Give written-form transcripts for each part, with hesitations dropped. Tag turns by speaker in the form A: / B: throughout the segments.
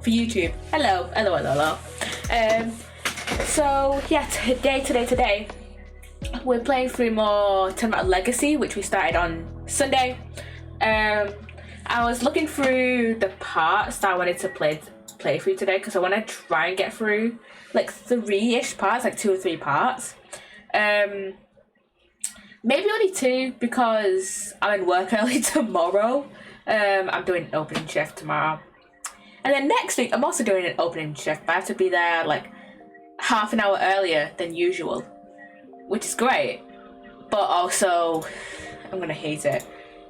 A: for YouTube. Hello. So yeah, today we're playing through more Tournament Legacy, which we started on Sunday. I was looking through the parts that I wanted to play through today because I want to try and get through like 3-ish parts, like 2 or 3 parts. Maybe only 2 because I'm in work early tomorrow. I'm doing an opening shift tomorrow. And then next week, I'm also doing an opening shift, but I have to be there like half an hour earlier than usual, which is great. But also, I'm gonna hate it.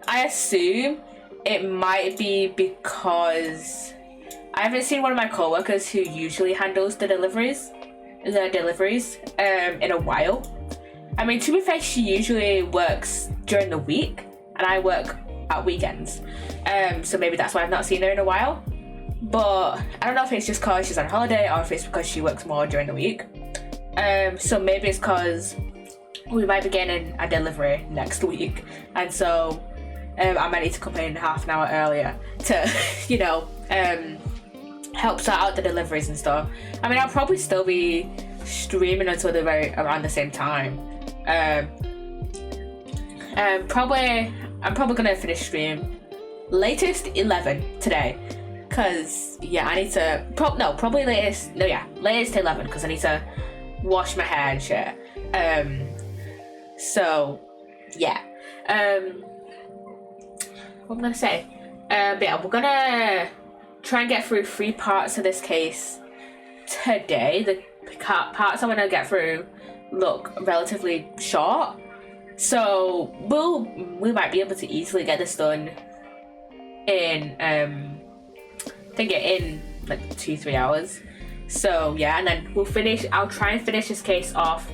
A: I assume it might be because I haven't seen one of my co-workers who usually handles the deliveries in a while. I mean, to be fair, she usually works during the week, and I work at weekends. So maybe that's why I've not seen her in a while. But I don't know if it's just because she's on holiday or if it's because she works more during the week. So maybe it's because we might be getting a delivery next week, and so I might need to come in half an hour earlier to, help sort out the deliveries and stuff. I mean, I'll probably still be streaming until around the same time. I'm probably gonna finish stream latest 11 today, cause I need to probably latest 11 because I need to wash my hair and shit. What I'm gonna say, we're gonna try and get through 3 parts of this case today. The parts I want to get through look relatively short, so we might be able to easily get this done in in like 2-3 hours. So and then I'll try and finish this case off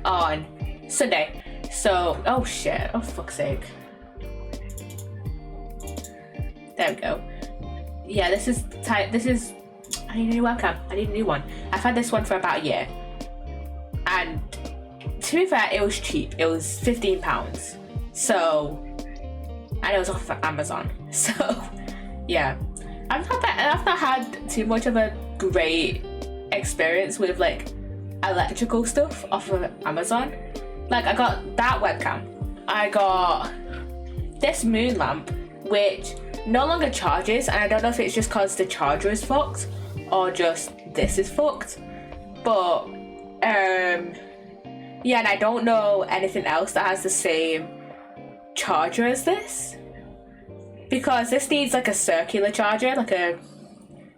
A: on Sunday. So oh fuck's sake, there we go. This is I need a new webcam. I need a new one. I've had this one for about a year, and to be fair, it was cheap. It was £15. So, and it was off of Amazon. So, I've not had too much of a great experience with like electrical stuff off of Amazon. Like, I got that webcam. I got this moon lamp, which no longer charges, and I don't know if it's just because the charger is fucked or just this is fucked. But and I don't know anything else that has the same charger as this, because this needs like a circular charger,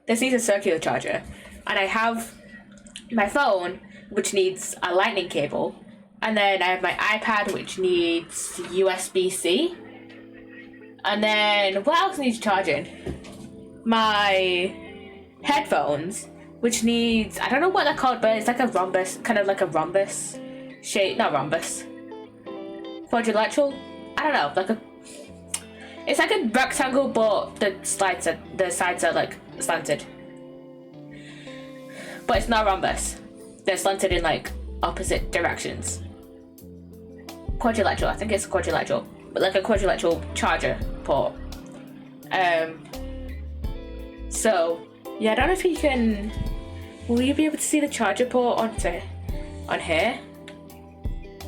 A: this needs a circular charger, and I have my phone which needs a lightning cable, and then I have my iPad which needs USB-C, and then what else needs charging? My headphones, which needs, I don't know what they're called, but it's like a rhombus, kind of like a rhombus shape, not rhombus, quadrilateral, I don't know, it's like a rectangle, but the sides are like slanted, but it's not rhombus, they're slanted in like opposite directions. Quadrilateral, I think it's quadrilateral, but like a quadrilateral charger port. So I don't know if you can. Will you be able to see the charger port on here?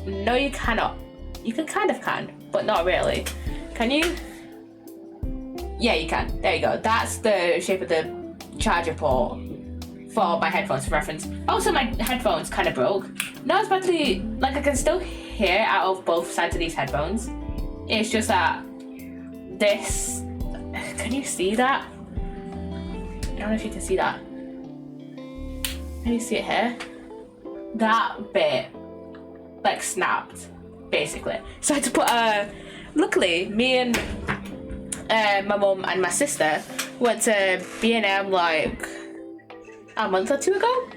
A: No, you cannot. You kind of can, but not really. Can you? Yeah, you can. There you go. That's the shape of the charger port for my headphones, for reference. Also, my headphones kind of broke. No, it's badly. Like, I can still hear out of both sides of these headphones. It's just that this. Can you see that? I don't know if you can see that. Can you see it here? That bit like snapped, basically. So I had to put luckily me and my mum and my sister went to B&M like a month or 2 ago.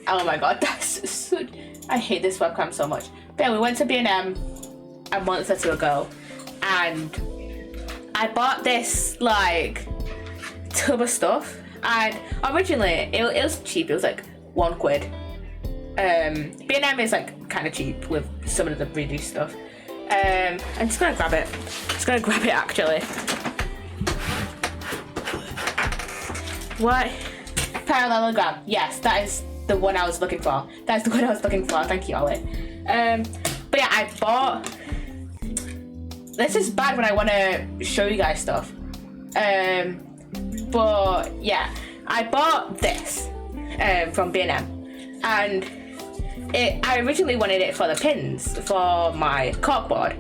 A: Oh my god, that's so, I hate this webcam so much. But we went to B&M a month or 2 ago, and I bought this like tub of stuff, and originally it was cheap. It was like £1. B&M is like kind of cheap with some of the reduced stuff. I'm just gonna grab it. Actually. What? Parallelogram. Yes, that is the one I was looking for. That's the one I was looking for. Thank you, Ollie. But yeah, I bought. This is bad when I want to show you guys stuff. But yeah, I bought this from B&M, and I originally wanted it for the pins for my corkboard.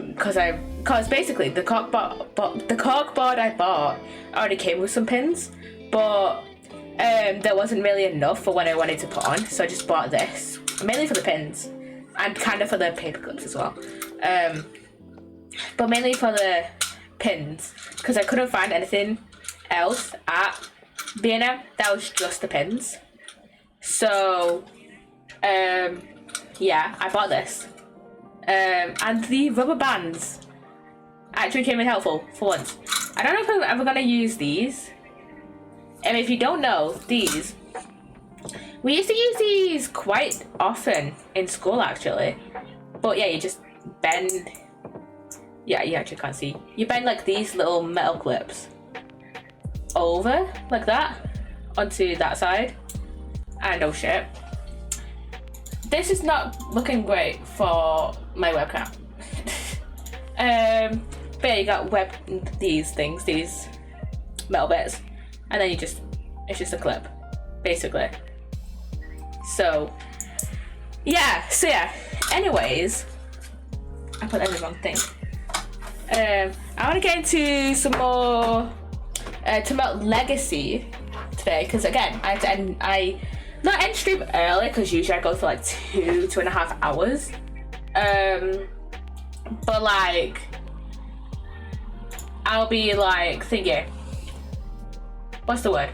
A: Because basically the corkboard I bought already came with some pins, but there wasn't really enough for what I wanted to put on, so I just bought this mainly for the pins and kind of for the paper clips as well, but mainly for the pins because I couldn't find anything else at B&M that was just the pins. So yeah, I bought this. And the rubber bands actually came in helpful for once. I don't know if I'm ever gonna use these. And if you don't know, these, we used to use these quite often in school actually. But yeah, you just bend, yeah, you actually can't see. You bend like these little metal clips over like that onto that side. And oh shit. This is not looking great for my webcam. But yeah, you got these things, these metal bits, and then it's just a clip, basically. So yeah, anyways, I put that in the wrong thing. I want to get into some more about legacy today, because again, I not end stream early because usually I go for like 2.5 hours. But like I'll be like thinking, what's the word?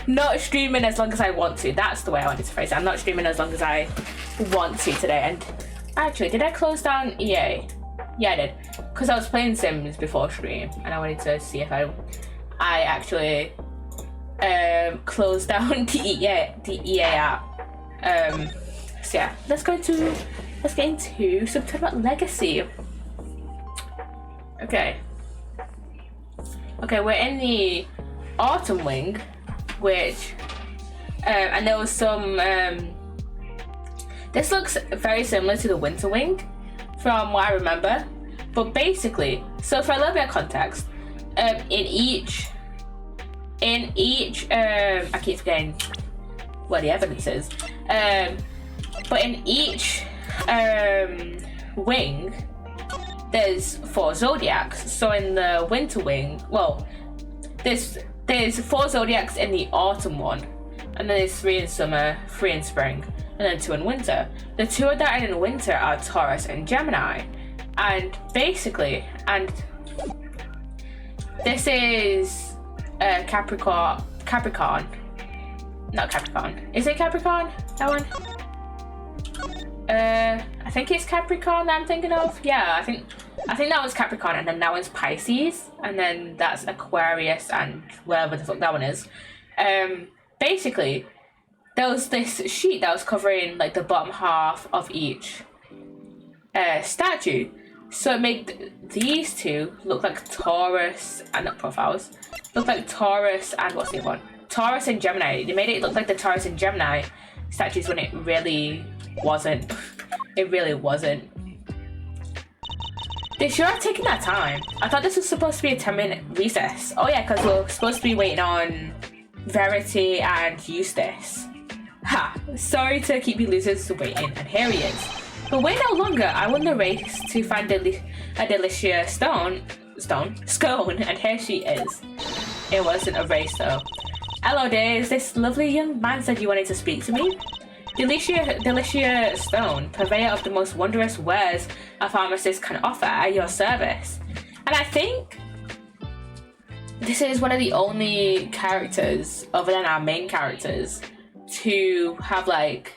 A: Not streaming as long as I want to. That's the way I wanted to phrase it. I'm not streaming as long as I want to today. And actually, did I close down EA? Yeah, I did. Because I was playing Sims before stream and I wanted to see if I actually close down the EA app. So yeah, let's get into some talk about legacy. Okay, we're in the autumn wing, which and there was some this looks very similar to the winter wing from what I remember, but basically, so for a little bit of context, in each I keep forgetting what the evidence is, but in each wing there's 4 zodiacs. So in the winter wing, well, there's 4 zodiacs in the autumn one, and then there's 3 in summer, 3 in spring, and then 2 in winter. The 2 that are in winter are Taurus and Gemini, and basically, and this is Capricorn, not Capricorn. Is it Capricorn? That one? I think it's Capricorn that I'm thinking of. Yeah, I think that one's Capricorn, and then that one's Pisces, and then that's Aquarius and whatever the fuck that one is. Basically, there was this sheet that was covering like the bottom half of each statue. So it made these 2 look like Taurus and not profiles. Look like Taurus and what's the other one? Taurus and Gemini. They made it look like the Taurus and Gemini statues when it really wasn't. It really wasn't. They should have taken that time. I thought this was supposed to be a 10-minute recess. Oh yeah, because we're supposed to be waiting on Verity and Eustace. Ha! Sorry to keep you losers waiting, and here he is. But wait no longer, I won the race to find a delicious scone, and here she is. It wasn't a race though. Hello dears, this lovely young man said you wanted to speak to me. Delicia Stone, purveyor of the most wondrous wares a pharmacist can offer, at your service. And I think this is one of the only characters, other than our main characters, to have like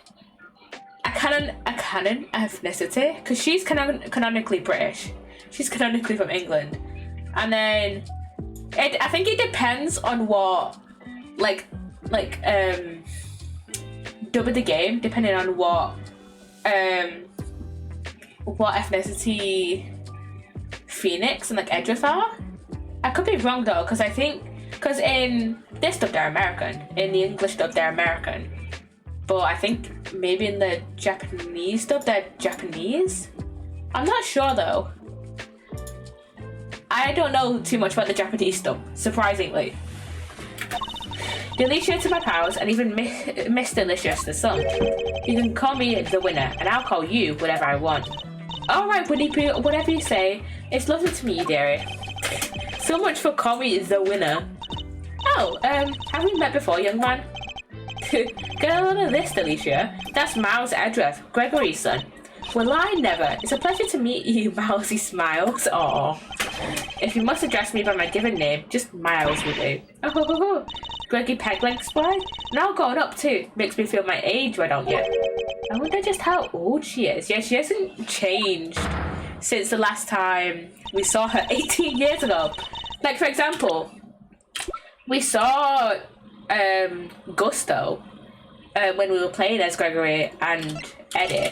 A: a canon ethnicity, because she's canonically British. She's canonically from England, and then I think it depends on what dub of the game, depending on what ethnicity Phoenix and like Edrith are. I could be wrong though, because I think Because in this dub they're American. In the English dub they're American. But I think maybe in the Japanese dub they're Japanese? I'm not sure though. I don't know too much about the Japanese dub, surprisingly. Delicia to my pals, and even Miss Delicious the son. You can call me the winner, and I'll call you whatever I want. Alright, Winnie Pooh, whatever you say. It's lovely to meet you, dearie. So much for call me the winner. Oh, have we met before, young man? Get a load of this, Delicia. That's Miles Edgeworth, Gregory's son. Well, I never. It's a pleasure to meet you, Milesy smiles. Aww. If you must address me by my given name, just Miles will do. Oh, Greggy Peglegs boy? Now going up too. Makes me feel my age, why don't you? I wonder just how old she is. Yeah, she hasn't changed since the last time we saw her 18 years ago. Like, for example, we saw Gusto when we were playing as Gregory and Eddie.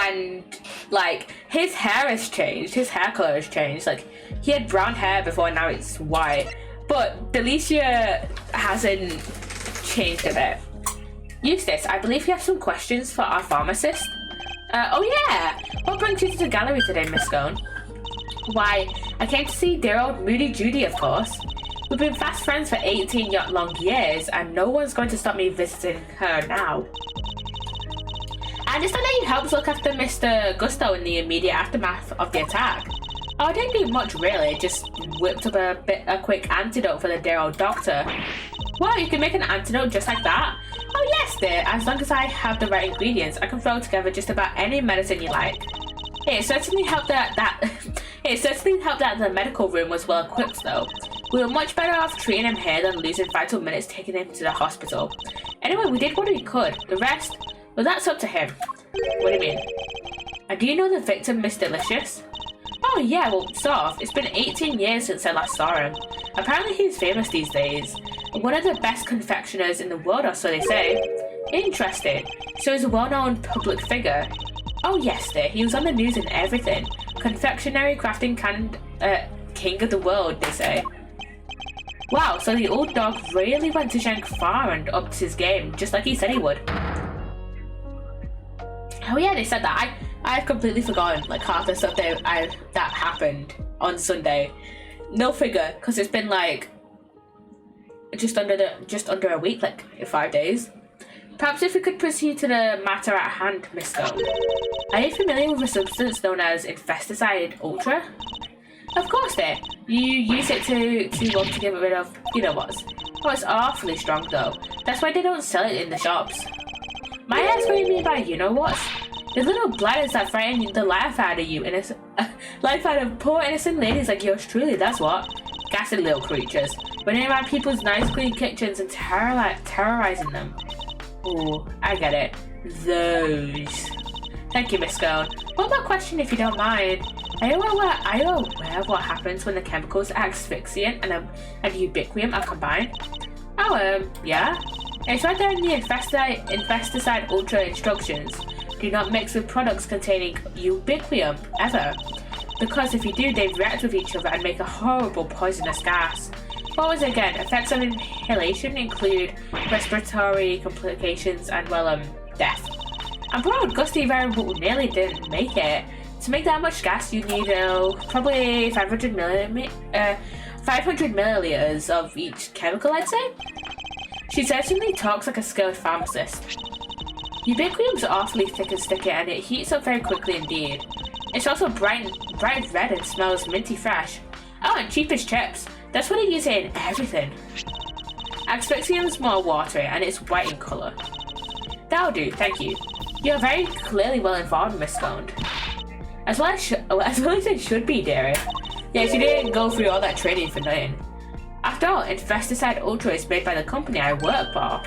A: And like his hair has changed, his hair color has changed. Like he had brown hair before, now it's white. But Delicia hasn't changed a bit. Eustace, I believe you have some questions for our pharmacist. Oh yeah! What brings you to the gallery today, Miss Scone? Why, I came to see dear old Moody Judy, of course. We've been fast friends for 18 long years, and no one's going to stop me visiting her now. I understand that you helped look after Mr. Gusto in the immediate aftermath of the attack. Oh, I didn't do much really, just whipped up a quick antidote for the dear old doctor. Wow, you can make an antidote just like that? Oh yes dear, as long as I have the right ingredients, I can throw together just about any medicine you like. It certainly helped that the medical room was well equipped though. We were much better off treating him here than losing vital minutes taking him to the hospital. Anyway, we did what we could. The rest, well, that's up to him. What do you mean? And do you know the victim, Miss Delicious? Oh yeah, well, sort of. It's been 18 years since I last saw him. Apparently he's famous these days. One of the best confectioners in the world, or so they say. Interesting. So he's a well-known public figure. Oh yes, dear. He was on the news and everything. Confectionery crafting king of the world, they say. Wow, so the old dog really went to Shank far and upped his game, just like he said he would. Oh yeah, they said that. I've completely forgotten like half the stuff that happened on Sunday. No figure, because it's been like just under a week, like 5 days. Perhaps if we could proceed to the matter at hand, Miss Stone. Are you familiar with a substance known as Psssttt Ultra? Of course, dear. You use it to get rid of you know what. Oh, it's awfully strong though. That's why they don't sell it in the shops. May I ask what you mean by you know what? The little bladders that frighten the life out of you, life out of poor innocent ladies like yours truly, that's what. Ghastly little creatures, running around people's nice clean kitchens and terrorizing them. Oh, I get it. Those. Thank you, Miss Scone. One more question if you don't mind. Are you aware of what happens when the chemicals asphyxiant and ubiquium are combined? Oh, yeah? It's right there in the Psssttt Ultra instructions. Do not mix with products containing ubiquium, ever. Because if you do, they react with each other and make a horrible poisonous gas. What was it again? Effects of inhalation include respiratory complications and, well, death. And poor old Gusty nearly didn't make it. To make that much gas, you need probably 500 milliliters of each chemical, I'd say. She certainly talks like a skilled pharmacist. Ubiquium's awfully thick and sticky, and it heats up very quickly indeed. It's also bright red and smells minty fresh. Oh, and cheap as chips. That's what they use it in everything. Asphyxium's more watery, and it's white in colour. That'll do, thank you. You're very clearly well informed, Miss Scone. As well as it should be, dearie. Yeah, she didn't go through all that training for nothing. After all, Psssttt Ultra is made by the company I work for.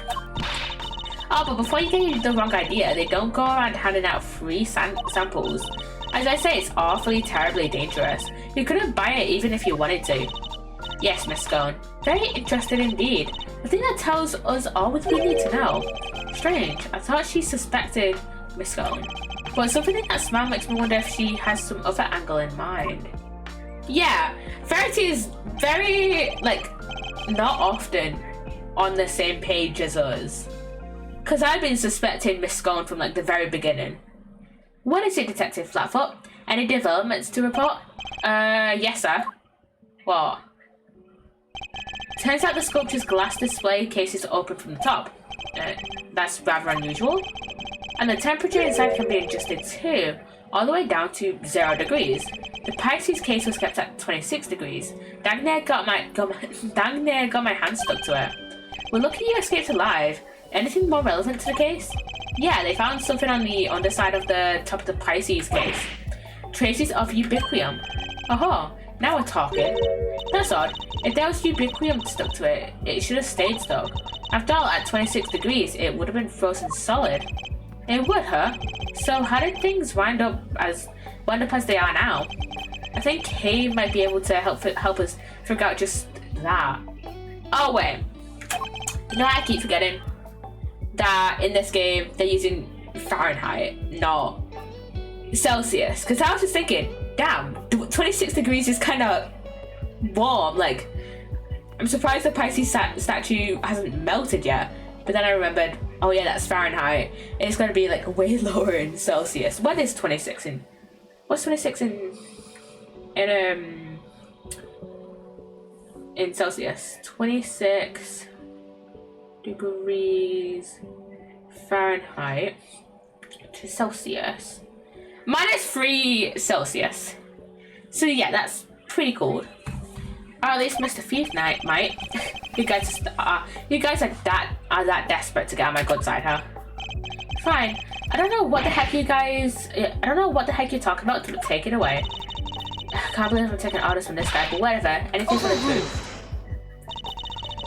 A: Oh, but before you get the wrong idea, they don't go around handing out free samples. As I say, it's awfully terribly dangerous. You couldn't buy it even if you wanted to. Yes, Miss Scone. Very interested indeed. I think that tells us all we need to know. Strange. I thought she suspected Miss Scone. But something in that smell makes me wonder if she has some other angle in mind. Yeah, Verity is very, like, not often on the same page as us. Because I've been suspecting Miss Scone from, like, the very beginning. What is it, Detective Flatfoot? Any developments to report? Yes, sir. What? Turns out the sculpture's glass display case is open from the top. That's rather unusual. And the temperature inside can be adjusted too, all the way down to 0 degrees. The Pisces case was kept at 26 degrees. Dang near got my hand stuck to it. We're lucky you escaped alive. Anything more relevant to the case? Yeah, they found something on the underside of the top of the Pisces case. Traces of ubiquium. Oh, now we're talking. That's odd. If there was ubiquium stuck to it, it should have stayed stuck. After all, at 26 degrees, it would have been frozen solid. It would, huh? So how did things wind up as they are now? I think he might be able to help us figure out just that. Oh wait, you know, I keep forgetting that in this game they're using Fahrenheit, not Celsius. Because I was just thinking, damn, 26 degrees is kind of warm. Like, I'm surprised the Pisces statue hasn't melted yet. But then I remembered, oh yeah, that's Fahrenheit. It's going to be like way lower in Celsius. What is 26 in? What's 26 in Celsius? 26 degrees Fahrenheit to Celsius. -3 Celsius. So yeah, that's pretty cool. Or at least Mr. Thief Knight might. You guys are that desperate to get on my good side, huh? Fine. I don't know what the heck you're talking about. Take it away. I can't believe I'm taking orders from this guy, but whatever. Anything for the truth.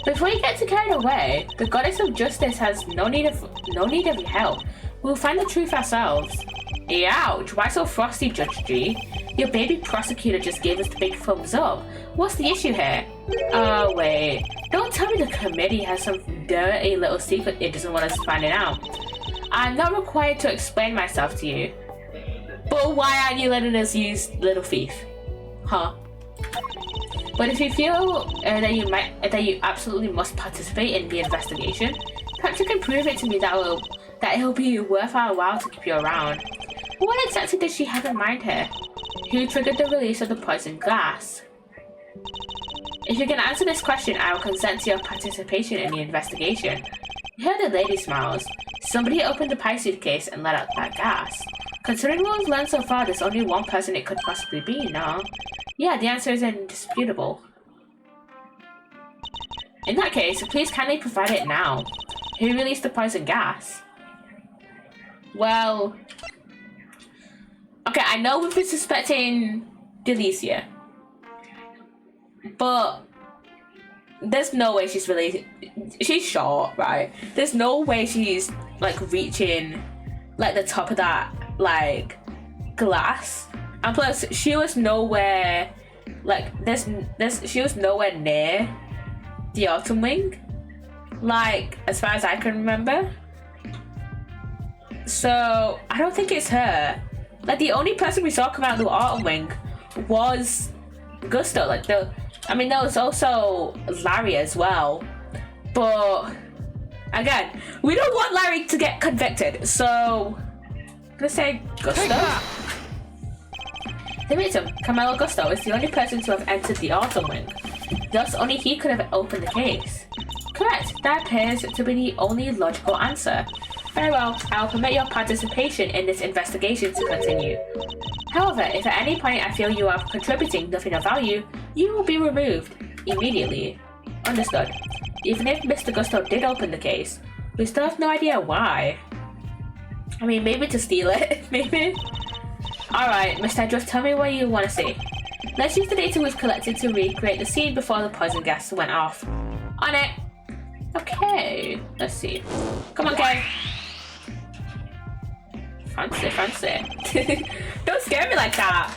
A: Before you get too carried away, the goddess of justice has no need of your help. We'll find the truth ourselves. Ouch! Why so frosty, Judge G? Your baby prosecutor just gave us the big thumbs up. What's the issue here? Oh wait, don't tell me the committee has some dirty little secret it doesn't want us finding out. I'm not required to explain myself to you. But why aren't you letting us use Little Thief? Huh? But if you feel that you absolutely must participate in the investigation, perhaps you can prove it to me that it'll be worth our while to keep you around. What exactly did she have in mind here? Who triggered the release of the poison gas? If you can answer this question, I will consent to your participation in the investigation. You heard the lady smiles. Somebody opened the Pisces case and let out that gas. Considering what we've learned so far, there's only one person it could possibly be, no? Yeah, the answer is indisputable. In that case, please kindly provide it now. Who released the poison gas? Well... okay, I know we've been suspecting Delicia. But... there's no way she's really... she's short, right? There's no way she's, like, reaching, like, the top of that, like, glass. And plus, she was nowhere... like, she was nowhere near the Autumn Wing. Like, as far as I can remember. So, I don't think it's her. Like, the only person we saw come out of the Autumn Wing was Gusto. Like, I mean, there was also Larry as well. But, again, we don't want Larry to get convicted. So, I'm gonna say Gusto. The victim, Camilo Gusto, is the only person to have entered the Autumn Wing. Thus, only he could have opened the case. Correct. That appears to be the only logical answer. Very well, I will permit your participation in this investigation to continue. However, if at any point I feel you are contributing nothing of value, you will be removed immediately. Understood. Even if Mr. Gusto did open the case, we still have no idea why. I mean, maybe to steal it, maybe? Alright, Mr. Drift, tell me what you want to see. Let's use the data we've collected to recreate the scene before the poison gas went off. On it! Okay, let's see. Come on, Kay. Fancy. Don't scare me like that.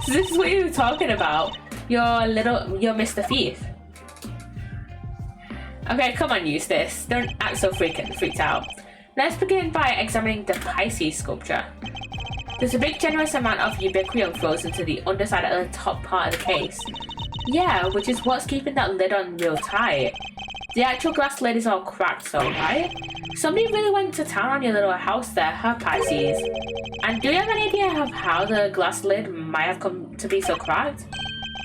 A: This is what you were talking about. You're Mr. Thief. Okay, come on, use this. Don't act so freaked out. Let's begin by examining the Pisces sculpture. There's a big generous amount of ubiquium frozen to the underside of the top part of the case. Yeah, which is what's keeping that lid on real tight. The actual glass lid is all cracked though, right? Somebody really went to town on your little house there, huh, Pisces? And do you have any idea of how the glass lid might have come to be so cracked?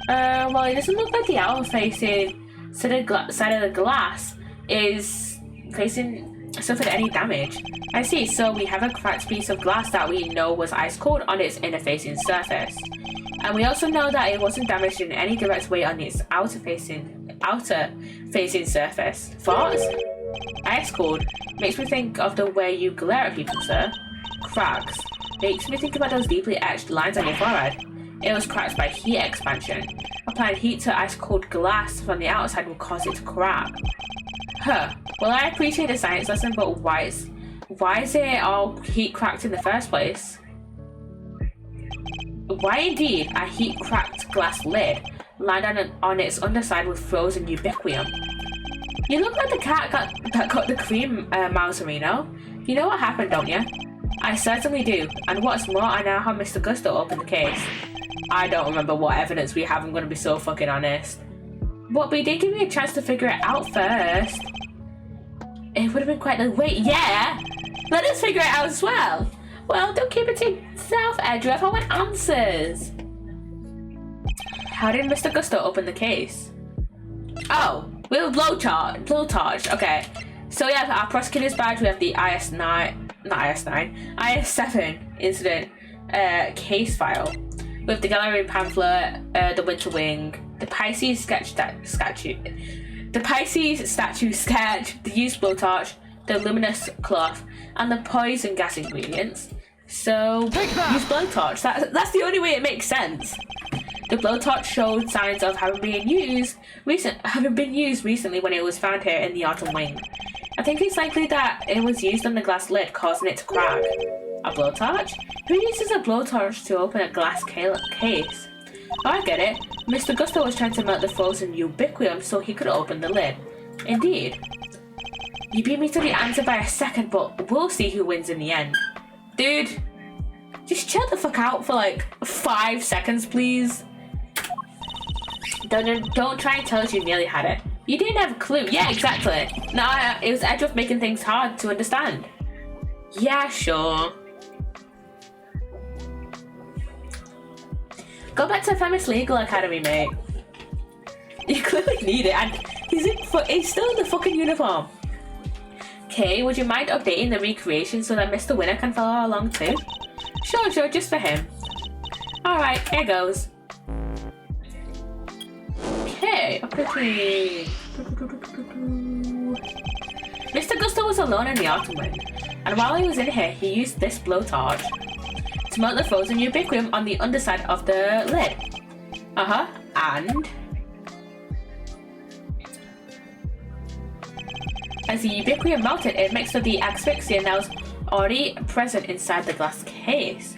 A: Well, it doesn't look like the owl facing side of the glass is suffered any damage. I see, so we have a cracked piece of glass that we know was ice cold on its inner facing surface. And we also know that it wasn't damaged in any direct way on its outer facing surface. Thoughts? Ice cold makes me think of the way you glare at people, sir. Cracks makes me think about those deeply etched lines on your forehead. It was cracked by heat expansion. Applying heat to ice cold glass from the outside will cause it to crack. Huh. Well, I appreciate the science lesson, but why is it all heat cracked in the first place? Why indeed a heat cracked glass lid lined on its underside with frozen ubiquium? You look like the cat that got the cream, Mouserino. You know what happened, don't you? I certainly do, and what's more, I now have Mr. Gusto open the case. I don't remember what evidence we have, I'm gonna be so fucking honest. But we did give me a chance to figure it out first. It would have been quite wait, yeah! Let us figure it out as well! Well, don't keep it to yourself, Edgeworth, I want answers! How did Mr. Gusto open the case? Oh, we have blowtorch, okay. So we have our prosecutor's badge, we have the IS7 incident case file. With the gallery pamphlet, the winter wing, the Pisces statue sketch, the used blowtorch, the luminous cloth, and the poison gas ingredients. So use blowtorch. That's the only way it makes sense. The blowtorch showed signs of having been used recently when it was found here in the autumn wing. I think it's likely that it was used on the glass lid, causing it to crack. A blowtorch? Who uses a blowtorch to open a glass case? Oh, I get it. Mr. Gusto was trying to melt the frozen ubiquium so he could open the lid. Indeed. You beat me to the answer by a second, but we'll see who wins in the end. Dude, just chill the fuck out for like 5 seconds, please. Don't try and tell us you nearly had it. You didn't have a clue. Yeah, exactly. No, it was Edgeworth making things hard to understand. Yeah, sure. Go back to Feminist Legal Academy, mate. You clearly need it, and he's still in the fucking uniform. Okay, would you mind updating the recreation so that Mr. Winner can follow along too? Sure, just for him. Alright, here goes. Okay, Mr. Gusto was alone in the autumn wing, and while he was in here, he used this blowtorch to melt the frozen ubiquium on the underside of the lid. And as the ubiquium melted, it mixed with the asphyxiant that was already present inside the glass case.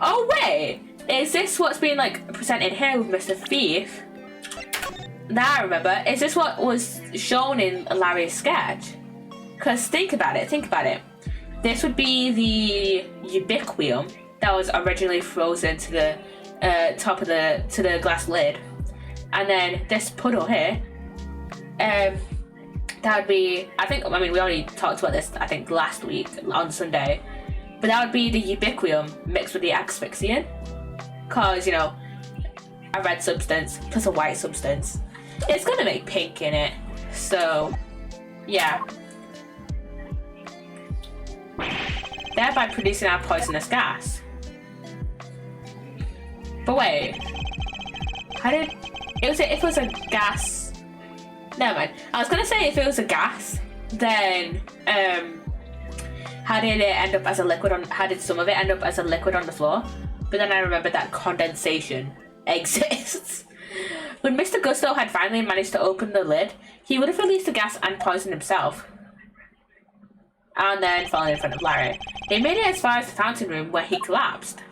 A: Oh wait, is this what's being like presented here with Mr. Thief? Now I remember, is this what was shown in Larry's sketch? Because think about it. This would be the ubiquium that was originally frozen to the top of the glass lid, and then this puddle here. That would be, I mean, we already talked about this, I think, last week on Sunday, but that would be the ubiquium mixed with the asphyxiant, because, you know, a red substance plus a white substance, it's gonna make pink in it, so, yeah. Thereby producing our poisonous gas. But wait, if it was a gas, never mind. I was gonna say if it was a gas, then how did it end up as a liquid how did some of it end up as a liquid on the floor? But then I remembered that condensation exists. When Mr. Gusto had finally managed to open the lid, he would have released the gas and poisoned himself. And then fallen in front of Larry. They made it as far as the fountain room where he collapsed.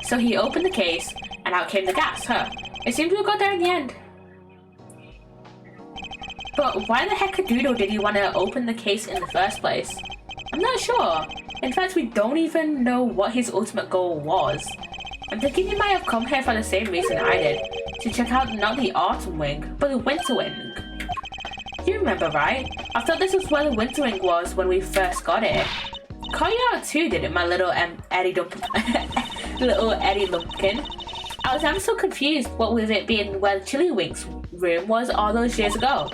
A: So he opened the case, and out came the gas, huh? It seems we got there in the end. But why the heck-a-doodle did he want to open the case in the first place? I'm not sure. In fact, we don't even know what his ultimate goal was. I'm thinking he might have come here for the same reason I did. To check out not the autumn wing, but the winter wing. You remember, right? I thought this was where the winter wing was when we first got it. Caught you out too, did it, my little Eddie little Eddie Lumpkin? I was so confused. What was it being where the Chili Wink's room was all those years ago?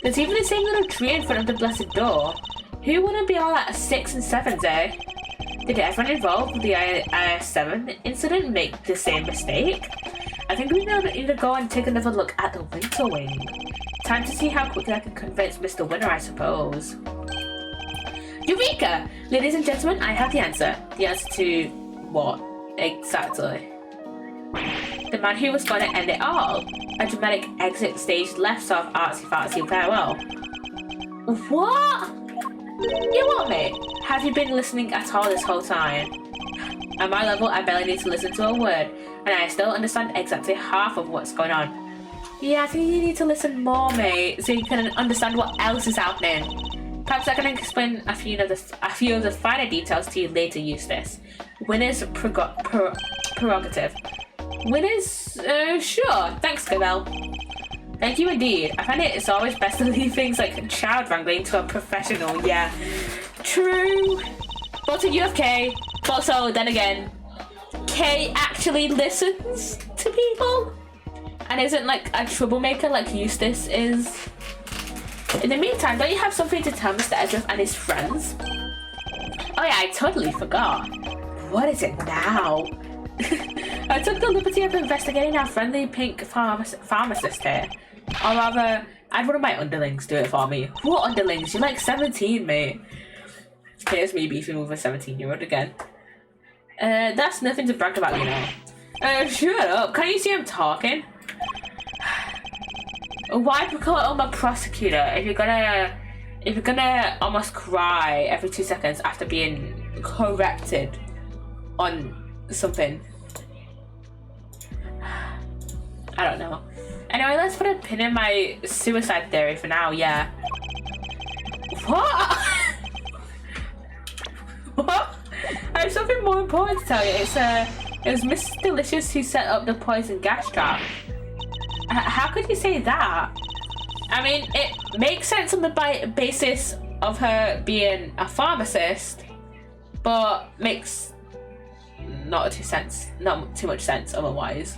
A: There's even the same little tree in front of the blessed door. Who wouldn't be all at 6 and 7s, eh? Did everyone involved with the IS-7 incident make the same mistake? I think we need to go and take another look at the winter wing. Time to see how quickly I can convince Mr. Winner, I suppose. Eureka! Ladies and gentlemen, I have the answer. The answer to what? Exactly. The man who was going to end it all. A dramatic exit stage left sort of artsy-fartsy farewell. What? You what, mate? Have you been listening at all this whole time? At my level, I barely need to listen to a word, and I still understand exactly half of what's going on. Yeah, I think you need to listen more, mate, so you can understand what else is happening. Perhaps I can explain a few of the finer details to you later, Eustace. Winner's prerogative. Winner's, sure. Thanks, Gabelle. Thank you indeed. I find it's always best to leave things like child wrangling to a professional, yeah. True. But to UFK, but so then again, Kay actually listens to people and isn't like a troublemaker like Eustace is. In the meantime, don't you have something to tell Mr. Edgeworth and his friends? Oh yeah, I totally forgot. What is it now? I took the liberty of investigating our friendly pink pharmacist here. Or rather, I had one of my underlings do it for me. What underlings? You're like 17, mate. Here's me beefing with a 17-year-old again. That's nothing to brag about, you know. Shut up. Can't you see I'm talking? Why call him a prosecutor if you're gonna almost cry every 2 seconds after being corrected on something? I don't know. Anyway, let's put a pin in my suicide theory for now, yeah. What? What? I have something more important to tell you. It was Miss Delicious who set up the poison gas trap. How could you say that? I mean, it makes sense on the basis of her being a pharmacist, but makes not too much sense otherwise.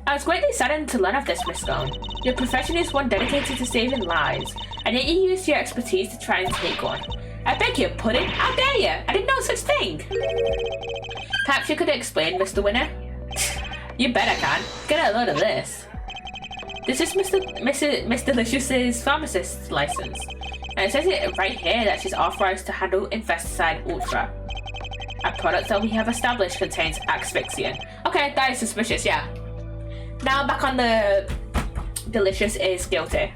A: I was greatly saddened to learn of this, Miss Stone. Your profession is one dedicated to saving lives, and yet you used your expertise to try and take one. I beg your pudding, how dare you? I did no such thing. Perhaps you could explain, Mr. Winner? You bet I can. Get a load of this. This is Miss Delicious's pharmacist's license, and it says it right here that she's authorized to handle Infesticide Ultra. A product that we have established contains asphyxiant. Okay, that is suspicious, yeah. Now back on the Delicious is guilty.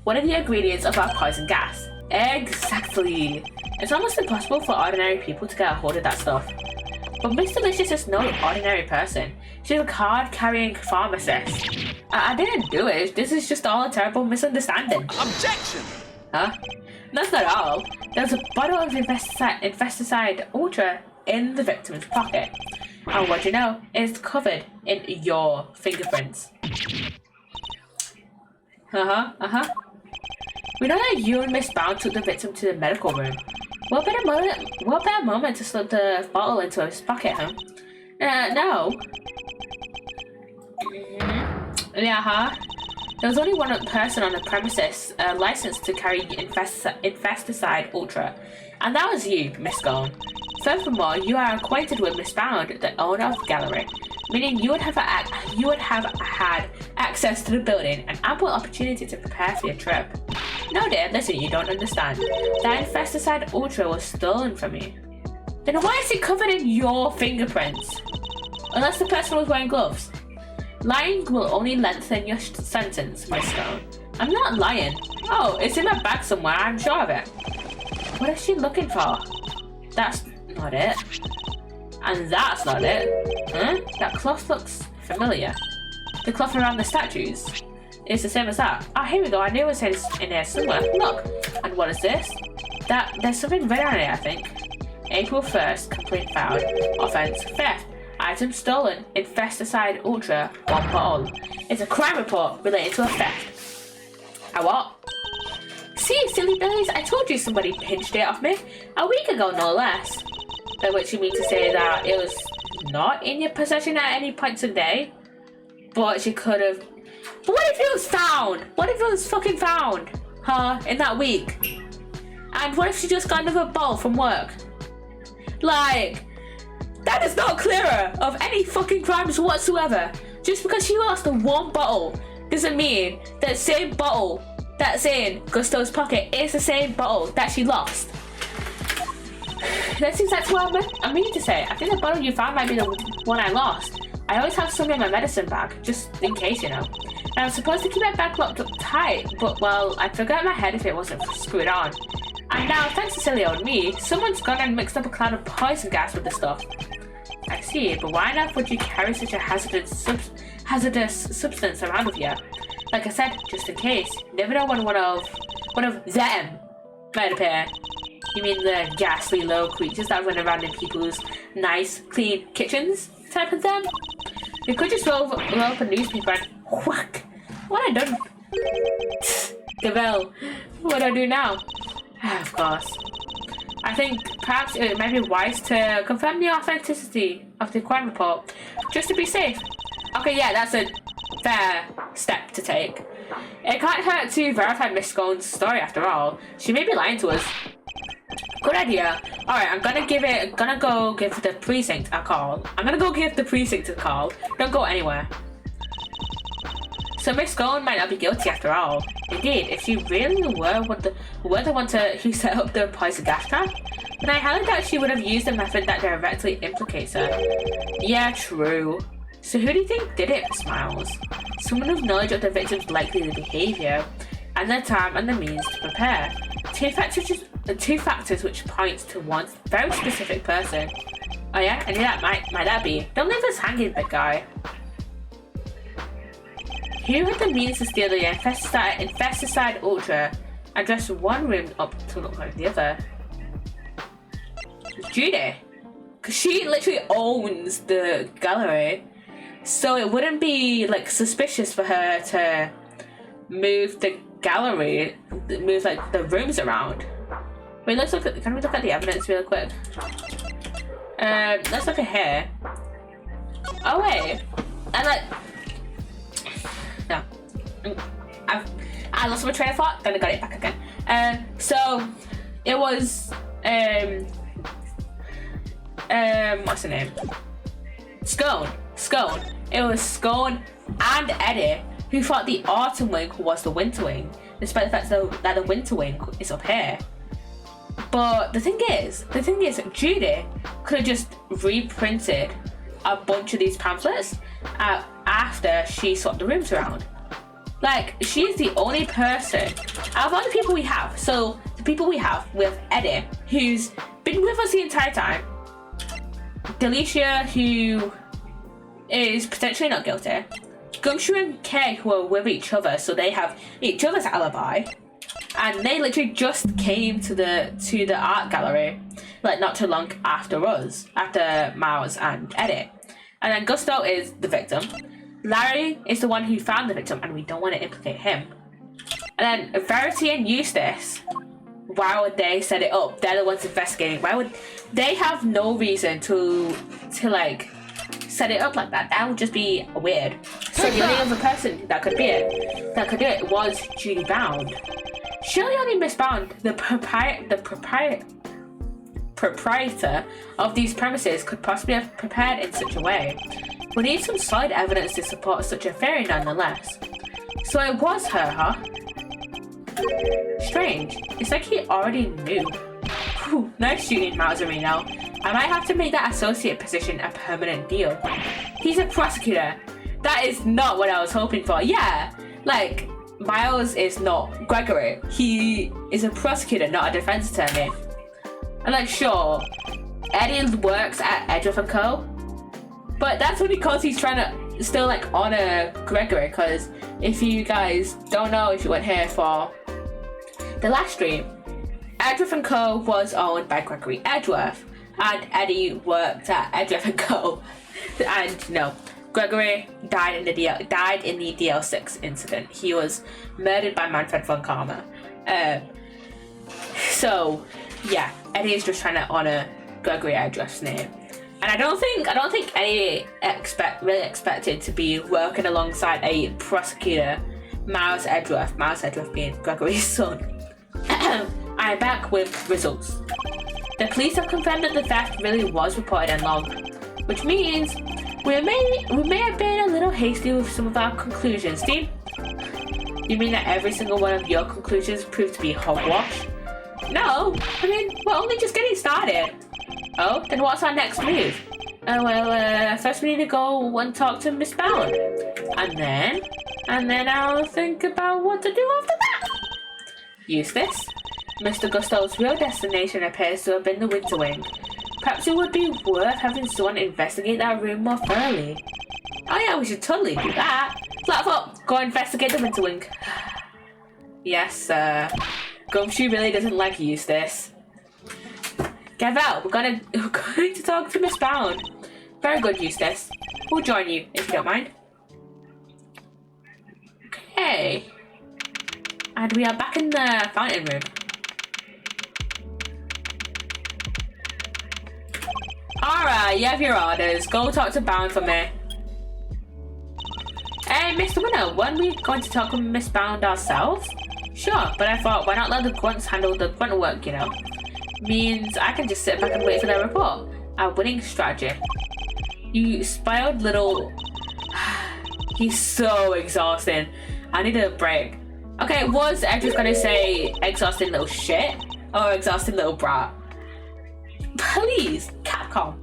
A: One of the ingredients of our poison gas. Exactly. It's almost impossible for ordinary people to get a hold of that stuff. But Miss Delicious is no ordinary person. She's a card-carrying pharmacist. I didn't do it. This is just all a terrible misunderstanding.
B: Objection!
A: Huh? That's not all. There's a bottle of Infesticide Ultra in the victim's pocket. And what do you know? It's covered in your fingerprints. We know that you and Miss Bound took the victim to the medical room. What better moment to slip the bottle into his pocket, huh? No. Yeah, There was only one person on the premises licensed to carry Infesticide Ultra, and that was you, Miss Gone. Furthermore, you are acquainted with Miss Bound, the owner of the gallery, meaning you would have had access to the building and ample opportunity to prepare for your trip. No, dear, listen, you don't understand. That Infesticide Ultra was stolen from you. Then why is it covered in your fingerprints? Unless the person was wearing gloves. Lying will only lengthen your sentence, Miss Stone. I'm not lying. Oh, it's in my bag somewhere, I'm sure of it. What is she looking for? That's not it. And that's not it. Huh? That cloth looks familiar. The cloth around the statues is the same as that. Oh, here we go. I knew it was in here somewhere. Look. And what is this? there's something written on it, I think. April 1st, complaint filed. Offense, theft. Item stolen. Infesticide Ultra, 1 bottle. It's a crime report related to a theft. A what? See, silly billies, I told you somebody pinched it off me. A week ago, no less. By which you mean to say that it was not in your possession at any point today? But she could have... But what if it was found? What if it was fucking found? Huh? In that week? And what if she just got another bottle from work? Like... That is not clearer of any fucking crimes whatsoever. Just because she lost the 1 bottle doesn't mean that same bottle that's in Gusto's pocket is the same bottle that she lost. That's exactly what I mean to say. I think the bottle you found might be the one I lost. I always have some in my medicine bag, just in case, you know. And I'm supposed to keep my bag locked up tight, but well, I forgot in my head if it wasn't screwed on. And now, thanks to silly old me, someone's gone and mixed up a cloud of poison gas with the stuff. I see, but why on earth would you carry such a hazardous substance around with you? Like I said, just in case. You never know when one of them might appear. You mean the ghastly little creatures that run around in people's nice, clean kitchens type of them? You could just roll up a newspaper and whack. What have I done? Gavel, what do I do now? Of course. I think perhaps it might be wise to confirm the authenticity of the crime report, just to be safe. Okay, yeah, that's a fair step to take. It can't hurt to verify Miss Scone's story after all. She may be lying to us. Good idea. Alright, I'm gonna go give the precinct a call. Don't go anywhere. So Miss Scone might not be guilty after all. Indeed, if she really were the one who set up the poison gas trap, then I highly doubt she would have used a method that directly implicates her. Yeah, true. So who do you think did it, Smiles? Someone with knowledge of the victim's likely behaviour, and the time and the means to prepare. Two factors which point to one very specific person. Oh yeah, and who that might that be? Don't leave us hanging, big guy. Who had the means to steal the Infesticide Ultra and dress one room up to look like the other? Judy. Because she literally owns the gallery. So it wouldn't be like suspicious for her to move the gallery, move like the rooms around. Wait, can we look at the evidence really quick? Let's look at here. Oh wait, no. I lost my train of thought, then I got it back again. So it was what's her name? Scone. It was Scone and Eddie who thought the autumn wing was the winter wing, despite the fact that the winter wing is up here. But the thing is, Judy could have just reprinted a bunch of these pamphlets after she swapped the rooms around. Like, she's the only person out of all the people we have. So the people we have with Eddie, who's been with us the entire time, Delicia, who is potentially not guilty, Gumshoe and Kay, who are with each other, so they have each other's alibi, and they literally just came to the art gallery like not too long after us, after Miles and Eddie. And then Gusto is the victim. Larry is the one who found the victim, and we don't want to implicate him. And then Verity and Eustace, why would they set it up? They're the ones investigating. Why would they have no reason to like set it up like that? That would just be weird. So the only other person that could do it was Judy Bound. Surely only Miss Bound, the proprietor of these premises, could possibly have prepared in such a way. We need some solid evidence to support such a theory nonetheless. So it was her, huh? Strange. It's like he already knew. Whew, nice shooting, Mazzarino. I might have to make that associate position a permanent deal. He's a prosecutor. That is not what I was hoping for. Yeah, like, Miles is not Gregory. He is a prosecutor, not a defense attorney. And like, sure, Eddie works at Edgeworth & Co. But that's only because he's trying to still like honor Gregory. Because if you guys don't know, if you weren't here for the last stream, Edgeworth and Co. was owned by Gregory Edgeworth, and Eddie worked at Edgeworth and Co. And no, Gregory died in the DL6 incident. He was murdered by Manfred von Karma. So yeah, Eddie is just trying to honor Gregory Edgeworth's name. And I don't think Eddie really expected to be working alongside a prosecutor, Miles Edgeworth being Gregory's son. I am back with results. The police have confirmed that the theft really was reported and logged, which means we may have been a little hasty with some of our conclusions. Dean, you mean that every single one of your conclusions proved to be hogwash? No, I mean, we're only just getting started. Oh, then what's our next move? First we need to go and talk to Miss Bound. And then I'll think about what to do after that. Eustace, Mr. Gusto's real destination appears to have been the Winter Wing. Perhaps it would be worth having someone investigate that room more thoroughly. Oh yeah, we should totally do that. Flatfoot, go investigate the Winter Wing. Yes, Gumshoe really doesn't like Eustace. Gavel, we're going to talk to Miss Bound. Very good, Eustace. We'll join you, if you don't mind. Okay. And we are back in the fountain room. Alright, you have your orders. Go talk to Bound for me. Hey, Mr. Winner, weren't we going to talk with Miss Bound ourselves? Sure, but I thought, why not let the grunts handle the grunt work, you know? Means I can just sit back and wait for their report. Our winning strategy. You spoiled little... He's so exhausting. I need a break. Okay, was Edgeworth gonna say exhausting little shit? Or exhausting little brat? Please, Capcom,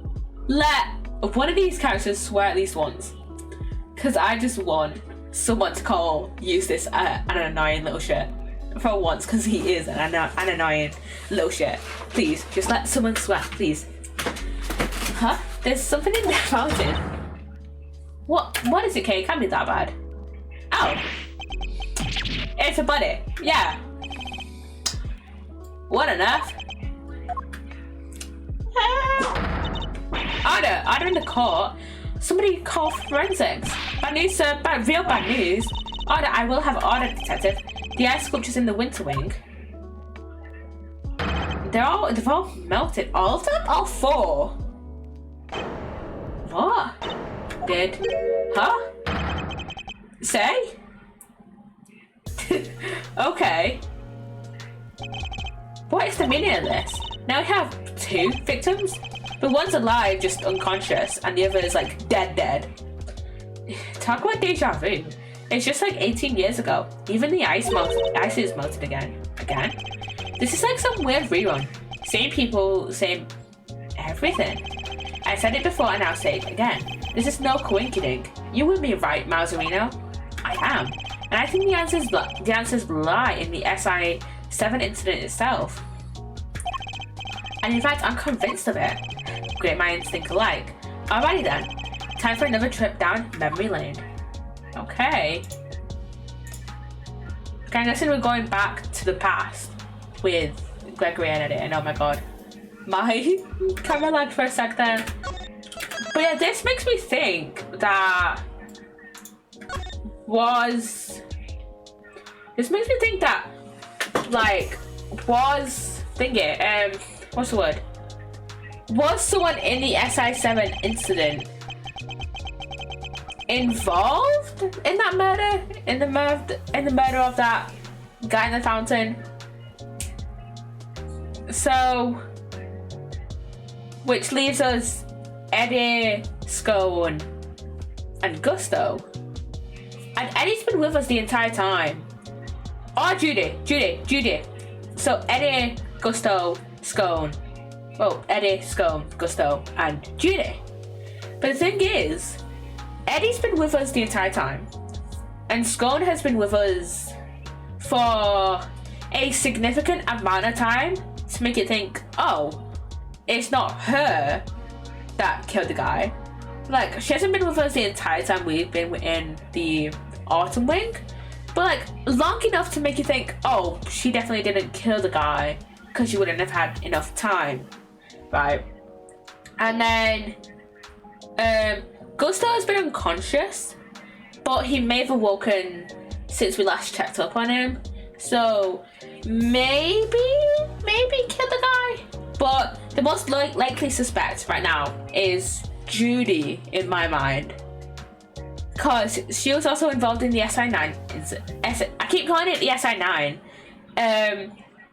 A: let one of these characters swear at least once. Because I just want someone to call Eustace an annoying little shit. For once, because he is an annoying little shit. Please, just let someone swear, please. Huh? There's something in the fountain. What is it, Kay? It can't be that bad. Oh. It's a buddy. Yeah. What on earth? Order in the court. Somebody call forensics. Bad news, sir. Real bad news. Order, I will have order, detective. The ice sculptures in the Winter Wing. They've all melted. All of them? All four? What? Huh? Say? Okay. What is the meaning of this? Now we have two victims? The one's alive, just unconscious, and the other is like dead. Talk about deja vu. It's just like 18 years ago. Even the ice is melted again. This is like some weird rerun. Same people, same everything. I said it before and I'll say it again. This is no coincidence. You would be right, Mauserino. I am. And I think the answers lie in the SI-7 incident itself. And in fact, I'm convinced of it. Great minds think alike. Alrighty then. Time for another trip down memory lane. Okay. I'm guessing we're going back to the past with Gregory and Eddie. And oh my god. My camera lagged for a sec there. But yeah, this makes me think that was thingy, what's the word? Was someone in the SI-7 incident involved in that murder? In the murder of that guy in the fountain? So, which leaves us Eddie, Scone, and Gusto. And Eddie's been with us the entire time. Oh, Judy. So Eddie, Gusto, Scone. Well, Eddie, Scone, Gusto, and Judy. But the thing is, Eddie's been with us the entire time. And Scone has been with us for a significant amount of time to make you think, oh, it's not her that killed the guy. Like, she hasn't been with us the entire time we've been in the Autumn Wing, but like long enough to make you think, oh, she definitely didn't kill the guy because you wouldn't have had enough time, right? And then Gusto has been unconscious, but he may have awoken since we last checked up on him. So maybe kill the guy. But the most likely suspect right now is Judy in my mind, because she was also involved in the SI9 I keep calling it the SI9,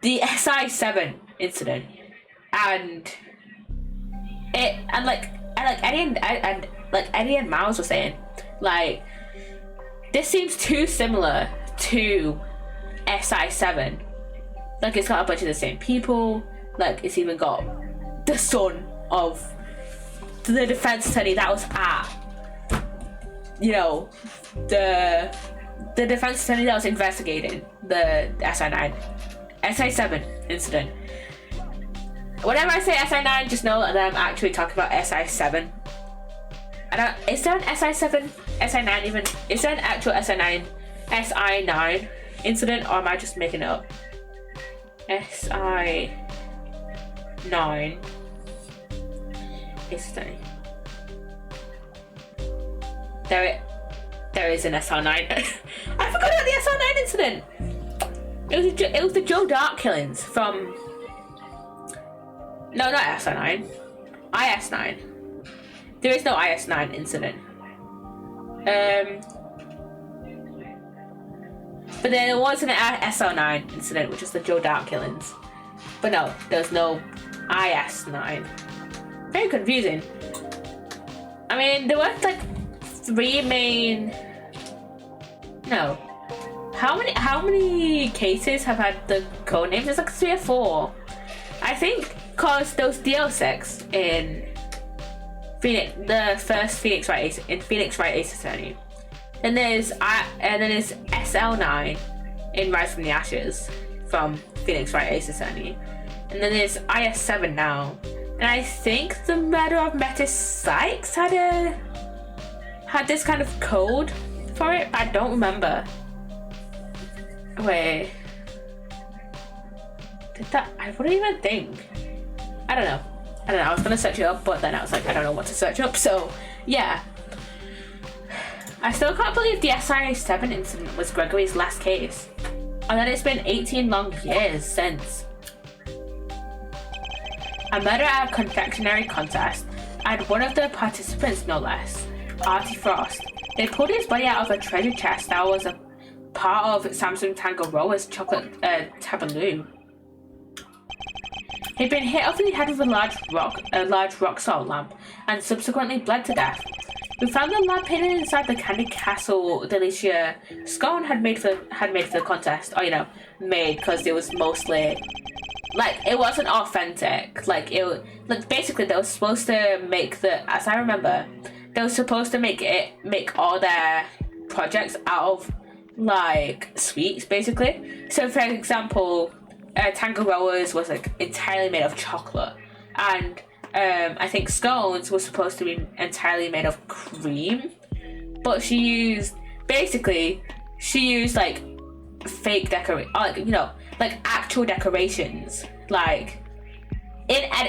A: the SI7 incident, and Eddie and Miles were saying, like, this seems too similar to SI7. Like, it's got a bunch of the same people. Like, it's even got the son of the defense attorney that was at, you know, the defense attorney that was investigating the SI7 incident. Whenever I say SI9, just know that I'm actually talking about SI7. Is there an SI7, SI9 even? Is there an actual SI9 incident, or am I just making it up? SI9 incident. There is an SR9. I forgot about the SR9 incident. It was the Joe Dart killings from. No, not SR9. IS9. There is no IS9 incident. But then there was an SR9 incident, which is the Joe Dart killings. But no, there's no IS9. Very confusing. I mean, there were like 3 main. No. How many cases have had the code names? There's like 3 or 4. I think because there was DL6 in Phoenix, the first Phoenix Wright Ace Attorney. And there's SL9 in Rise from the Ashes from Phoenix Wright Ace Attorney. And then there's IS7 now. And I think the murder of Metis Sykes had this kind of code for it. I don't remember. Wait. Did that? I wouldn't even think. I don't know. I was gonna search it up, but then I was like, I don't know what to search up. So yeah. I still can't believe the SI7 incident was Gregory's last case. And then it's been 18 long years since. A murder at a confectionery contest, and one of the participants, no less, Artie Frost. They pulled his body out of a treasure chest that was a part of Samsung Tangaroa's chocolate tableau. He'd been hit over the head with a large rock salt lamp, and subsequently bled to death. We found the lamp hidden inside the Candy Castle Delicia Scone had made for the contest. Or, you know, made because it was mostly. Like, it wasn't authentic. Basically they were supposed to make as I remember, they were supposed to make all their projects out of, like, sweets, basically. So, for example, Tangaroa's was, like, entirely made of chocolate. And, I think Scones was supposed to be entirely made of cream. But she used, like, fake like actual decorations, like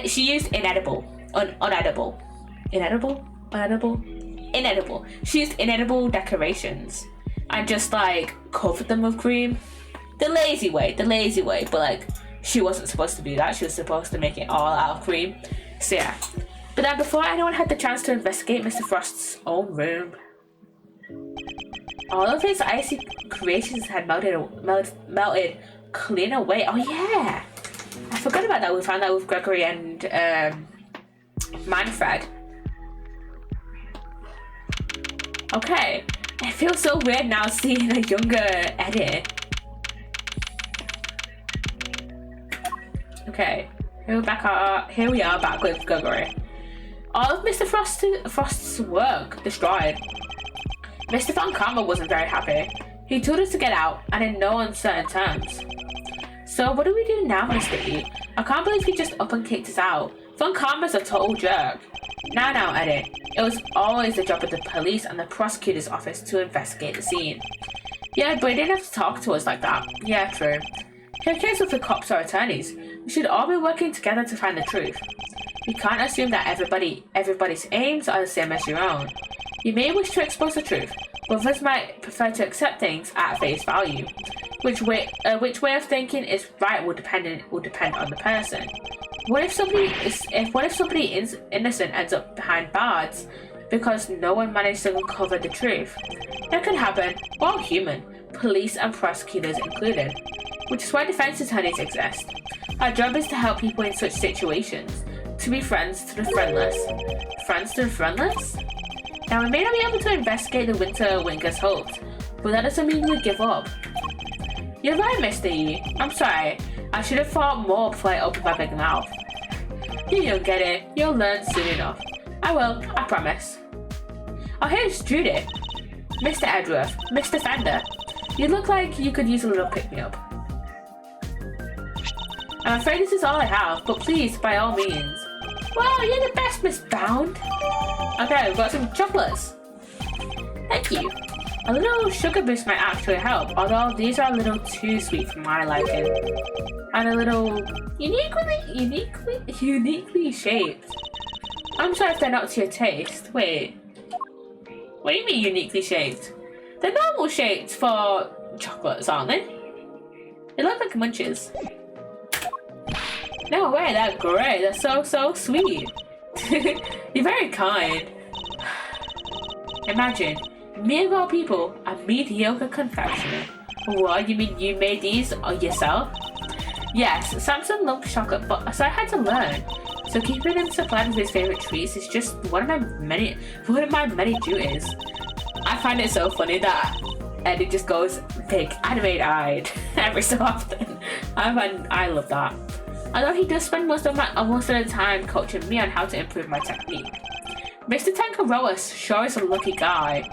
A: she used inedible. She used inedible decorations and just like covered them with cream. The lazy way, but like she wasn't supposed to do that. She was supposed to make it all out of cream. So yeah. But then before anyone had the chance to investigate Mr. Frost's own room, all of his icy creations had melted clean away. Oh yeah, I forgot about that. We found that with Gregory and Manfred. Okay, it feels so weird now seeing a younger Eddie. Okay, here we are back with Gregory. All of Mr. Frost's work destroyed. Mr. Von Karma wasn't very happy. He told us to get out, and in no uncertain terms. So what do we do now, Mr. E? I can't believe he just up and kicked us out. Von Karma's a total jerk. Now, Eddie. It was always the job of the police and the prosecutor's office to investigate the scene. Yeah, but he didn't have to talk to us like that. Yeah, true. Who cares if the cops are attorneys? We should all be working together to find the truth. You can't assume that everybody's aims are the same as your own. You may wish to expose the truth, but others might prefer to accept things at face value. Which way of thinking is right will depend on the person. What if somebody innocent ends up behind bars because no one managed to uncover the truth? That could happen. We're all human, police and prosecutors included, which is why defense attorneys exist. Our job is to help people in such situations, to be friends to the friendless. Friends to the friendless? Now, we may not be able to investigate the Winter Winger's hopes, but that doesn't mean we give up. You're right, Mr. E. I'm sorry. I should have thought more before I opened my big mouth. You don't get it. You'll learn soon enough. I will, I promise. Oh, here's Judith. Mr. Edgeworth, Mr. Fender. You look like you could use a little pick-me-up. I'm afraid this is all I have, but please, by all means. Wow, you're the best, Miss Bound. Okay, we've got some chocolates. Thank you. A little sugar boost might actually help, although these are a little too sweet for my liking. And a little uniquely shaped. I'm sorry if they're not to your taste. Wait. What do you mean uniquely shaped? They're normal shaped for chocolates, aren't they? They look like munches. No way, they're great. They're so sweet. You're very kind. Imagine, me of all people, a mediocre confectioner. What, you mean you made these yourself? Yes, Samson loved chocolate, so I had to learn. So keeping him supplied with his favourite treats is just one of my many duties. I find it so funny that Eddie just goes big animated-eyed every so often. I love that. Although he does spend most of the time coaching me on how to improve my technique. Mr. Tangaroa sure is a lucky guy.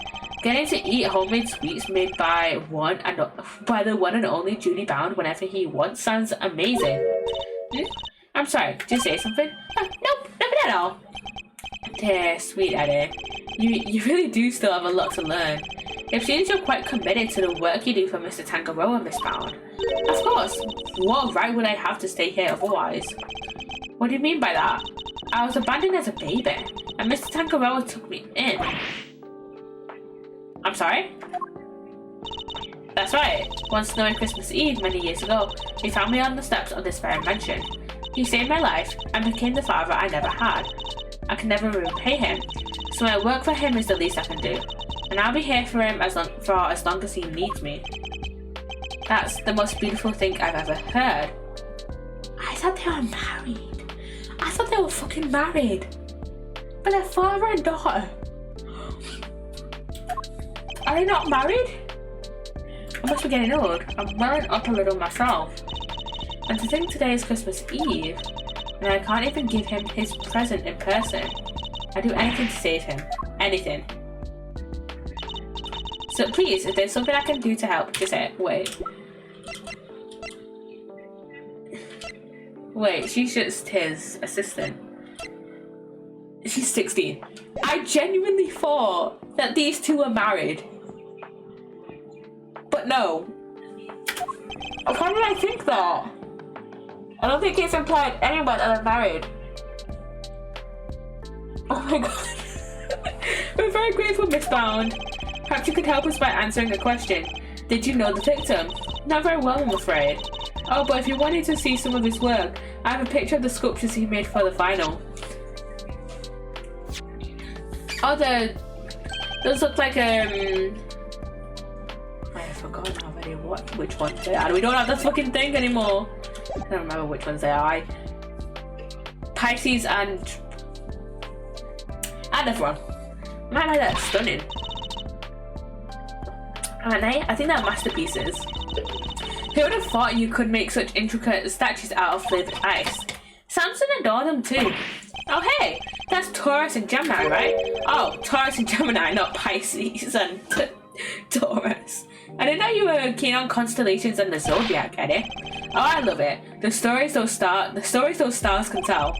A: Getting to eat homemade sweets made by the one and only Judy Bound whenever he wants sounds amazing. I'm sorry, did you say something? Nope, nothing at all. Dear sweet Eddie, you really do still have a lot to learn. It seems you're quite committed to the work you do for Mr. Tangaroa, Miss Bound. Of course, what right would I have to stay here otherwise? What do you mean by that? I was abandoned as a baby, and Mr. Tangaroa took me in. I'm sorry? That's right. One snowy Christmas Eve many years ago, he found me on the steps of this very mansion. He saved my life and became the father I never had. I can never repay him, so my work for him is the least I can do. And I'll be here for him for as long as he needs me. That's the most beautiful thing I've ever heard. I thought they were married. I thought they were fucking married. But they're father and daughter. Are they not married? I must be getting old. I'm welling up a little myself. And to think today is Christmas Eve, and I can't even give him his present in person. I'd do anything to save him. Anything. So please, if there's something I can do to help, just say it. Wait, she's just his assistant. She's 16. I genuinely thought that these two were married. But no. Why did I think that? I don't think it's implied anyone that they're married. Oh my god. We're very grateful, Miss Bound. Perhaps you could help us by answering a question. Did you know the victim? Not very well, I'm afraid. Oh, but if you wanted to see some of his work, I have a picture of the sculptures he made for the final. Oh, those look like I forgot already which ones they are. We don't have this fucking thing anymore. I don't remember which ones they are. Pisces and everyone. Man, that's stunning. And I think they're masterpieces. Who would have thought you could make such intricate statues out of flavored ice? Samson adored them too. Oh hey, that's Taurus and Gemini, right? Oh, Taurus and Gemini, not Pisces and Taurus. I didn't know you were keen on constellations and the zodiac, Eddie. Oh, I love it. The stories those stars can tell.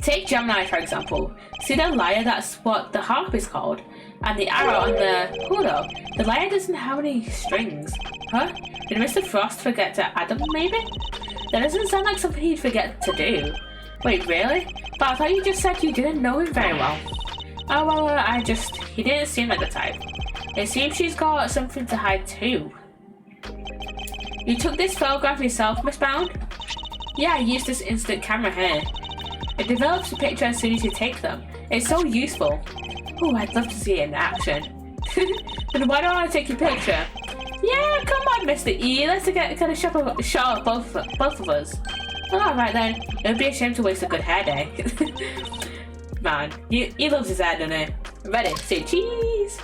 A: Take Gemini for example. See the lyre? That's what the harp is called. And the arrow on the hula. The lyre doesn't have any strings. Huh? Did Mr. Frost forget to add them, maybe? That doesn't sound like something he'd forget to do. Wait, really? But I thought you just said you didn't know him very well. Oh, well, he didn't seem like the type. It seems she's got something to hide too. You took this photograph yourself, Miss Bound? Yeah, I used this instant camera here. It develops a picture as soon as you take them. It's so useful. Oh, I'd love to see it in action. Then why don't I take your picture? Yeah, come on, Mr. E. Let's get a shot of both of us. Alright then. It would be a shame to waste a good hair day. Man, he loves his hair, doesn't he? Ready, say cheese.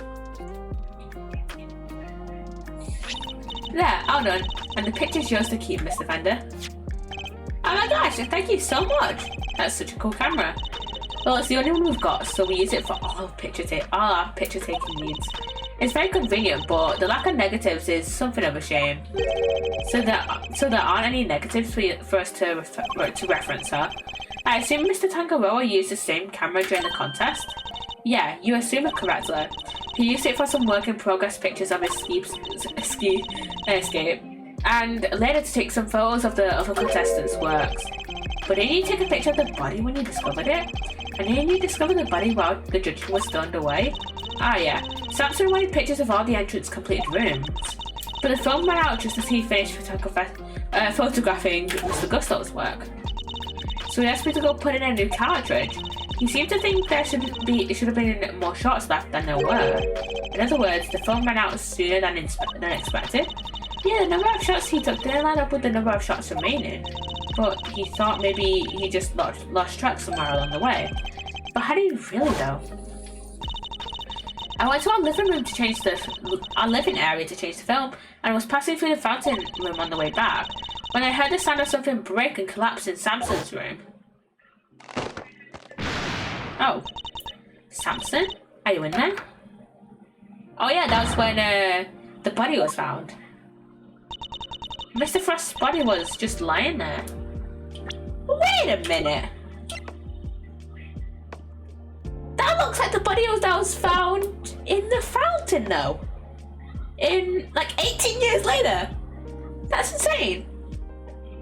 A: There, all done. And the picture's yours to keep, Mr. Fender. Oh my gosh, thank you so much. That's such a cool camera. Well, it's the only one we've got, so we use it for all our picture taking needs. It's very convenient, but the lack of negatives is something of a shame. So there aren't any negatives for us to reference her. I assume Mr. Tangaroa used the same camera during the contest? Yeah, you assume it correctly. He used it for some work-in-progress pictures of his escape, and later to take some photos of the other contestants' works. But didn't you take a picture of the body when you discovered it? And didn't you discover the body while the judging was still underway? Ah yeah, Samson wanted pictures of all the entrance completed rooms. But the film ran out just as he finished photographing Mr. Gusto's work. So he asked me to go put in a new cartridge. He seemed to think it should have been more shots left than there were. In other words, the film ran out sooner than expected. Yeah, the number of shots he took didn't line up with the number of shots remaining. But he thought maybe he just lost track somewhere along the way. But how did he really though? I went to our living area to change the film, and was passing through the fountain room on the way back when I heard the sound of something break and collapse in Samson's room. Oh, Samson? Are you in there? Oh yeah, that was when the body was found. Mr. Frost's body was just lying there. Wait a minute. That looks like the body that was found in the fountain though. In like 18 years later. That's insane.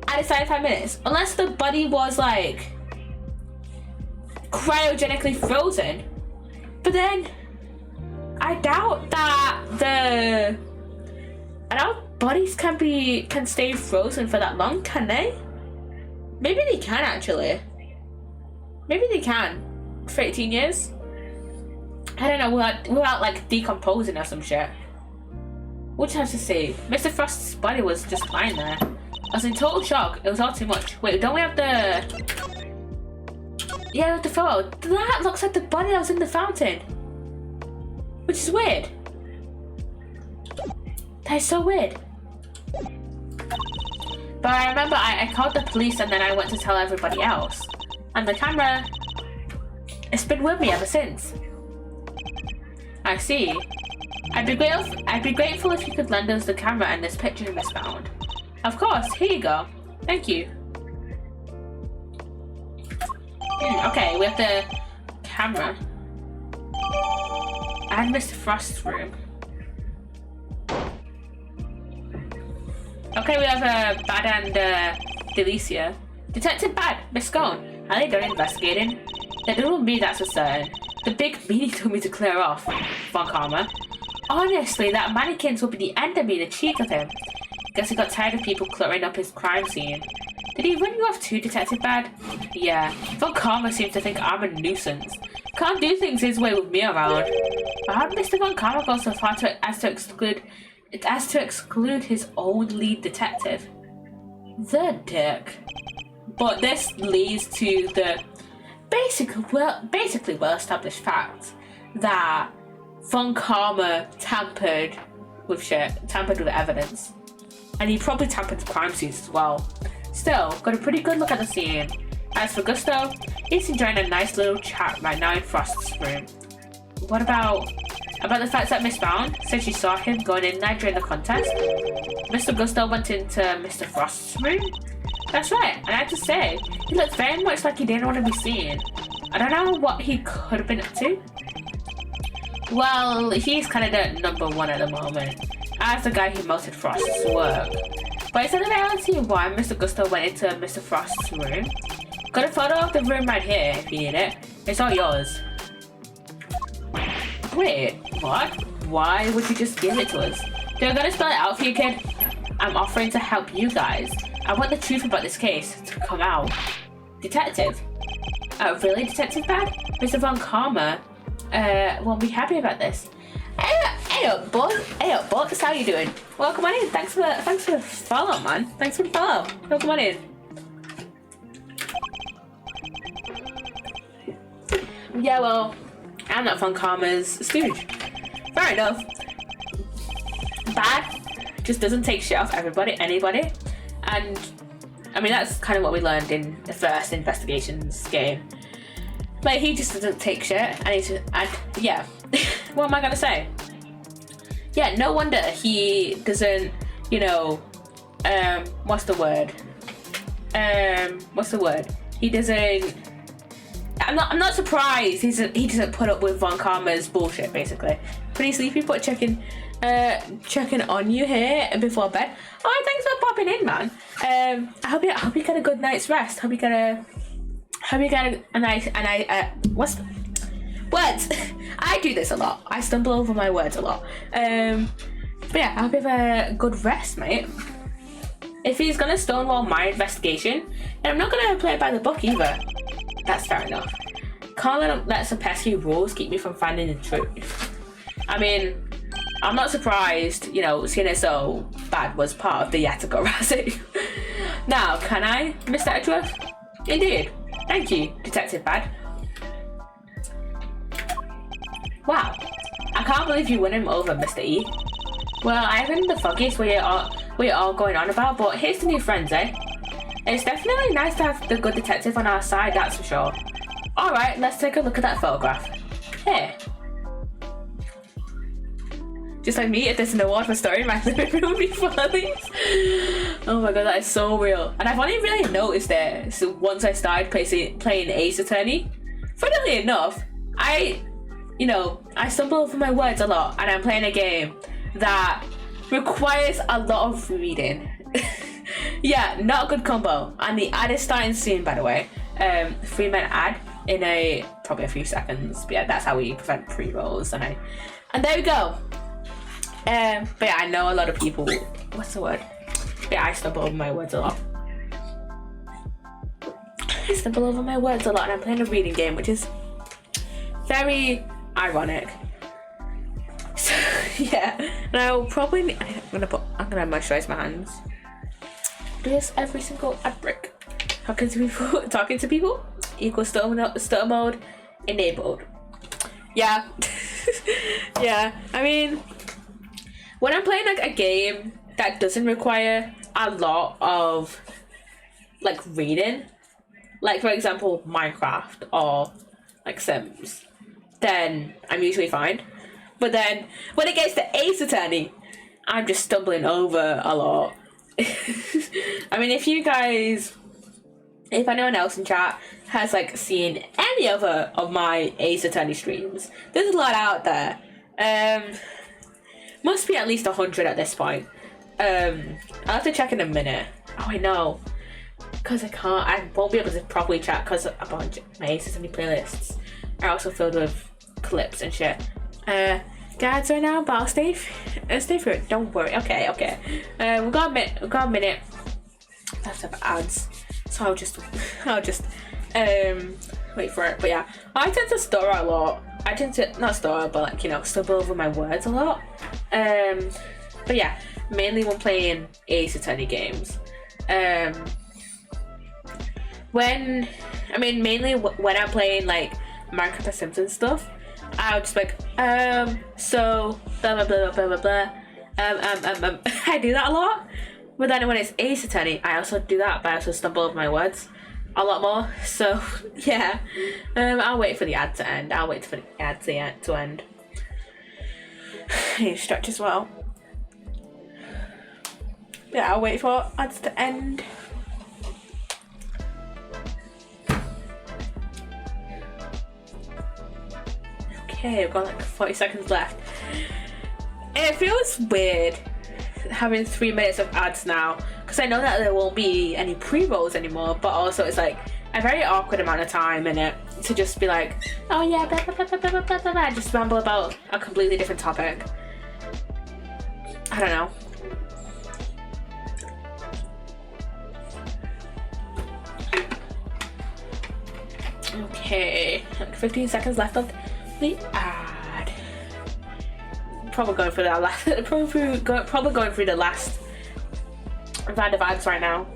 A: I decided 5 minutes. Unless the body was like cryogenically frozen. But then I doubt that bodies can stay frozen for that long, can they? Maybe they can actually. Maybe they can. For 18 years? I don't know, without like decomposing or some shit. We'll just have to see. Mr. Frost's body was just lying there. I was in total shock. It was all too much. Wait, don't we have the... Yeah, the photo. That looks like the body that was in the fountain. Which is weird. That is so weird. But I remember I called the police and then I went to tell everybody else. And the camera, it's been with me ever since. I see. I'd be grateful if you could lend us the camera and this picture Miss Bound. Of course, here you go. Thank you. Okay, we have the camera. And Mr. Frost's room. Okay, we have Bad and Delicia. Detective Bad, Miss Scone, are they done investigating? They're done with me, that's for certain. The big meanie told me to clear off, Von Karma. Honestly, that mannequins will be the end of me, the cheek of him. Guess he got tired of people cluttering up his crime scene. Did he run you off too, Detective Bad? Yeah, Von Karma seems to think I'm a nuisance. Can't do things his way with me around. But how did Mr. Von Karma go so far as to exclude his own lead detective? The dick. But this leads to the basically well-established fact that Von Karma tampered with evidence. And he probably tampered with crime scenes as well. Still, got a pretty good look at the scene. As for Gusto, he's enjoying a nice little chat right now in Frost's room. What about the fact that Miss Bound said she saw him going in there during the contest? Mr. Gusto went into Mr. Frost's room? That's right, and I have to say, he looked very much like he didn't want to be seen. I don't know what he could have been up to. Well, he's kind of the number one at the moment, as the guy who melted Frost's work. But instead of reality why Mr. Gusto went into Mr. Frost's room, got a photo of the room right here if you need it. It's all yours. Wait, what? Why would you just give it to us? Do I gotta spell it out for you, kid? I'm offering to help you guys. I want the truth about this case to come out. Detective? Really, Detective Bad? Mr. Von Karma won't be happy about this. Hey up, boss. Hey up, boss. How you doing? Welcome on in. Thanks for the follow, man. Thanks for the follow. Welcome on in. Yeah, well, I'm not Von Karma's stooge. Fair enough. Bad just doesn't take shit off anybody. And I mean, that's kind of what we learned in the first investigations game. But he just doesn't take shit, and yeah. What am I gonna say? Yeah, no wonder he doesn't, you know, what's the word? He doesn't. I'm not surprised. He doesn't put up with Von Karma's bullshit, basically. Pretty sleepy, but checking on you here before bed. Oh, thanks for popping in, man. I hope you get a good night's rest. Hope you get a nice what's words? I do this a lot. I stumble over my words a lot. But yeah, I hope you have a good rest, mate. If he's gonna stonewall my investigation, then I'm not gonna play it by the book either. That's fair enough. Can't let some pesky rules keep me from finding the truth. I mean, I'm not surprised, you know, seeing it so bad was part of the Yattaka Razzie. Now, can I, Mr. Edgeworth? Indeed. Thank you, Detective Bad. Wow. I can't believe you won him over, Mr. E. Well, I haven't the foggiest what you're all going on about, but here's the new friends, eh? It's definitely nice to have the good detective on our side, that's for sure. Alright, let's take a look at that photograph. Here. Just like me, if there's an award for story, my living room before these. Oh my god, that is so real. And I've only really noticed it so once I started playing Ace Attorney. Funnily enough, I stumble over my words a lot, and I'm playing a game that requires a lot of reading. Yeah, not a good combo. And the ad is starting soon, by the way. 3-minute ad in probably a few seconds. But yeah, that's how we prevent pre-rolls. And there we go. But yeah, I know a lot of people. What's the word? Yeah, I stumble over my words a lot. I stumble over my words a lot, and I'm playing a reading game, which is very ironic. So yeah, now probably I'm gonna moisturize my hands. Do this every single ad break. Talking to people equals stutter mode enabled. Yeah. Yeah, I mean, when I'm playing like a game that doesn't require a lot of like reading, like for example Minecraft or like Sims, then I'm usually fine. But then when it gets to Ace Attorney, I'm just stumbling over a lot. I mean, if anyone else in chat has like seen any other of my Ace Attorney streams, there's a lot out there. Must be at least 100 at this point. I'll have to check in a minute. Oh, I know, because I won't be able to properly chat because a bunch of my Ace Attorney playlists are also filled with clips and shit. Guards right now, but I'll stay through it. Don't worry. Okay. We've got a minute. Let's have ads. So I'll just wait for it. But yeah, I tend to store a lot. I tend to not store, but like, you know, stumble over my words a lot. But yeah, mainly when playing Ace Attorney games. Mainly when I'm playing like Minecraft or Simpsons stuff, I'll just like so blah blah blah blah blah blah. I do that a lot. But then when it's Ace Attorney, I also do that, but I also stumble over my words a lot more. So yeah, I'll wait for the ad to end. I need to stretch as well. Yeah, I'll wait for ads to end. Okay, we've got like 40 seconds left. It feels weird having 3 minutes of ads now, because I know that there won't be any pre-rolls anymore, but also it's like a very awkward amount of time in it to just be like, oh yeah, blah blah blah blah blah blah blah, blah, just ramble about a completely different topic. I don't know. Okay, 15 seconds left of the ad. Probably going through that last. Probably going through the last round of ads right now.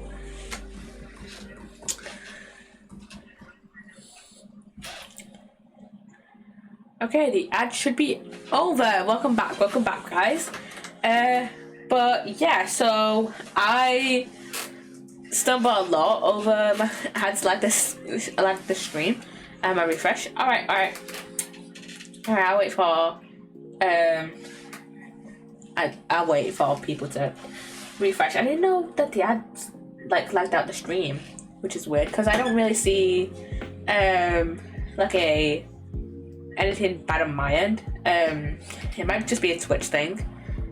A: Okay, the ad should be over. Welcome back, guys. But yeah, so I stumble a lot over my ads like this stream. I refresh. Alright, I'll wait for I'll wait for people to refresh. I didn't know that the ads lagged out the stream, which is weird because I don't really see anything bad on my end. It might just be a Twitch thing.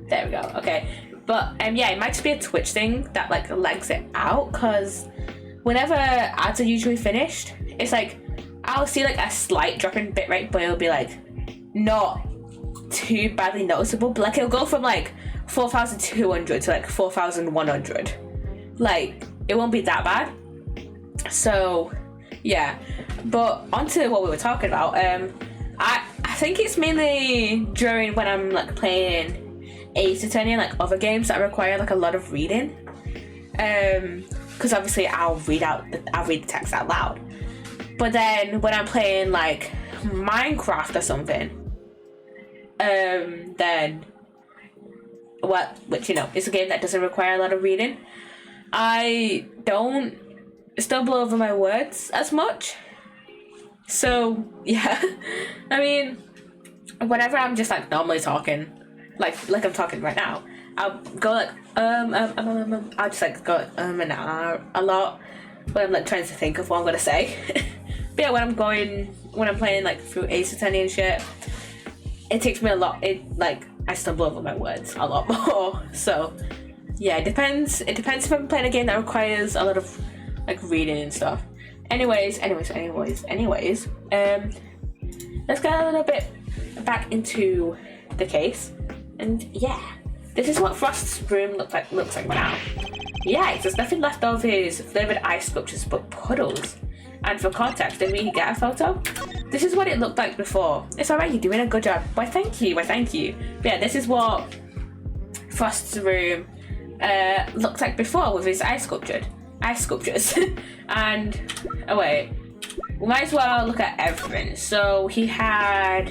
A: There we go. Okay. But yeah, it might just be a Twitch thing that lags it out, because whenever ads are usually finished, it's like I'll see a slight drop in bitrate, but it'll be not too badly noticeable. But it'll go from 4,200 to 4,100. It won't be that bad. So yeah. But onto what we were talking about. I think it's mainly during when I'm playing Ace Attorney and other games that require a lot of reading, because obviously I'll read the text out loud. But then when I'm playing Minecraft or something, then which is a game that doesn't require a lot of reading, I don't stumble over my words as much. So yeah, I mean, whenever I'm just normally talking, like I'm talking right now, I'll go I'll just go and a lot when I'm trying to think of what I'm gonna say. But yeah, when I'm playing through Ace Attorney and shit, it takes me a lot. I stumble over my words a lot more. So yeah, it depends if I'm playing a game that requires a lot of reading and stuff. Anyways, let's get a little bit back into the case. And yeah, this is what Frost's room looks like now. Yeah, there's nothing left of his flavoured ice sculptures but puddles. And for context, did we get a photo? This is what it looked like before. It's alright, you're doing a good job. Why thank you. But yeah, this is what Frost's room looked like before with his ice sculptures. And oh wait, we might as well look at everything. So he had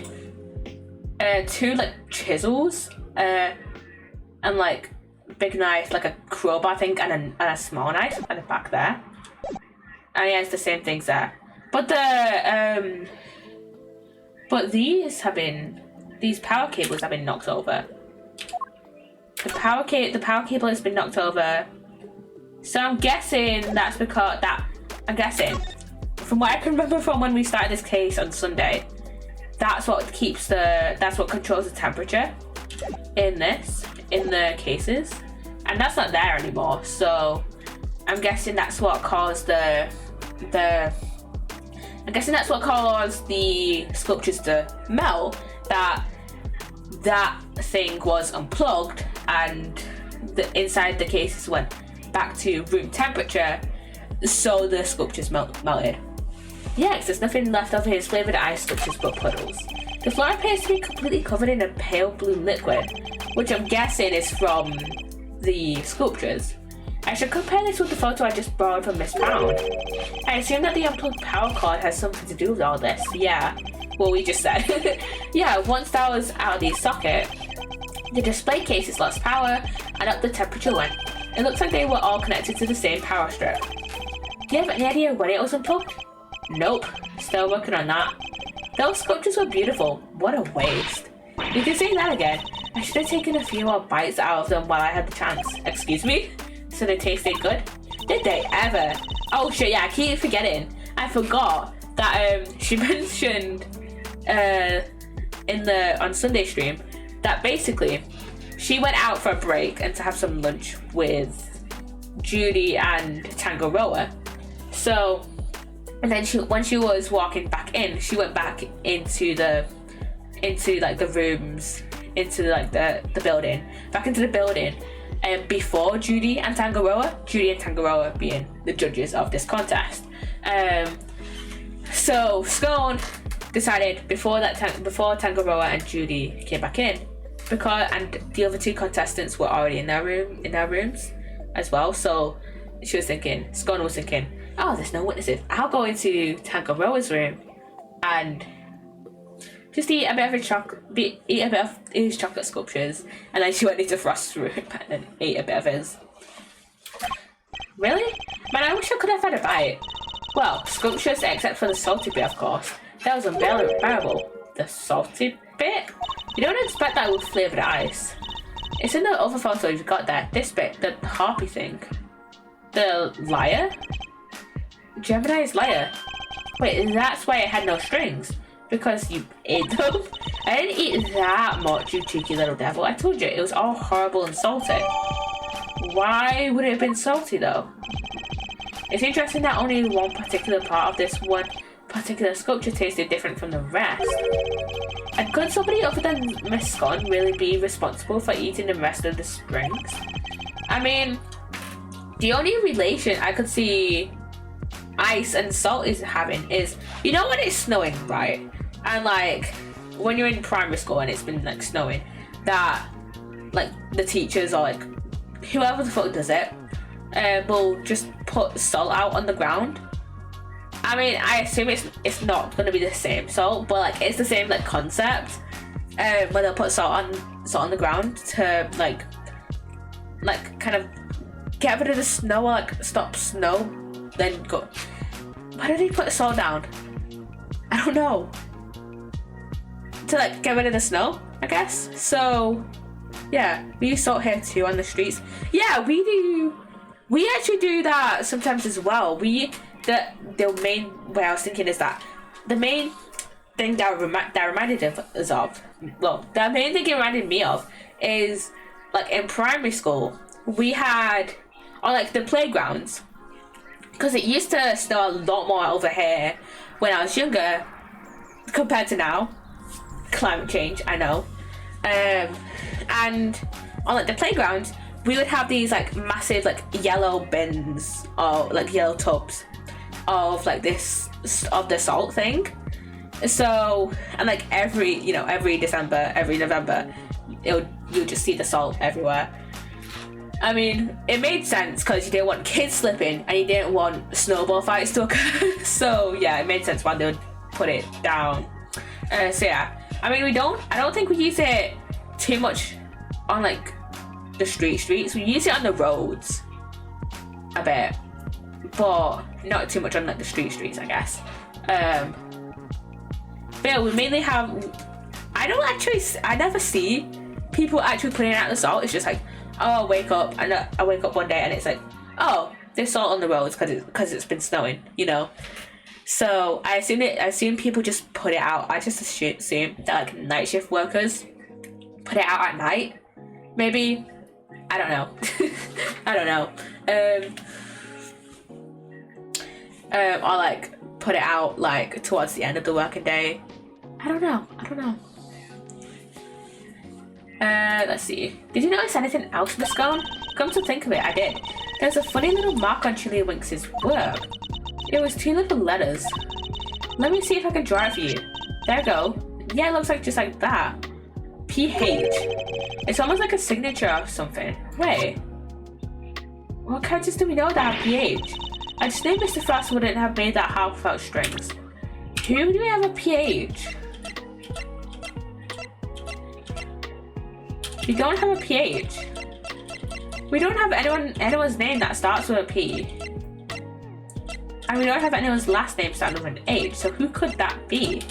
A: 2 chisels, and big knife, a crowbar thing, and a small knife at the back there. And he has the same things there. But these power cables have been knocked over. The power cable has been knocked over. So I'm guessing from what I can remember from when we started this case on Sunday, that's what controls the temperature in the cases, and that's not there anymore. So I'm guessing that's what caused the sculptures to melt. That thing was unplugged, and the inside the cases went back to room temperature, so the sculptures melted. Yeah, there's nothing left of his flavoured ice sculptures but puddles. The floor appears to be completely covered in a pale blue liquid, which I'm guessing is from the sculptures. I should compare this with the photo I just borrowed from Miss Pound. I assume that the unplugged power cord has something to do with all this. Yeah, well, we just said. Yeah, once that was out of the socket, the display cases lost power and up the temperature went. It looks like they were all connected to the same power strip. Do you have any idea when it was unplugged? Nope, still working on that. Those sculptures were beautiful. What a waste. You can say that again. I should have taken a few more bites out of them while I had the chance. Excuse me? So they tasted good? Did they ever? Oh shit, yeah, I keep forgetting. I forgot that she mentioned on Sunday stream that basically she went out for a break and to have some lunch with Judy and Tangaroa. So, and then when she was walking back in, she went back into like the rooms, into like the building, back into the building, before Judy and Tangaroa being the judges of this contest. So Scone decided before Tangaroa and Judy came back in, and the other two contestants were already in their rooms as well. So Scone was thinking, oh, there's no witnesses. I'll go into Tangaroa's room and just eat a bit of his chocolate sculptures. And then she went into Frost's room and then ate a bit of his. Really? Man, I wish I could have had a bite. Well, scrumptious except for the salty bit, of course. That was unbearable. The salty bit? You don't expect that with flavoured ice. It's in the other photo you've got there. This bit, the harpy thing. The lyre? Gemini's lyre. Wait, that's why it had no strings. Because you ate them? I didn't eat that much, you cheeky little devil. I told you, it was all horrible and salty. Why would it have been salty though? It's interesting that only one particular part of this one particular sculpture tasted different from the rest. And could somebody other than Miss Scone really be responsible for eating the rest of the strings? I mean, the only relation I could see ice and salt is having is, you know when it's snowing, right? And like, when you're in primary school and it's been like snowing, that like the teachers or like whoever the fuck does it, will just put salt out on the ground. I mean, I assume it's not going to be the same salt, but like it's the same like concept. Where they'll put salt on the ground to like kind of get rid of the snow or like stop snow, then go. Why did he put the salt down? I don't know. To like get rid of the snow, I guess. So yeah, we use salt here too on the streets. Yeah, we do. We actually do that sometimes as well. The main way I was thinking is that the main thing that reminded us of, well, the main thing it reminded me of is like in primary school we had on like the playgrounds, because it used to snow a lot more over here when I was younger compared to now. Climate change, I know. And on like the playground we would have these like massive like yellow bins or like yellow tubs of like this of the salt thing. So, and like every December, every November, you just see the salt everywhere. I mean, it made sense because you didn't want kids slipping and you didn't want snowball fights to occur. So yeah, it made sense why they would put it down. So yeah, I mean, I don't think we use it too much on like the streets. We use it on the roads a bit, but not too much on like the streets, I guess. But yeah, we mainly have. I never see people actually putting out the salt. It's just like, oh, I wake up one day and it's like, oh, there's salt on the roads because it's been snowing, you know. So I assume people just put it out. I just assume that like night shift workers put it out at night. Maybe, I don't know. I don't know. Or like put it out like towards the end of the working day. I don't know. Let's see. Did you notice anything else, Miss Scone? Come to think of it, I did. There's a funny little mark on Chiliwinks' work. It was 2 little letters. Let me see if I can draw it for you. There you go. Yeah, it looks like just like that. PH. It's almost like a signature or something. Wait. What characters do we know that have PH? I just knew Mr. Frost wouldn't have made that harp without strings. Who do we have a PH? We don't have a PH. We don't have anyone's name that starts with a P. And we don't have anyone's last name starting with an H, so who could that be?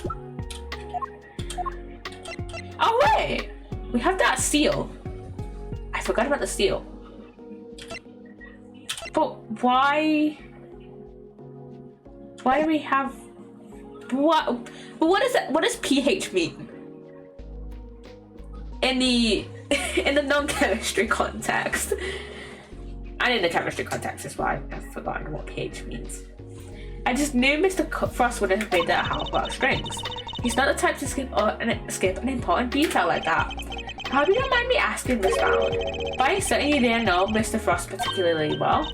A: Oh wait! We have that seal. I forgot about the seal. But why do we have... What does PH mean? In the in the non-chemistry context, and in the chemistry context is why I've forgotten what pH means. I just knew Mr. Frost wouldn't have made that how about strings. He's not the type to skip an important detail like that. I hope you don't mind me asking, Miss Bound, but are you certain you didn't know Mr. Frost particularly well?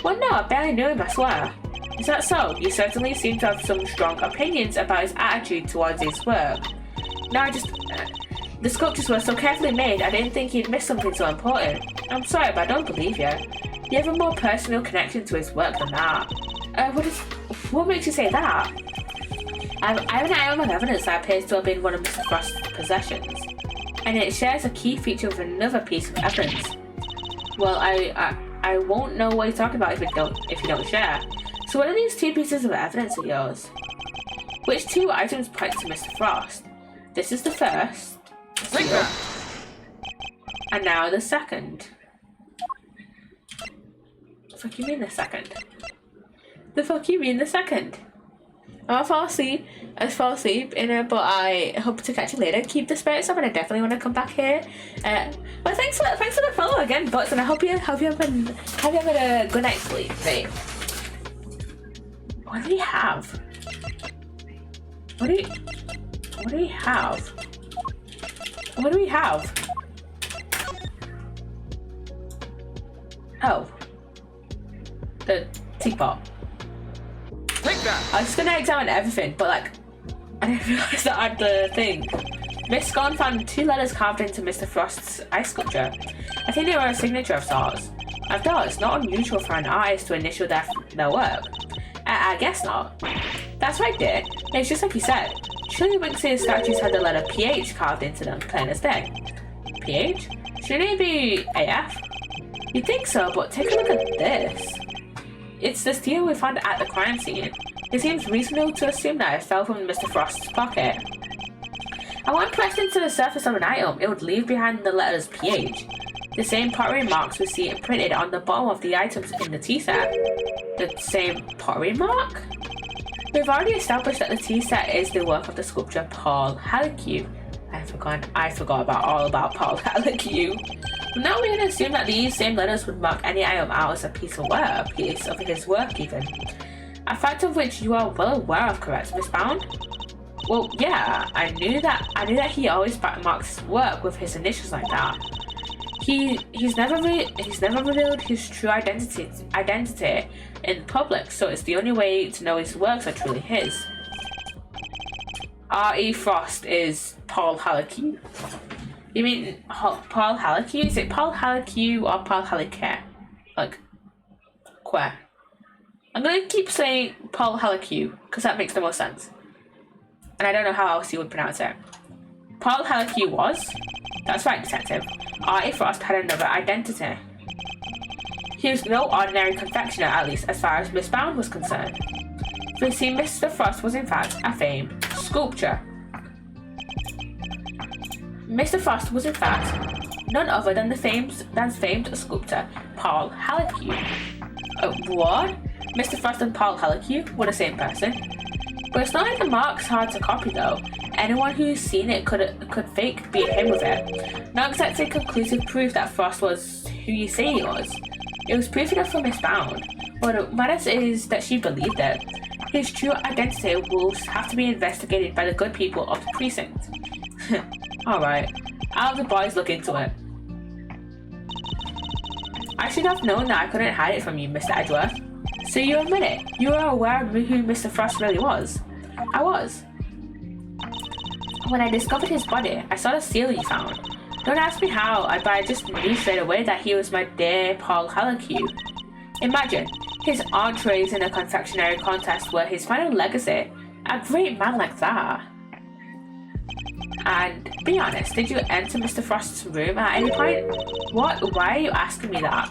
A: Well, no, I barely knew him, I swear. Is that so? You certainly seem to have some strong opinions about his attitude towards his work. No, I just... the sculptures were so carefully made, I didn't think he'd miss something so important. I'm sorry, but I don't believe you. You have a more personal connection to his work than that. What makes you say that? I have an item of evidence that appears to have been one of Mr. Frost's possessions, and it shares a key feature with another piece of evidence. Well, I won't know what you're talking about if you don't share. So what are these two pieces of evidence of yours? Which two items point to Mr. Frost? This is the first. And now the second. The fuck you mean the second? The fuck you mean the second? I'll fall asleep in it, but I hope to catch you later. Keep the spirits up, and I definitely want to come back here. But thanks for the follow again, bots, and I hope you have a good night's sleep. Right. What do we have? What do we have? What do we have? Oh. The teapot.
B: Take that!
A: I was just gonna examine everything, but like, I didn't realise that I had the thing. Miss Scone found 2 letters carved into Mr. Frost's ice sculpture. I think they were a signature of sorts. After all, it's not unusual for an artist to initial their work. I guess not. That's right, dear. It's just like you said. Surely Winx's statues had the letter PH carved into them, plain as day. PH? Shouldn't it be AF? You'd think so, but take a look at this. It's the steel we found at the crime scene. It seems reasonable to assume that it fell from Mr. Frost's pocket. And when pressed into the surface of an item, it would leave behind the letters PH. The same pottery marks we see imprinted on the bottom of the items in the tea set. The same pottery mark? We've already established that the tea set is the work of the sculptor Paul Halleck. I forgot all about Paul Halleck. Now we're going to assume that these same letters would mark any item out as a piece of his work even. A fact of which you are well aware of, correct, Miss Bound? Well, yeah, I knew that he always marks work with his initials like that. He's never revealed his true identity in public, so it's the only way to know his works are truly his. R.E. Frost is Paul Halleck. You mean Paul Halleck? Is it Paul Halleck or Paul Halleck? Like, where? I'm gonna keep saying Paul Halleck because that makes the most sense. And I don't know how else you would pronounce it. Paul Halleck was. That's right, detective. R.E. Frost had another identity. He was no ordinary confectioner, at least as far as Miss Bound was concerned. We see Mr. Frost was in fact a famed sculptor. Mr. Frost was in fact none other than the famed sculptor Paul Halleck. What? Mr. Frost and Paul Halleck were the same person? But it's not like the mark's hard to copy though. Anyone who's seen it could fake being him with it. Not exactly conclusive proof that Frost was who you say he was. It was proof enough for Miss Bound. What matters is that she believed it. His true identity will have to be investigated by the good people of the precinct. Alright, I'll have the boys look into it. I should have known that I couldn't hide it from you, Mr. Edgeworth. So you admit it, you were aware of who Mr. Frost really was. I was. When I discovered his body, I saw the seal you found. Don't ask me how, but I just knew straight away that he was my dear Paul Halleck. Imagine, his entrees in a confectionery contest were his final legacy. A great man like that. And be honest, did you enter Mr. Frost's room at any point? What? Why are you asking me that?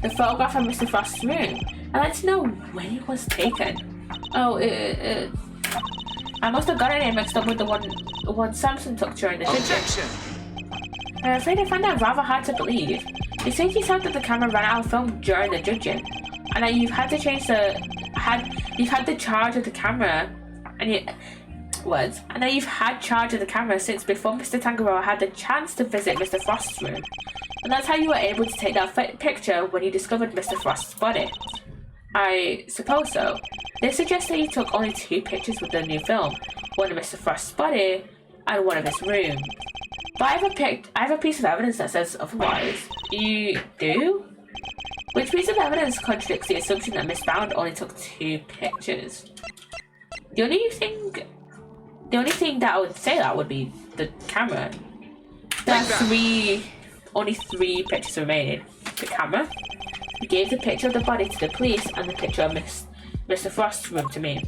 A: The photograph of Mr. Frost's room. I'd like to know when it was taken. Oh, I must have gotten it mixed up with the one Samson took during the judging. I'm afraid I find that rather hard to believe. You think you said that the camera ran out of film during the judging, and that you've had to charge of the camera, and words, I know you've had charge of the camera since before Mr. Tangaroa had the chance to visit Mr. Frost's room. And that's how you were able to take that picture when you discovered Mr. Frost's body. I suppose so. This suggests that you took only 2 pictures with the new film, one of Mr. Frost's body and one of his room. But I have a piece of evidence that says otherwise. You do? Which piece of evidence contradicts the assumption that Miss Bound only took 2 pictures? The only thing that I would say that would be the camera. There are only 3 pictures remaining. The camera. You gave the picture of the body to the police and the picture of Mr. Frost's room to me.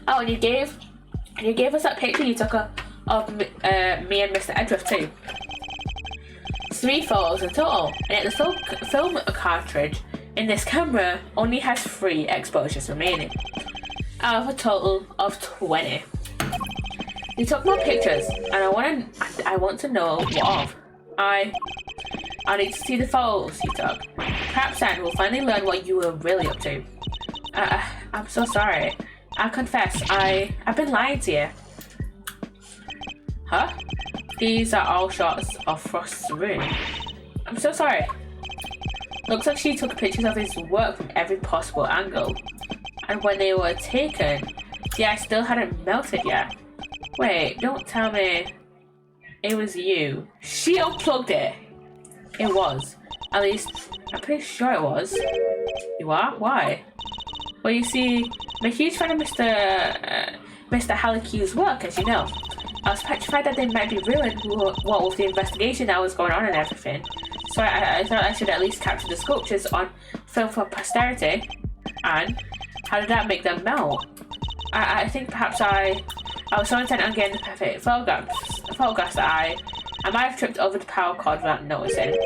A: Oh, and you gave us that picture you took of me and Mr. Edgeworth too. 3 photos in total, and yet the film cartridge in this camera only has 3 exposures remaining, out of a total of 20. You took more pictures, and I want to know what of. I need to see the photos you took. Perhaps then we'll finally learn what you were really up to. I'm so sorry. I confess, I've been lying to you. Huh? These are all shots of Frost's room. I'm so sorry. Looks like she took pictures of his work from every possible angle. And when they were taken, the ice still hadn't melted yet. Wait, don't tell me it was you. She unplugged it. It was. At least, I'm pretty sure it was. You are? Why? Well, you see, I'm a huge fan of Mr. Halleck's work, as you know. I was petrified that they might be ruined, what with the investigation that was going on and everything. So I thought I should at least capture the sculptures on film for posterity. And how did that make them melt? I think perhaps I was so intent on getting the perfect photographs that I might have tripped over the power cord without noticing.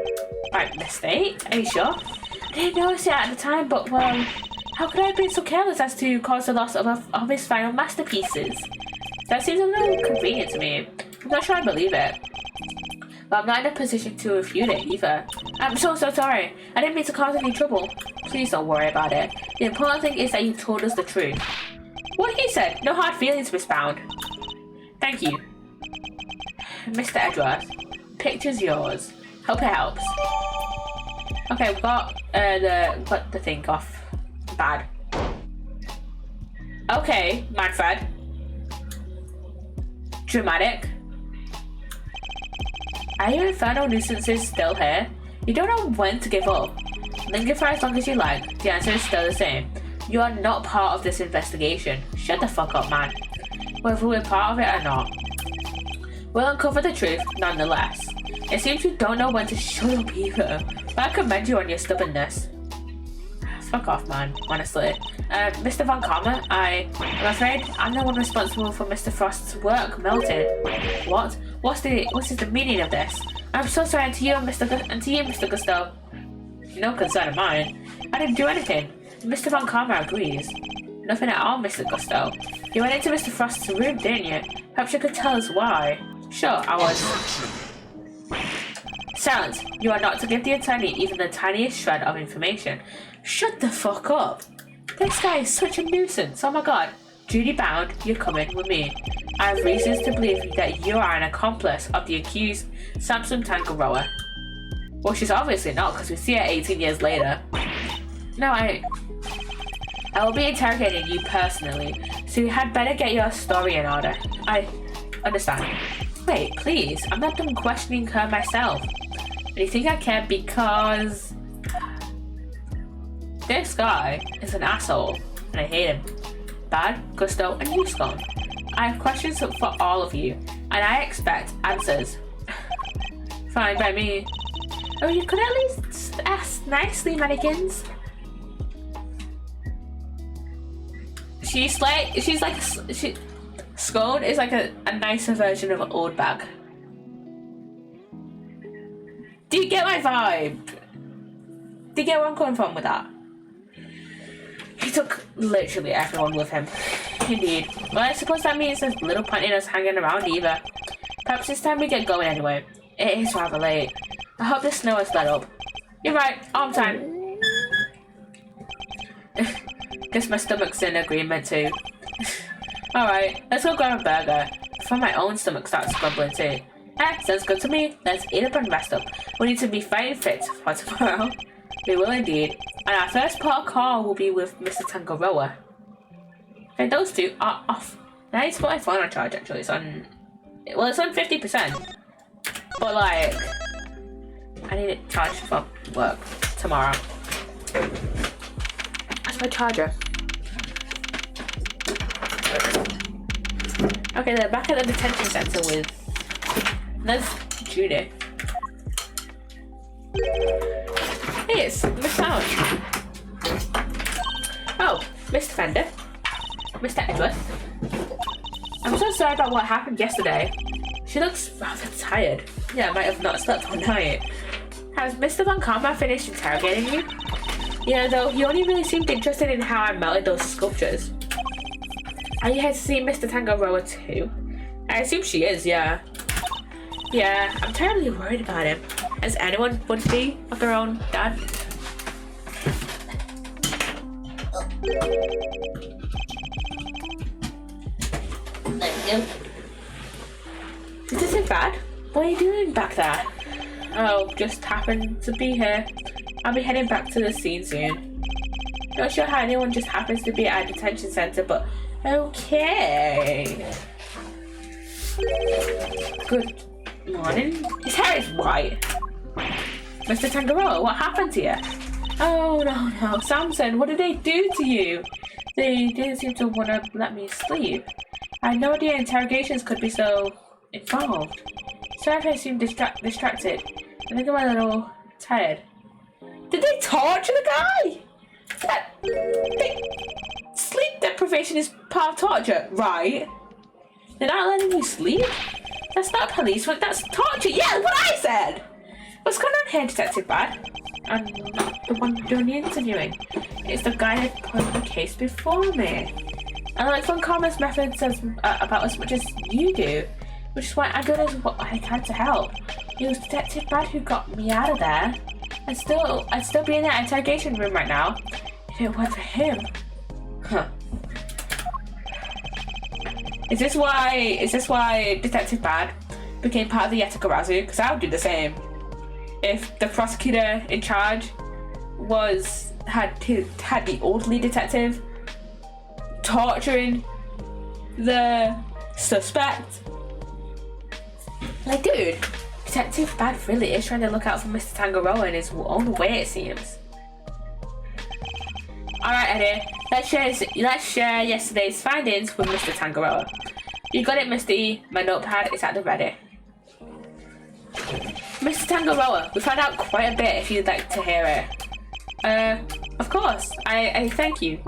A: By mistake? Are you sure? I didn't notice it at the time, but well, how could I have been so careless as to cause the loss of his final masterpieces? That seems a little convenient to me. I'm not sure I believe it. But I'm not in a position to refute it either. I'm so sorry. I didn't mean to cause any trouble. Please don't worry about it. The important thing is that you told us the truth. What he said. No hard feelings, Miss Bound. Thank you. Mr. Edgeworth, picture's yours. Hope it helps. Okay, we got the thing off. Bad. Okay, Manfred. Dramatic. Are your infernal nuisances still here? You don't know when to give up. Linger for as long as you like. The answer is still the same. You are not part of this investigation. Shut the fuck up, man. Whether we're part of it or not. We'll uncover the truth, nonetheless. It seems you don't know when to shut up either. But I commend you on your stubbornness. Fuck off, man, honestly. Mr. Von Karma, I'm afraid I'm the one responsible for Mr. Frost's work melted. What? What is the meaning of this? I'm so sorry, and to you, Mr. Gusto. No concern of mine. I didn't do anything. Mr. Von Karma agrees. Nothing at all, Mr. Gusto. You went into Mr. Frost's room, didn't you? Perhaps you could tell us why. Sure, I was. Silence. You are not to give the attorney even the tiniest shred of information. Shut the fuck up. This guy is such a nuisance. Oh my god. Duty bound, you're coming with me. I have reasons to believe that you are an accomplice of the accused Samson Tangaroa. Well, she's obviously not, because we see her 18 years later. No, I will be interrogating you personally, so you had better get your story in order. I understand. Wait, please, I'm not done questioning her myself. And you think I care because this guy is an asshole, and I hate him. Bad, Gusto, and you, Scone. I have questions for all of you, and I expect answers. Fine by me. Oh, you could at least ask nicely, mannequins. Scone is like a nicer version of an old bag. Do you get my vibe? Do you get where I'm coming from with that? He took literally everyone with him. Indeed. Well, I suppose that means there's little point in us hanging around either. Perhaps it's time we get going anyway. It is rather late. I hope the snow has let up. You're right, arm time. Guess my stomach's in agreement too. Alright, let's go grab a burger. Before my own stomach starts grumbling too. Sounds good to me. Let's eat up and rest up. We need to be fighting fit for tomorrow. We will indeed. And our first port of call will be with Mr. Tangaroa. Okay, those two are off. I need to put my phone on charge actually. It's on 50%. But like, I need it charged for work tomorrow. That's my charger. Okay, they're back at the detention center with Judy. Hey, it's Miss Town. Oh, Mr. Fender. Mr. Edgeworth. I'm so sorry about what happened yesterday. She looks rather tired. Yeah, I might have not slept all night. Has Mr. Von Karma finished interrogating you? Yeah, though he only really seemed interested in how I melted those sculptures. Are you here to see Mr. Tangaroa too? I assume she is, yeah. Yeah, I'm terribly worried about him. As anyone would be of their own dad. Thank you. Is this bad? What are you doing back there? Oh, just happened to be here. I'll be heading back to the scene soon. Not sure how anyone just happens to be at a detention center, but okay. Good morning. His hair is white. Mr. Tangaroa, what happened to you? Oh, no. Samson, what did they do to you? They didn't seem to want to let me sleep. I had no idea interrogations could be so involved. Sorry if I seem distracted. I think I'm a little tired. Did they torture the guy? Sleep deprivation is part of torture, right? They're not letting you sleep? That's not police work, that's torture. Yeah, what I said! What's going on here, Detective Bad? I'm not the one doing the interviewing. It's the guy who put the case before me. I like Von Karma's methods about as much as you do, which is why I'm doing what I can to help. It was Detective Bad who got me out of there. I'd still be in that interrogation room right now if it weren't for him. Huh. Is this why Detective Bad became part of the Yatakarazu? Because I would do the same. If the prosecutor in charge had the old lead detective torturing the suspect. Like, dude, Detective Bad really is trying to look out for Mr. Tangaroa in his own way, it seems. Alright, Eddie, let's share yesterday's findings with Mr. Tangaroa. You got it, Mr. E. My notepad is at the ready. Mr. Tangaroa, we found out quite a bit if you'd like to hear it. Of course, I thank you.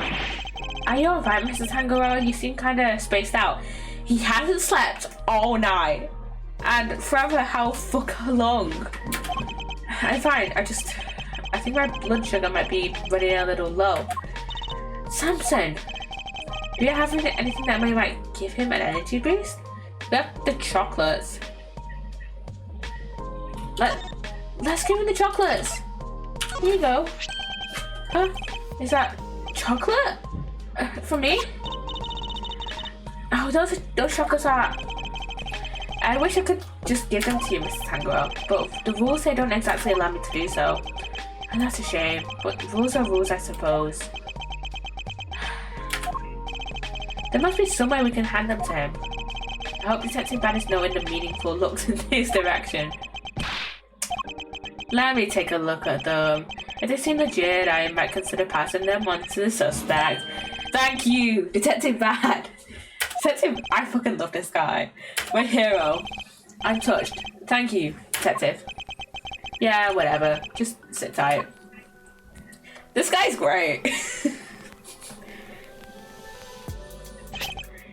A: Are you alright, Mr. Tangaroa? You seem kinda spaced out. He hasn't slept all night. And forever how long? I'm fine, I think my blood sugar might be running a little low. Samson, do you have anything that might give him an energy boost? We have the chocolates. Let's give him the chocolates. Here you go. Huh? Is that chocolate? For me? Oh, those chocolates are... I wish I could just give them to you, Mr. Tangaroa, but the rules say don't exactly allow me to do so. And that's a shame, but rules are rules, I suppose. There must be some way we can hand them to him. I hope Detective Bad is knowing the meaningful looks in his direction. Let me take a look at them. If they seem legit, I might consider passing them on to the suspect. Thank you, Detective Bad. I fucking love this guy. My hero. I'm touched. Thank you, Detective. Yeah, whatever. Just sit tight. This guy's great.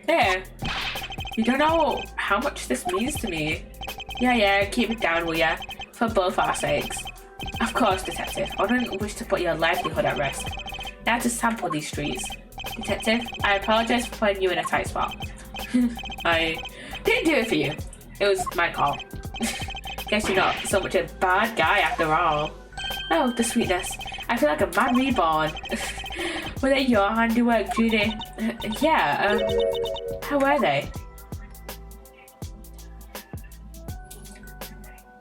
A: There. You don't know how much this means to me. Yeah, keep it down, will ya? For both our sakes. Of course, Detective. I don't wish to put your livelihood at risk. Now to sample these streets. Detective, I apologize for putting you in a tight spot. I didn't do it for you. It was my call. Guess you're not so much a bad guy after all. Oh, the sweetness. I feel like a man reborn. Were they your handiwork, Judy? Yeah, how were they?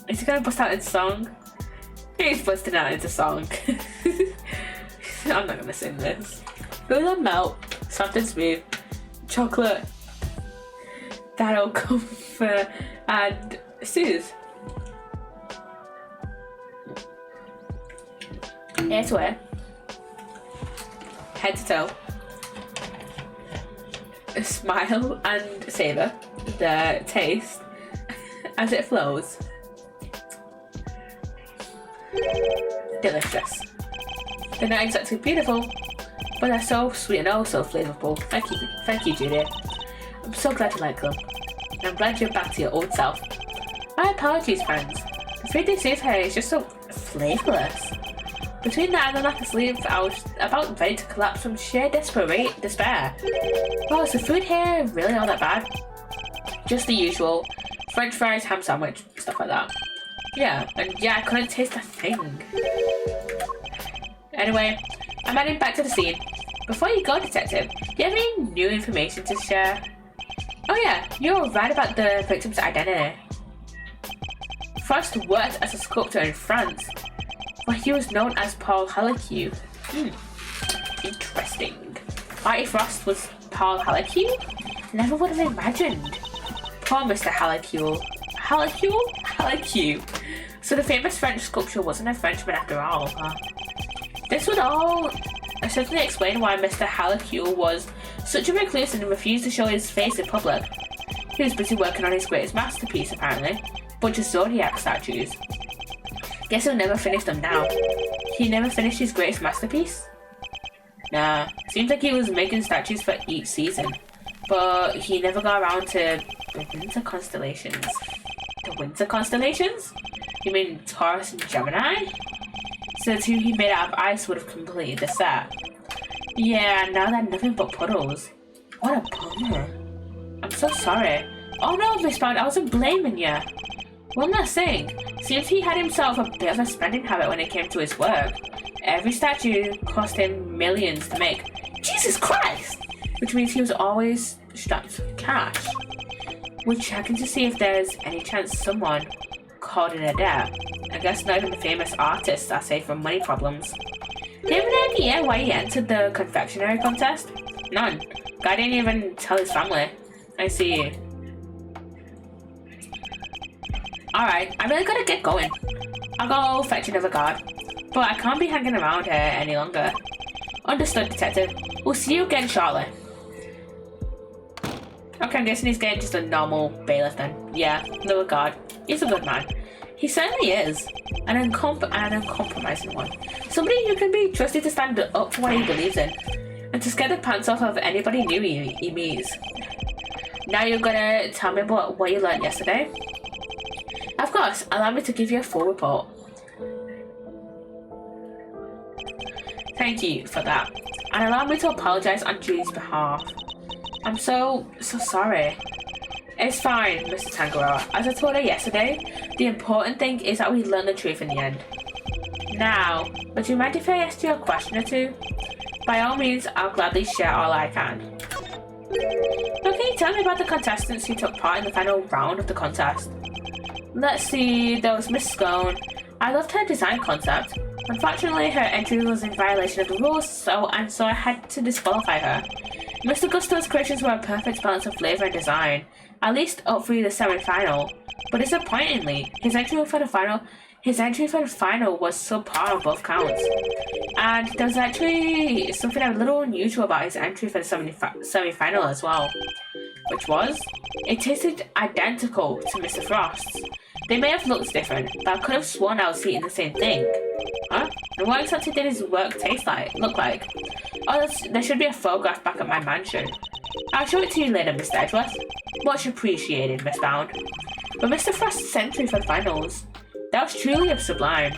A: Is he gonna bust out into song? He's busting out into song. I'm not gonna sing this. Feel and melt, soft and smooth, chocolate that'll comfort and soothe. Hair to wear, head to toe, smile and savour the taste as it flows. Delicious. They're not exactly beautiful, but they're so sweet and oh so flavourful. Thank you, Judy. I'm so glad you like them. And I'm glad you're back to your old self. My apologies, friends. The 3D soup here is just so flavourless. Between that and the lack of sleep, I was about ready to collapse from sheer despair. Oh, is the food here really all that bad? Just the usual. French fries, ham sandwich, stuff like that. Yeah, and yeah, I couldn't taste a thing. Anyway, I'm heading back to the scene. Before you go, Detective, do you have any new information to share? Oh yeah, you're right about the victim's identity. Frost worked as a sculptor in France, but he was known as Paul Halleck. Interesting. Marty Frost was Paul Halleck? Never would have imagined. Poor Mr. Halleck. So the famous French sculptor wasn't a Frenchman after all, huh? This would all certainly explain why Mr. Halleck was such a recluse and refused to show his face in public. He was busy working on his greatest masterpiece, apparently. Bunch of Zodiac statues. Guess he'll never finish them now. He never finished his greatest masterpiece? Nah, seems like he was making statues for each season. But he never got around to the winter constellations. The winter constellations? You mean Taurus and Gemini? So the two he made out of ice would have completed the set. Yeah, now they're nothing but puddles. What a bummer. I'm so sorry. Oh no, Miss Bond, I wasn't blaming you. One last thing. Seems he had himself a bit of a spending habit when it came to his work. Every statue cost him millions to make. Jesus Christ! Which means he was always strapped for cash. We're checking to see if there's any chance someone caught in a debt. I guess not even the famous artists are safe from money problems. Do you have any idea why he entered the confectionery contest? None. Guy didn't even tell his family. I see. Alright, I really gotta get going. I'll go fetch another guard. But I can't be hanging around here any longer. Understood, Detective. We'll see you again shortly. Okay, I'm guessing he's getting just a normal bailiff then. Yeah, another guard. He's a good man. He certainly is. An uncompromising one. Somebody who can be trusted to stand up for what he believes in. And to scare the pants off of anybody new he meets. Now you're gonna tell me about what you learned yesterday? Of course, allow me to give you a full report. Thank you for that. And allow me to apologize on Judy's behalf. I'm so sorry. It's fine, Mr. Tangaroa. As I told her yesterday, the important thing is that we learn the truth in the end. Now, would you mind if I asked you a question or two? By all means, I'll gladly share all I can. Okay, tell me about the contestants who took part in the final round of the contest. Let's see, there was Miss Scone. I loved her design concept. Unfortunately, her entry was in violation of the rules, so I had to disqualify her. Mr. Gusto's creations were a perfect balance of flavor and design, at least up through the semi-final. But disappointingly, his entry for the final was subpar on both counts. And there was actually something a little unusual about his entry for the semi-final as well. Which was, it tasted identical to Mr. Frost's. They may have looked different, but I could have sworn I was eating the same thing. Huh? And what exactly did his work look like? Oh, there should be a photograph back at my mansion. I'll show it to you later, Mr. Edgeworth. Much appreciated, Miss Bound. But Mr. Frost's entry for the finals, that was truly sublime.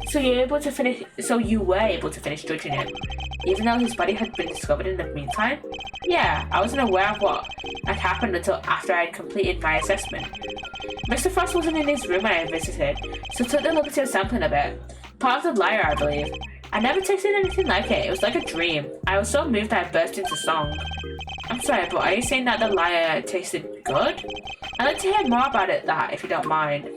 A: So you were able to finish judging it, even though his body had been discovered in the meantime? Yeah, I wasn't aware of what had happened until after I had completed my assessment. Mr. Frost wasn't in his room when I visited, so took the liberty of sampling a bit. Part of the liar, I believe. I never tasted anything like it. It was like a dream. I was so moved that I burst into song. I'm sorry, but are you saying that the liar tasted good? I'd like to hear more about it, if you don't mind.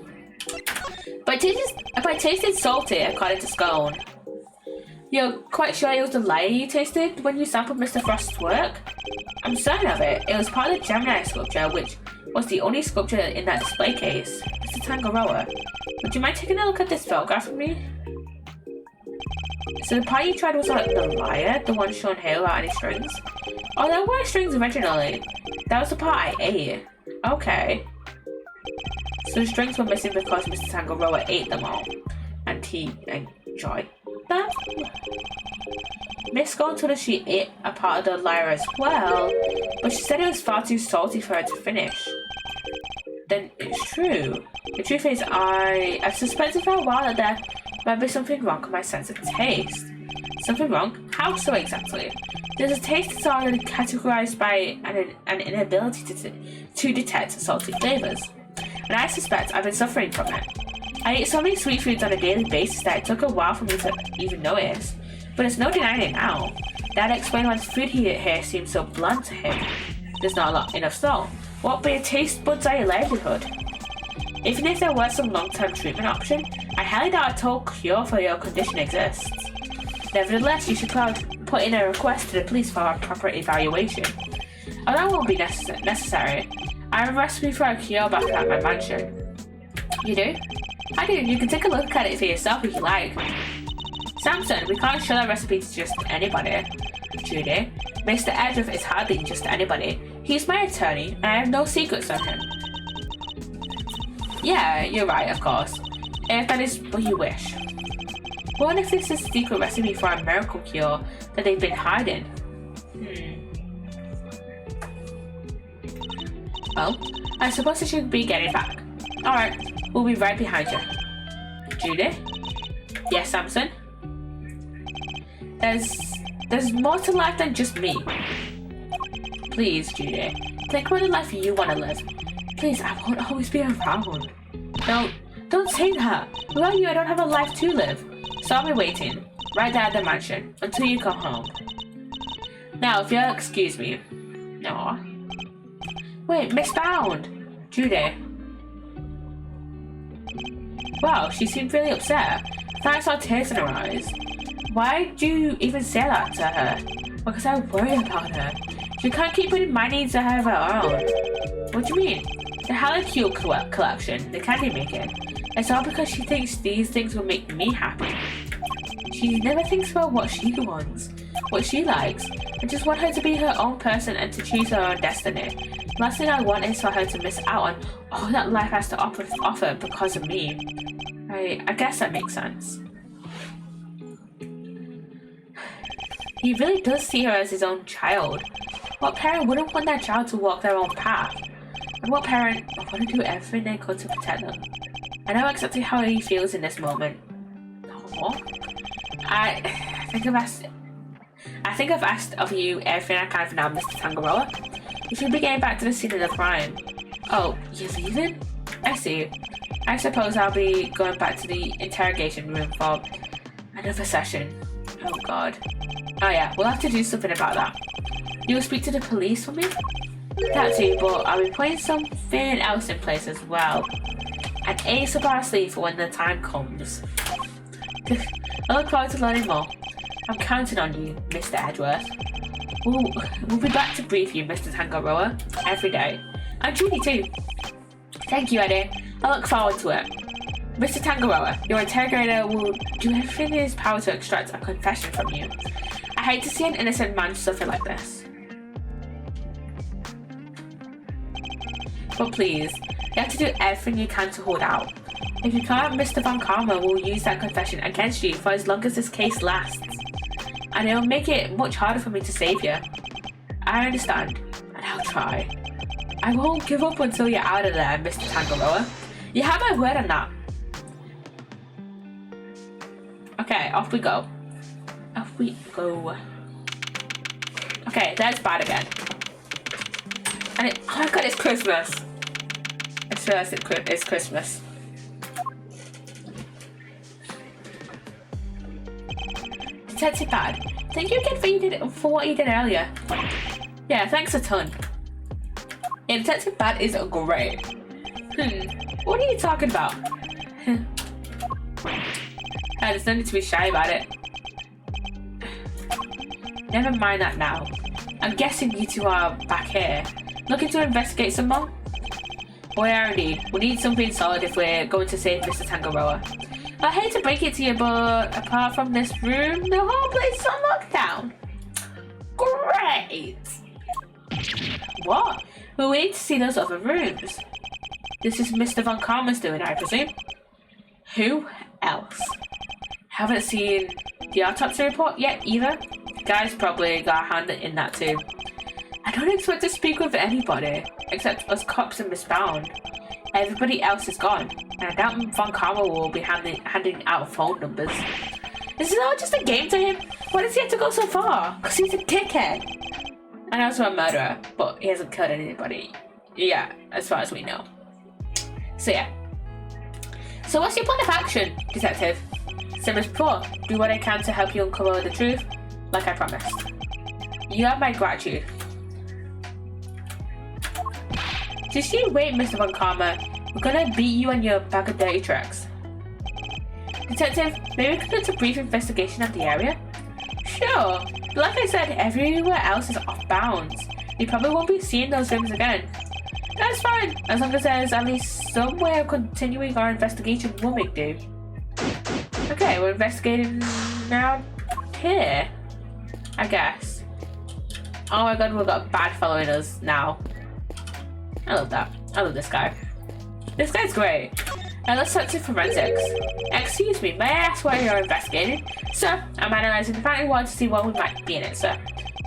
A: But it tasted salty, according to Scone. You're quite sure it was the liar you tasted when you sampled Mr. Frost's work? I'm certain of it. It was part of the Gemini sculpture, which was the only sculpture in that display case. Mr. Tangaroa, would you mind taking a look at this photograph with me? So the pie you tried was like the liar, the one shown here without any strings? Oh, there were strings originally. That was the part I ate. Okay. So the strings were missing because Mr. Tangaroa ate them all. And he enjoyed them? Miss Scone told us she ate a part of the lyre as well, but she said it was far too salty for her to finish. Then it's true. The truth is, I've suspected for a while that there might be something wrong with my sense of taste. Something wrong? How so exactly? There's a taste disorder categorized by an inability to detect salty flavors, and I suspect I've been suffering from it. I eat so many sweet foods on a daily basis that it took a while for me to even notice, but there's no denying it now. That'd explain why the food he ate here seems so bland to him. There's not enough salt. What but your taste buds are your livelihood? Even if there was some long-term treatment option, I highly doubt a total cure for your condition exists. Nevertheless, you should put in a request to the police for a proper evaluation. Oh, that won't be necessary. I have a recipe for a cure back at my mansion. You do? I do. You can take a look at it for yourself if you like. Samson, we can't show that recipe to just anybody. Judy, Mr. Edgeworth is hardly just anybody. He's my attorney, and I have no secrets on him. Yeah, you're right, of course. If that is what you wish. What if this is a secret recipe for a miracle cure that they've been hiding? Well, I suppose I should be getting back. Alright, we'll be right behind you. Judy? Yes, Samson? There's more to life than just me. Please, Judy. Think about the life you want to live. Please, I won't always be around. Don't say that. Without you, I don't have a life to live. So I'll be waiting, right there at the mansion, until you come home. Now, if you'll excuse me. Aw. Wait, Miss Bound! Judy. Wow, she seemed really upset. I thought I saw tears in her eyes. Why do you even say that to her? Because I worry about her. She can't keep putting my needs ahead of her own. What do you mean? The Hallicule collection, the candy making. It's all because she thinks these things will make me happy. She never thinks about what she wants, what she likes. I just want her to be her own person and to choose her own destiny. Last thing I want is for her to miss out on all that life has to offer because of me. I guess that makes sense. He really does see her as his own child. What parent wouldn't want their child to walk their own path? And what parent would want to do everything they could to protect them? I know exactly how he feels in this moment. Aww. I think I've asked of you everything I can for now, Mr. Tangaroa. You should be getting back to the scene of the crime. Oh, you're leaving? I see. I suppose I'll be going back to the interrogation room for another session. Oh god. Oh yeah, we'll have to do something about that. You'll speak to the police for me? That too, but I'll be putting something else in place as well. An ace up our sleeve for when the time comes. I look forward to learning more. I'm counting on you, Mr. Edgeworth. We'll be back to brief you, Mr. Tangaroa, every day. And Judy too. Thank you, Eddie. I look forward to it. Mr. Tangaroa, your interrogator will do everything in his power to extract a confession from you. I hate to see an innocent man suffer like this. But please, you have to do everything you can to hold out. If you can't, Mr. Von Karma will use that confession against you for as long as this case lasts. And it will make it much harder for me to save you. I understand, and I'll try. I won't give up until you're out of there, Mr. Tangaroa. You have my word on that. Okay, off we go. Off we go. Okay, there's bad again. And oh my god, it's Christmas. I just realised it's Christmas. Detective Bad, thank you again for what you did earlier. Yeah, thanks a ton. Yeah, Detective Bad is great. What are you talking about? There's no need to be shy about it. Never mind that now. I'm guessing you two are back here, looking to investigate some more? We are indeed. We need something solid if we're going to save Mr. Tangaroa. I hate to break it to you, but apart from this room, the whole place is on lockdown. Great! What? We'll wait to see those other rooms. This is Mr. Von Karma's doing, I presume. Who else? Haven't seen the autopsy report yet either. The guy's probably got a hand in that too. I don't expect to speak with anybody, except us cops and Miss Bound. Everybody else is gone, and I doubt Von Karma will be handing out phone numbers. This is all just a game to him? Why does he have to go so far? Because he's a dickhead. And also a murderer, but he hasn't killed anybody. Yeah, as far as we know. So yeah. So what's your plan of action, Detective? Same as before, do what I can to help you uncover the truth, like I promised. You have my gratitude. Just you wait, Mr. Von Karma. We're gonna beat you and your bag of dirty tricks. Detective, maybe we could conduct a brief investigation of the area? Sure, but like I said, everywhere else is off bounds. We probably won't be seeing those rooms again. That's fine, as long as there's at least some way of continuing our investigation, we'll make do. Okay, we're investigating now here, I guess. Oh my god, we've got Bad following us now. I love that. I love this guy. This guy's great. Now let's talk to forensics. Excuse me, may I ask why you're investigating? Sir, I'm analysing the fountain water to see what we might be in it, sir.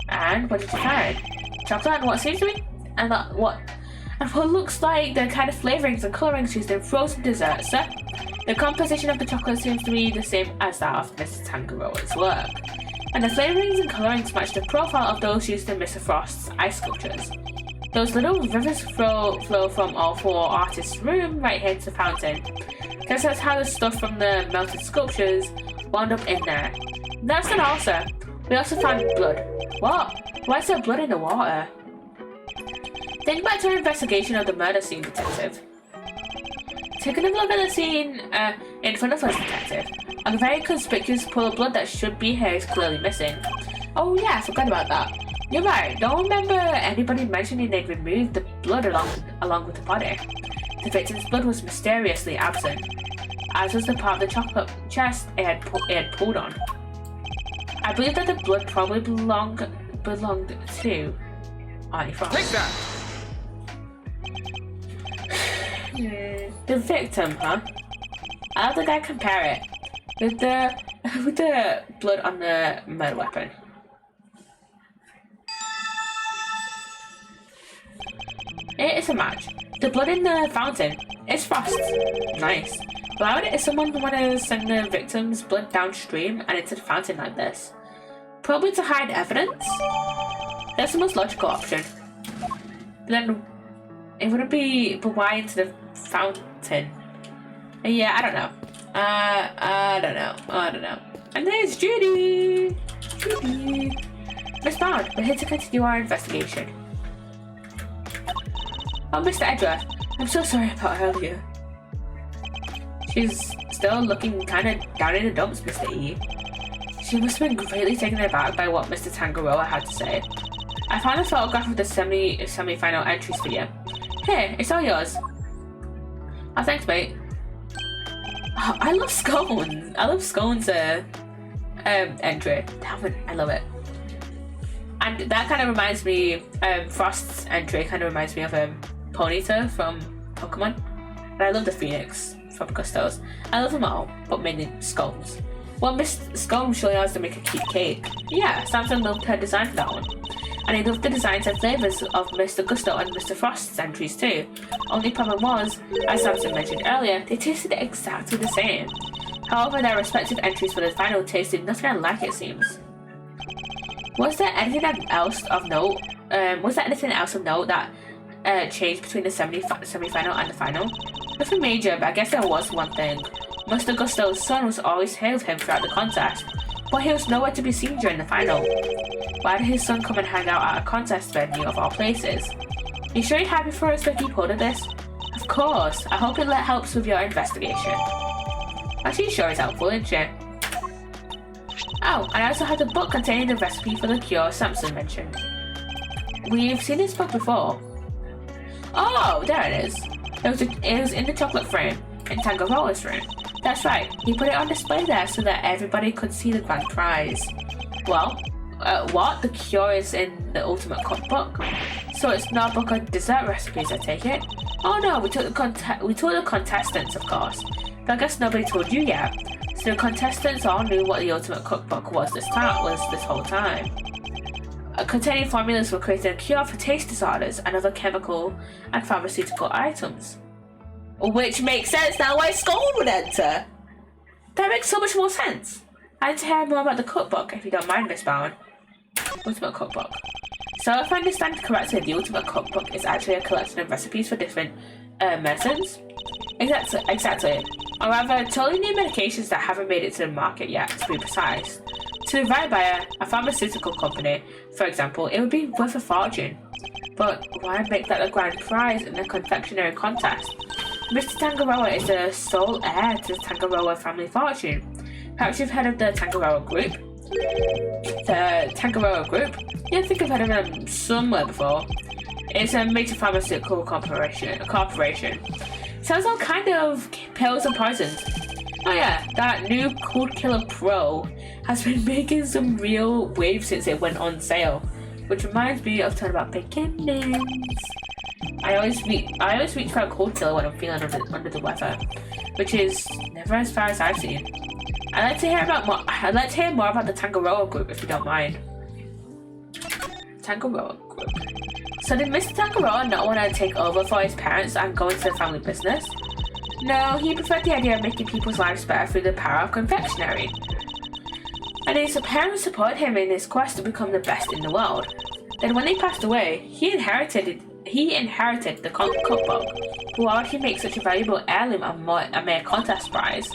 A: And what did you find? Chocolate and what seems to be? And what looks like the kind of flavourings and colourings used in frozen desserts, sir. The composition of the chocolate seems to be the same as that of Mr. Tangaroa's work. And the flavourings and colourings match the profile of those used in Mr. Frost's ice sculptures. Those little rivers flow from all four artists' room right here to the fountain. Guess that's how the stuff from the melted sculptures wound up in there. That's not all, sir. We also found blood. What? Why is there blood in the water? Think back to our investigation of the murder scene, Detective. Taking a look at the scene in front of us, Detective. A very conspicuous pool of blood that should be here is clearly missing. Oh yeah, I forgot about that. You're right, don't remember anybody mentioning they'd removed the blood along with the body. The victim's blood was mysteriously absent, as was the part of the chocolate chest it had pulled on. I believe that the blood probably belonged to Arnie Frost.
B: Take that!
A: The victim, huh? How did I compare it with the blood on the murder weapon? It is a match. The blood in the fountain is Frost's. Nice. Why would someone want to send the victim's blood downstream and into the fountain like this? Probably to hide evidence? That's the most logical option. But then it wouldn't be. But why into the fountain? Yeah, I don't know. I don't know. And there's Judy. Miss Bond, we're here to continue our investigation. Oh, Mr. Edgeworth, I'm so sorry about earlier. She's still looking kind of down in the dumps, Mr. E. She must have been greatly taken aback by what Mr. Tangaroa had to say. I found a photograph of the semi-final entries for you. Here, it's all yours. Oh, thanks, mate. Oh, I love scones. I love scones entry. Damn it, I love it. And that kind of reminds me, Frost's entry kind of reminds me of Ponyta from Pokemon. And I love the Phoenix from Gustos. I love them all, but mainly scones. Well, Miss Scone surely knows to make a cute cake. Yeah, Samson loved her design for that one. And he loved the designs and flavours of Mr. Gusto and Mr. Frost's entries too. Only problem was, as Samson mentioned earlier, they tasted exactly the same. However, their respective entries for the final tasted nothing unlike it seems. Was there anything else of note? That changed between the semi-final and the final? Nothing major, but I guess there was one thing. Mr. Gusto's son was always here with him throughout the contest. but he was nowhere to be seen during the final. Why did his son come and hang out at a contest venue of all places? You sure you're happy for us to keep hold of this? Of course. I hope it helps with your investigation. Actually, sure is helpful, isn't it? Oh, and I also have the book containing the recipe for the cure Samson mentioned. We've seen this book before. Oh, there it is. It was in the chocolate frame, in Tangaroa's room. That's right, he put it on display there so that everybody could see the grand prize. Well, what? The cure is in the ultimate cookbook? So it's not a book of dessert recipes, I take it? Oh no, we told the contestants, of course. But I guess nobody told you yet. So the contestants all knew what the ultimate cookbook was this whole time. Containing formulas for creating a cure for taste disorders and other chemical and pharmaceutical items. Which makes sense now why Skull would enter. That makes so much more sense. I'd like to hear more about the cookbook, if you don't mind, Miss Bowen. Ultimate cookbook. So if I understand correctly, the ultimate cookbook is actually a collection of recipes for different medicines? Exactly. Or rather, totally new medications that haven't made it to the market yet, to be precise. To buy by a pharmaceutical company, for example, it would be worth a fortune. But why make that a grand prize in a confectionery contest? Mr. Tangaroa is the sole heir to the Tangaroa family fortune. Perhaps you've heard of the Tangaroa Group? The Tangaroa Group? Yeah, I think I've heard of them somewhere before. It's a major pharmaceutical corporation. Sells all kind of pills and poisons. Oh yeah, that new Cool Killer Pro has been making some real waves since it went on sale. Which reminds me of talking about beginnings. I always reach for a Cold Killer when I'm feeling under the weather, which is never as far as I've seen. I'd like to hear more about the Tangaroa Group if you don't mind. Tangaroa Group. So did Mr. Tangaroa not want to take over for his parents and go into the family business? No, he preferred the idea of making people's lives better through the power of confectionery. And his parents supported him in his quest to become the best in the world. Then when he passed away, he inherited the cookbook. But why would he make such a valuable heirloom a mere contest prize?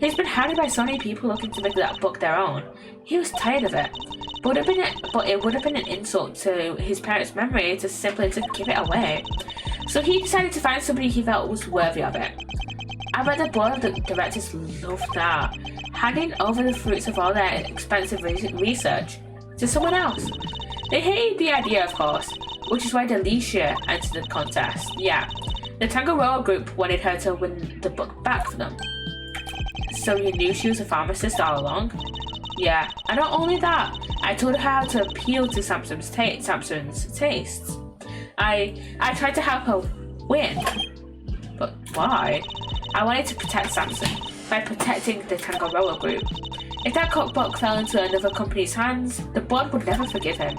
A: He's been hounded by so many people looking to make that book their own. He was tired of it. But it would have been an insult to his parents' memory to simply give it away. So he decided to find somebody he felt was worthy of it. I bet the board of the directors loved that, handing over the fruits of all their expensive research to someone else. They hated the idea, of course, which is why Delicia entered the contest. Yeah, the Tangaroa Group wanted her to win the book back for them. So you knew she was a pharmacist all along? Yeah, and not only that, I told her how to appeal to Samson's tastes. I tried to help her win. But why? I wanted to protect Samson by protecting the Tangaroa Group. If that cookbook fell into another company's hands, the board would never forgive him.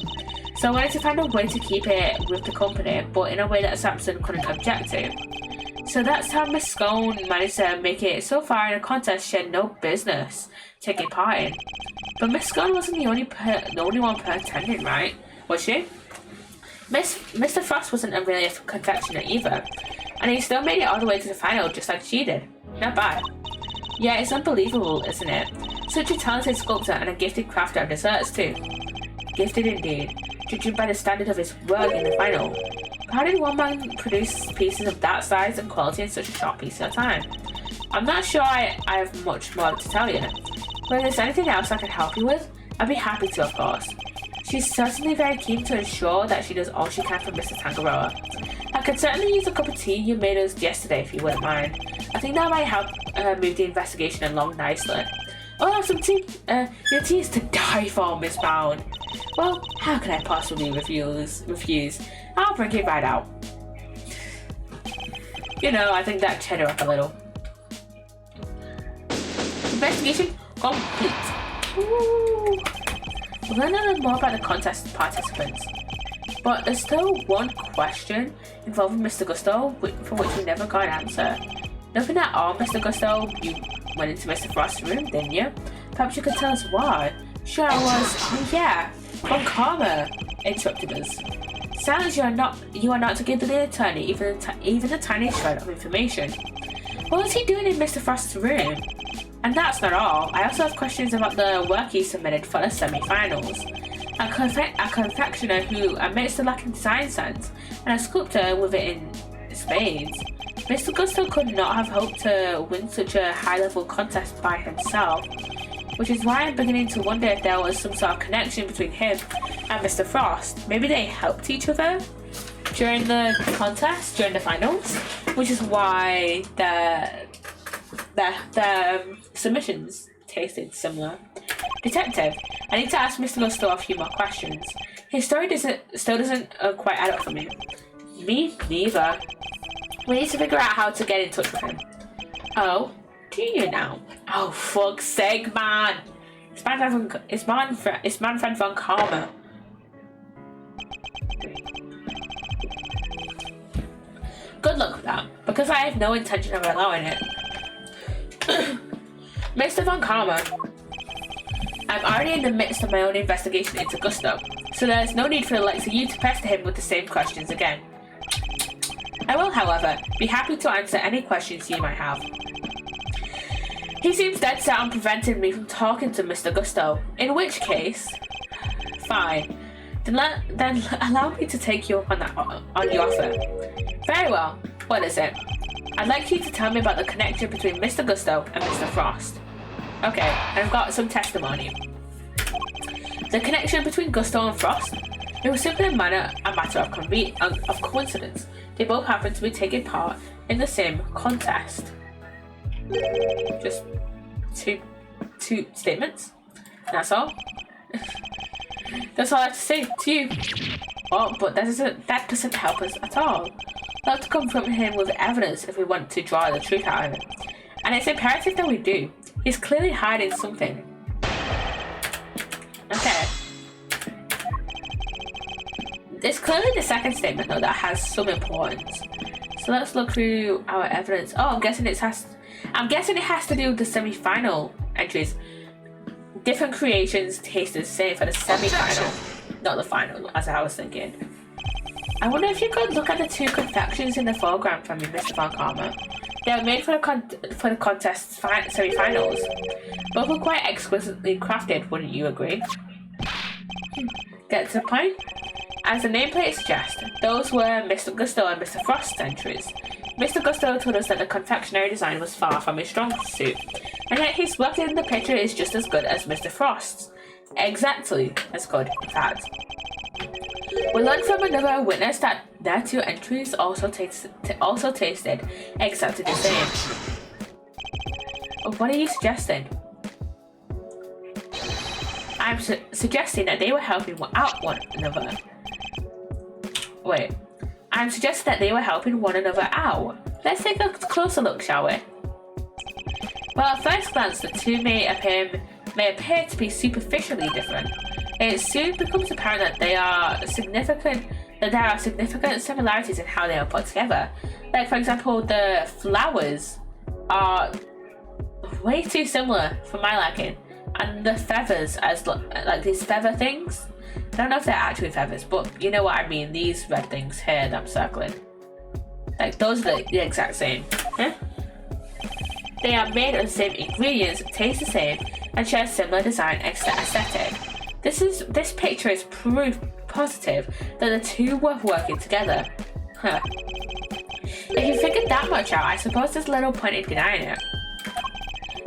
A: So I wanted to find a way to keep it with the company, but in a way that Samson couldn't object to. So that's how Miss Scone managed to make it so far in a contest she had no business taking part in. But Miss Scone wasn't the only one pretending, right? Was she? Mr. Frost wasn't really a confectioner either, and he still made it all the way to the final just like she did. Not bad. Yeah, it's unbelievable, isn't it? Such a talented sculptor and a gifted crafter of desserts too. Gifted indeed, judging by the standard of his work in the final. How did one man produce pieces of that size and quality in such a short piece of time? I'm not sure I have much more to tell you, but if there's anything else I can help you with, I'd be happy to, of course. She's certainly very keen to ensure that she does all she can for Mr. Tangaroa. I could certainly use a cup of tea you made us yesterday if you wouldn't mind. I think that might help move the investigation along nicely. Oh, some tea. Your tea is to die for, Miss Bowen. Well, how can I possibly refuse? I'll bring it right out. You know, I think that cheddar up a little. Investigation complete. Woo. We're going to learn more about the contest participants. But there's still one question involving Mr. Gusto for which we never got an answer. Nothing at all, Mr. Gusto. You went into Mr. Frost's room, didn't you? Perhaps you could tell us why. Sure I was. Oh yeah, Von Karma interrupted us. Sounds you are not to give the attorney even the tiniest shred of information. What was he doing in Mr. Frost's room? And that's not all. I also have questions about the work he submitted for the semi-finals. A confectioner who admits to lacking design sense, and a sculptor with it in spades. Mr. Gusto could not have hoped to win such a high-level contest by himself, which is why I'm beginning to wonder if there was some sort of connection between him and Mr. Frost. Maybe they helped each other during the contest, during the finals, which is why the submissions tasted similar. Detective, I need to ask Mr. Gusto a few more questions. His story still doesn't quite add up for me. Me neither. We need to figure out how to get in touch with him. Oh, do you now? Oh, fuck's sake, man! It's Manfred von Karma. Good luck with that, because I have no intention of allowing it. Mr. von Karma, I'm already in the midst of my own investigation into Gusto, so there's no need for the likes of you to pester him with the same questions again. I will, however, be happy to answer any questions you might have. He seems dead set on preventing me from talking to Mr. Gusto, in which case, fine. Then allow me to take you up on your offer. Very well. What is it? I'd like you to tell me about the connection between Mr. Gusto and Mr. Frost. Okay, I've got some testimony. The connection between Gusto and Frost? It was simply a matter of coincidence. They both happened to be taking part in the same contest. Just two statements. That's all. That's all I have to say to you. Oh, but that doesn't help us at all. We'll have to confront him with evidence if we want to draw the truth out of him. And it's imperative that we do. He's clearly hiding something. Okay. It's clearly the second statement though that has some importance. So let's look through our evidence. Oh, I'm guessing it has to do with the semi-final entries. Different creations taste the same for the semi-final, not the final, as I was thinking. I wonder if you could look at the two confections in the foreground for me, Mr. Von Karma. They were made for the contest's semi-finals. Both were quite exquisitely crafted, wouldn't you agree? Get to the point? As the nameplate suggests, those were Mr. Gusto and Mr. Frost's entries. Mr. Gusto told us that the confectionery design was far from his strong suit, and yet his work in the picture is just as good as Mr. Frost's. Exactly as good, in fact. We learned from another witness that their two entries also tasted exactly the same. What are you suggesting? I'm suggesting that they were helping out one another. Wait. I'm suggesting that they were helping one another out. Let's take a closer look, shall we? Well, at first glance, the two may appear to be superficially different. It soon becomes apparent that there are significant similarities in how they are put together. Like, for example, the flowers are way too similar for my liking, and the feathers, as like these feather things. I don't know if they're actually feathers, but you know what I mean. These red things here that I'm circling. Like, those are the exact same. Huh? They are made of the same ingredients, taste the same, and share a similar design aesthetic. This picture is proof positive that the two were working together. Huh. If you figured that much out, I suppose there's little point in denying it.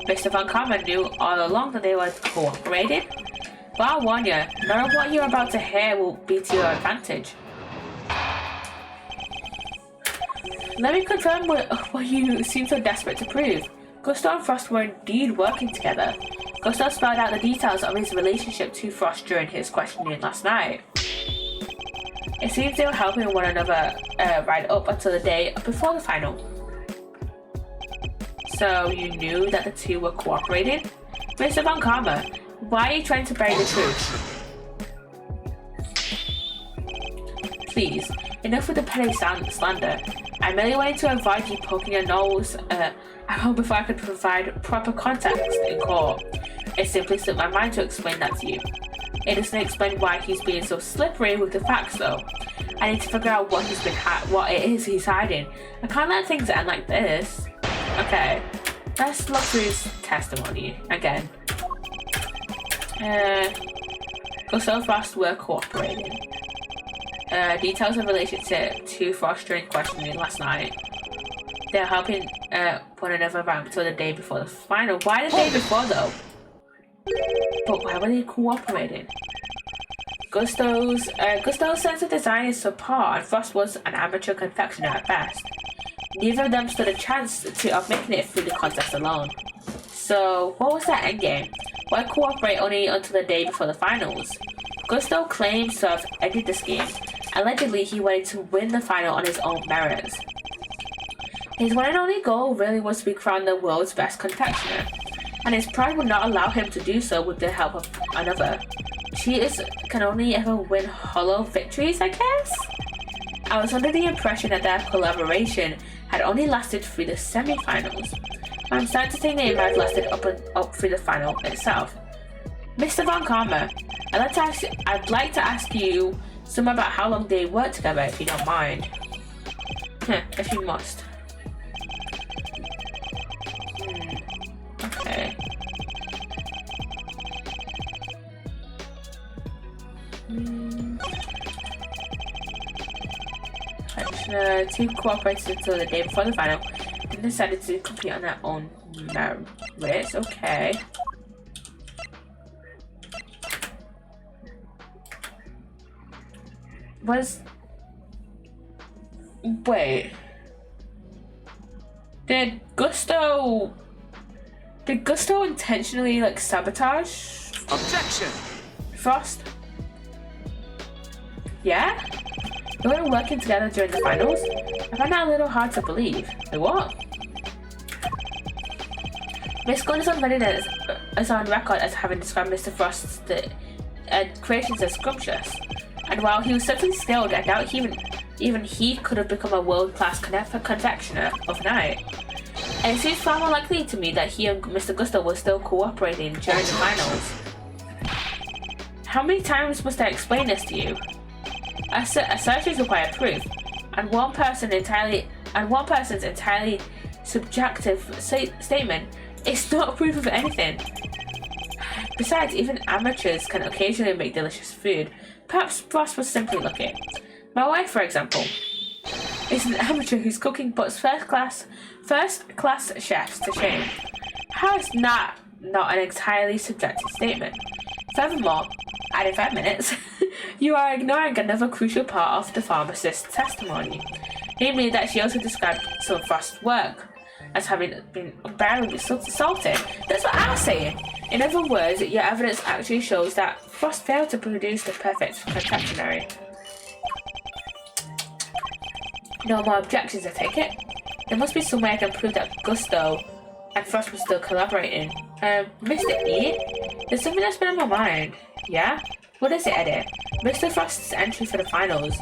A: Mr. Von Karma knew all along that they were cooperating. But I'll warn you, none of what you're about to hear will be to your advantage. Let me confirm what you seem so desperate to prove. Gusto and Frost were indeed working together. Gusto spelled out the details of his relationship to Frost during his questioning last night. It seems they were helping one another right up until the day before the final. So you knew that the two were cooperating? Mr. Von Karma, why are you trying to bury the truth? Please, enough with the petty slander. I merely wanted to avoid you poking your nose out before I could provide proper context in court. It simply slipped my mind to explain that to you. It doesn't explain why he's being so slippery with the facts though. I need to figure out what it is he's hiding. I can't let things end like this. Okay. Let's look through his testimony again. Gusto and Frost were cooperating. Details in relation to Frost during questioning last night. They're helping one another around until the day before the final. Why the day before though? But why were they cooperating? Gusto's sense of design is subpar, and Frost was an amateur confectioner at best. Neither of them stood a chance of making it through the contest alone. So, what was that endgame? Why cooperate only until the day before the finals? Gusto claims to have ended the scheme. Allegedly, he wanted to win the final on his own merits. His one and only goal really was to be crowned the world's best confectioner, and his pride would not allow him to do so with the help of another. Cheaters can only ever win hollow victories, I guess? I was under the impression that their collaboration had only lasted through the semi-finals. I'm starting to think it might have lasted up through the final itself. Mr. Von Karma, I'd like to ask you some about how long they worked together, if you don't mind. If you must. Okay. Two cooperated until the day before the final, then decided to compete on their own merits. Okay. Wait. Did Gusto intentionally sabotage?
B: Objection!
A: Frost? Yeah? They were working together during the finals? I find that a little hard to believe. Like what? Miss Gunn is on record as having described Mr. Frost's creations as scrumptious. And while he was certainly skilled, I doubt even he could have become a world-class confectioner overnight. And it seems far more likely to me that he and Mr. Gusto were still cooperating during the finals. How many times must I explain this to you? A search requires proof, and one person's entirely subjective statement is not proof of anything. Besides, even amateurs can occasionally make delicious food. Perhaps Frost was simply lucky. My wife, for example, is an amateur whose cooking puts first-class chefs to shame. How is that not an entirely subjective statement? Furthermore, added 5 minutes, you are ignoring another crucial part of the pharmacist's testimony, namely that she also described some of Frost's work as having been unbearably salted. That's what I'm saying. In other words, your evidence actually shows that Frost failed to produce the perfect confectionery. No more objections, I take it? There must be some way I can prove that Gusto and Frost were still collaborating. Mr. E? There's something that's been on my mind. Yeah? What is it, Eddie? Mr. Frost's entry for the finals.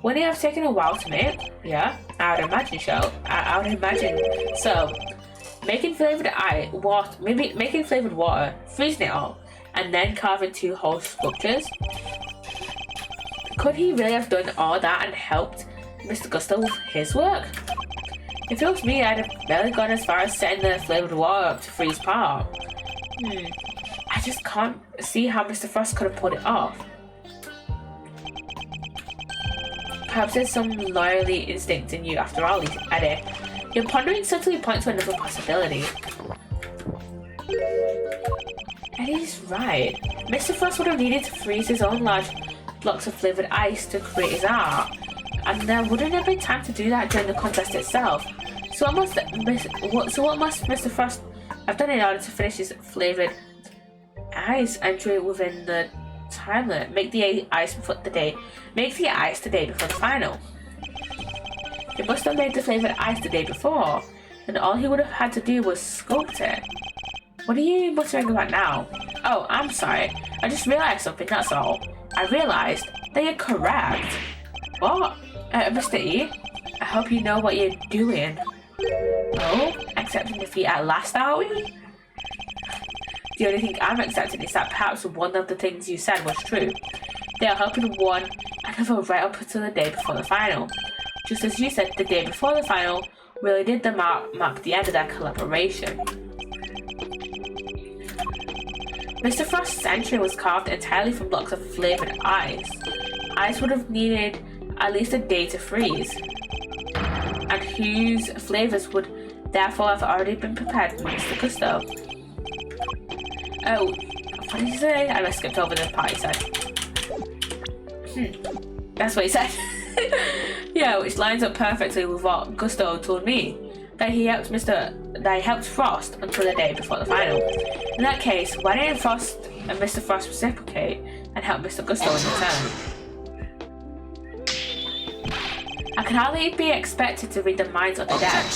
A: Wouldn't it have taken a while to make? Yeah? I would imagine so. I would imagine so. Making flavored water, freezing it all, and then carving 2 whole sculptures? Could he really have done all that and helped Mr. Gusto with his work? If it was me, I'd have barely gone as far as setting the flavored water up to freeze part. I just can't see how Mr. Frost could have pulled it off. Perhaps there's some lawyerly instinct in you after all, Eddie. Your pondering certainly points to another possibility. Eddie's right. Mr. Frost would have needed to freeze his own large blocks of flavored ice to create his art, and there wouldn't have been time to do that during the contest itself. So what must Mr. Frost have done in order to finish his flavored ice entry within the time limit? Make the ice the day before the final. He must have made the flavored ice the day before, and all he would have had to do was sculpt it. What are you muttering about now? Oh, I'm sorry. I just realized something, that's all. I realized that you're correct. What? Mr. E? I hope you know what you're doing. Oh? Accepting defeat at last, are we? The only thing I'm accepting is that perhaps one of the things you said was true. They are helping one another right up until the day before the final. Just as you said the day before the final, Really did the mark the end of their collaboration. Mr. Frost's entry was carved entirely from blocks of flavored ice. Ice would have needed at least a day to freeze, and whose flavors would therefore have already been prepared for Mr. Gusto. Oh, what did he say? I skipped over the part he said. That's what he said. Yeah, which lines up perfectly with what Gusto told me, that he helped Frost until the day before the final. In that case, why didn't Frost and Mr. Frost reciprocate and help Mr. Gusto in return? I can hardly be expected to read the minds of the dead.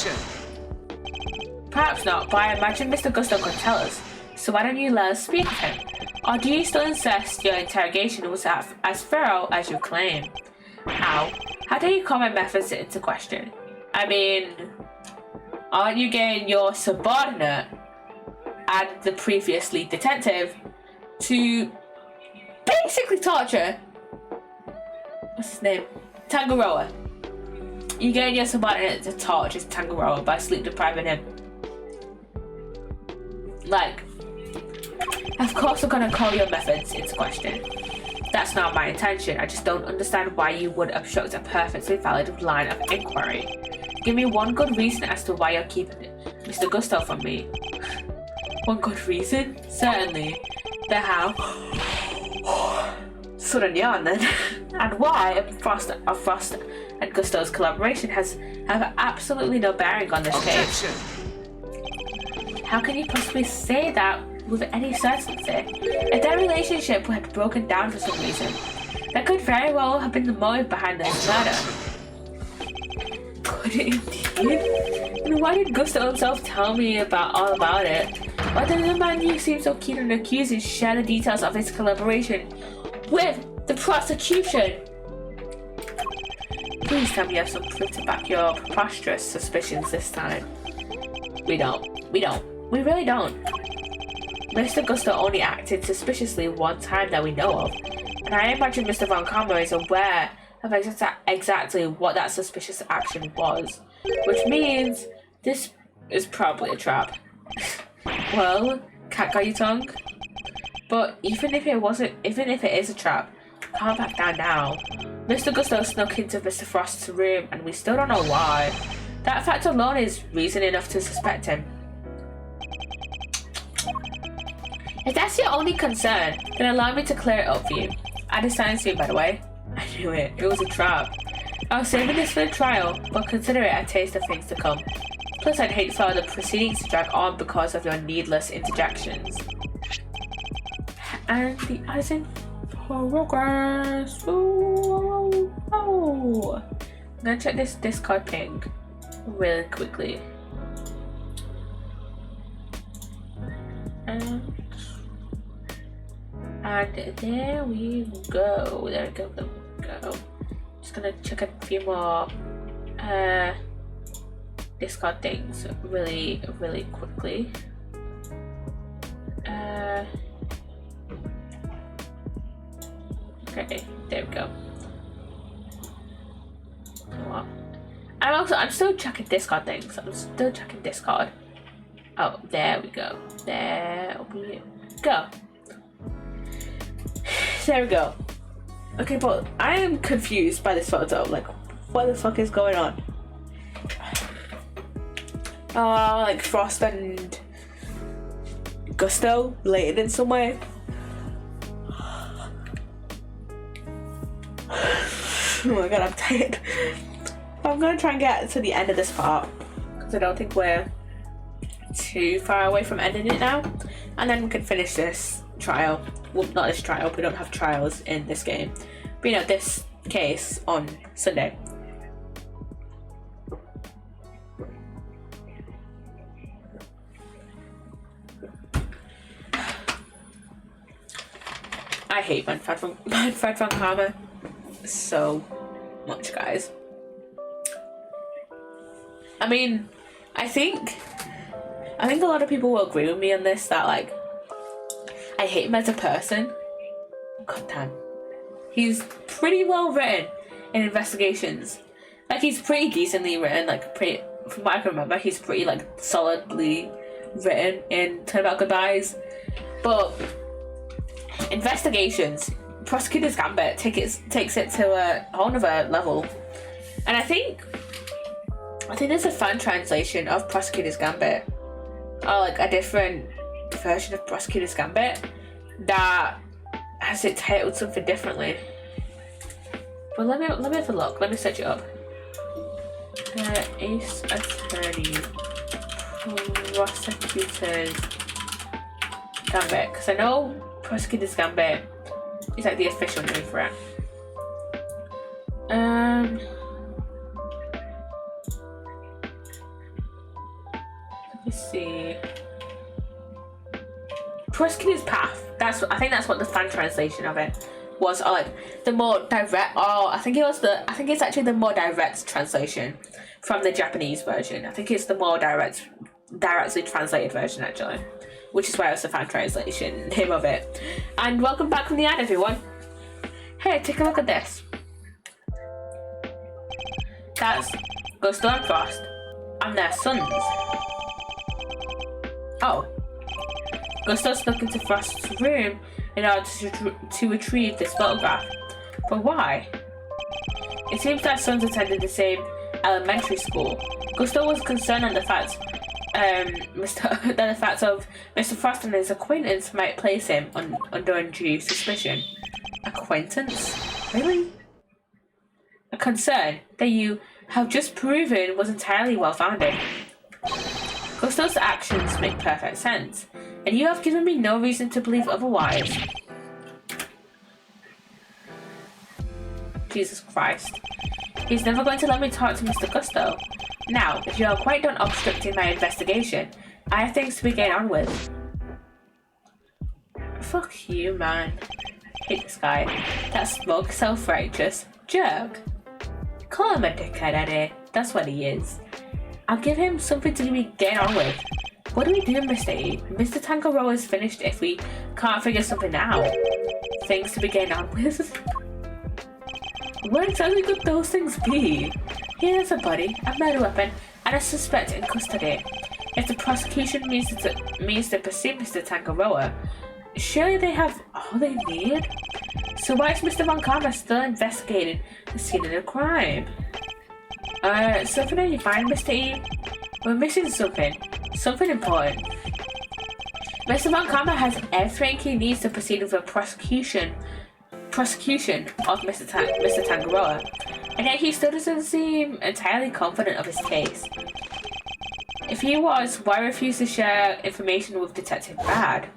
A: Perhaps not, but I imagine Mr. Gusto could tell us. So why don't you let us speak with him? Or do you still insist your interrogation was as thorough as you claim? How? How do you call my methods into question? I mean, aren't you getting your subordinate and the previous lead detective to basically torture? What's his name? Tangaroa. You're getting your subordinate to torture Tangaroa by sleep depriving him. Like, of course we're gonna call your methods into question. That's not my intention. I just don't understand why you would obstruct a perfectly valid line of inquiry. Give me one good reason as to why you're keeping Mr. Gusto from me. One good reason? Certainly. The how? Sudden yawn then. And why Frost and Gusto's collaboration have absolutely no bearing on this case. How can you possibly say that with any certainty? If their relationship had broken down for some reason, that could very well have been the motive behind this murder. Could it indeed? And why did Gusto himself tell me all about it? Why did the man you seem so keen on accusing share the details of his collaboration with the prosecution? Please tell me you have some proof to back your preposterous suspicions this time. We don't. We really don't. Mr. Gusto only acted suspiciously one time that we know of, and I imagine Mr. Von Karma is aware of exactly what that suspicious action was, which means this is probably a trap. Well, cat got your tongue? But even if it is a trap, calm back down now. Mr. Gusto snuck into Mr. Frost's room and we still don't know why. That fact alone is reason enough to suspect him. If that's your only concern, then allow me to clear it up for you. I designed you, by the way. I knew it. It was a trap. I was saving this for the trial, but consider it a taste of things to come. Plus, I'd hate for the proceedings to drag on because of your needless interjections. And the icing progress. Ooh. I'm gonna check this Discord ping really quickly. And there we go. There we go. Just gonna check a few more Discord things really quickly. Okay, there we go. What? I'm still checking Discord things. Oh, there we go. There we go. There we go. Okay, but I am confused by this photo. Like, what the fuck is going on? Like Frost and Gusto related in some way. Oh my god, I'm tired. I'm gonna try and get to the end of this part because I don't think we're too far away from ending it now, and then we can finish this trial. Well, not this trial, we don't have trials in this game, but you know, this case on Sunday. I hate Manfred von Karma so much, guys. I mean, I think a lot of people will agree with me on this, that like I hate him as a person. God damn. He's pretty well written in investigations. Like, he's pretty decently written, like from what I can remember, he's pretty like solidly written in Turnabout Goodbyes. But investigations, Prosecutor's Gambit takes it to a whole nother level. And I think there's a fan translation of Prosecutor's Gambit, or like a different version of Prosecutor's Gambit that has it titled something differently. But let me have a look. Let me search it up. Ace Attorney Prosecutor's Gambit, because I know Prosecutor's Gambit is like the official name for it. Let me see. Prosecutor's Path. I think that's what the fan translation of it was, or like the more direct. Oh, I think it's actually the more direct translation from the Japanese version. I think it's the more directly translated version actually, which is why it's the fan translation name of it. And welcome back from the ad, everyone. Hey, take a look at this. That's Gusto and Frost and their sons. Oh. Gusto snuck into Frost's room in order to retrieve this photograph. But why? It seems their sons attended the same elementary school. Gusto was concerned on the fact of Mr. Frost and his acquaintance might place him under undue suspicion. Acquaintance? Really? A concern that you have just proven was entirely well-founded. Gusto's actions make perfect sense, and you have given me no reason to believe otherwise. Jesus Christ. He's never going to let me talk to Mr. Gusto. Now, if you are quite done obstructing my investigation, I have things to be getting on with. Fuck you, man. I hate this guy. That smug, self-righteous jerk. Call him a dickhead, Eddie. That's what he is. I'll give him something to be getting on with. What do we do, Mr. E? Mr. Tangaroa is finished if we can't figure something out. Things to be getting on with? What exactly could those things be? Here's a body, a murder weapon, and a suspect in custody. If the prosecution means to pursue Mr. Tangaroa, surely they have all they need? So why is Mr. Von Karma still investigating the scene of the crime? Something on your mind, Mr. E? We're missing something. Something important. Mr. Von Karma has everything he needs to proceed with the prosecution of Mr. Tangaroa, and yet he still doesn't seem entirely confident of his case. If he was, why refuse to share information with Detective Bad?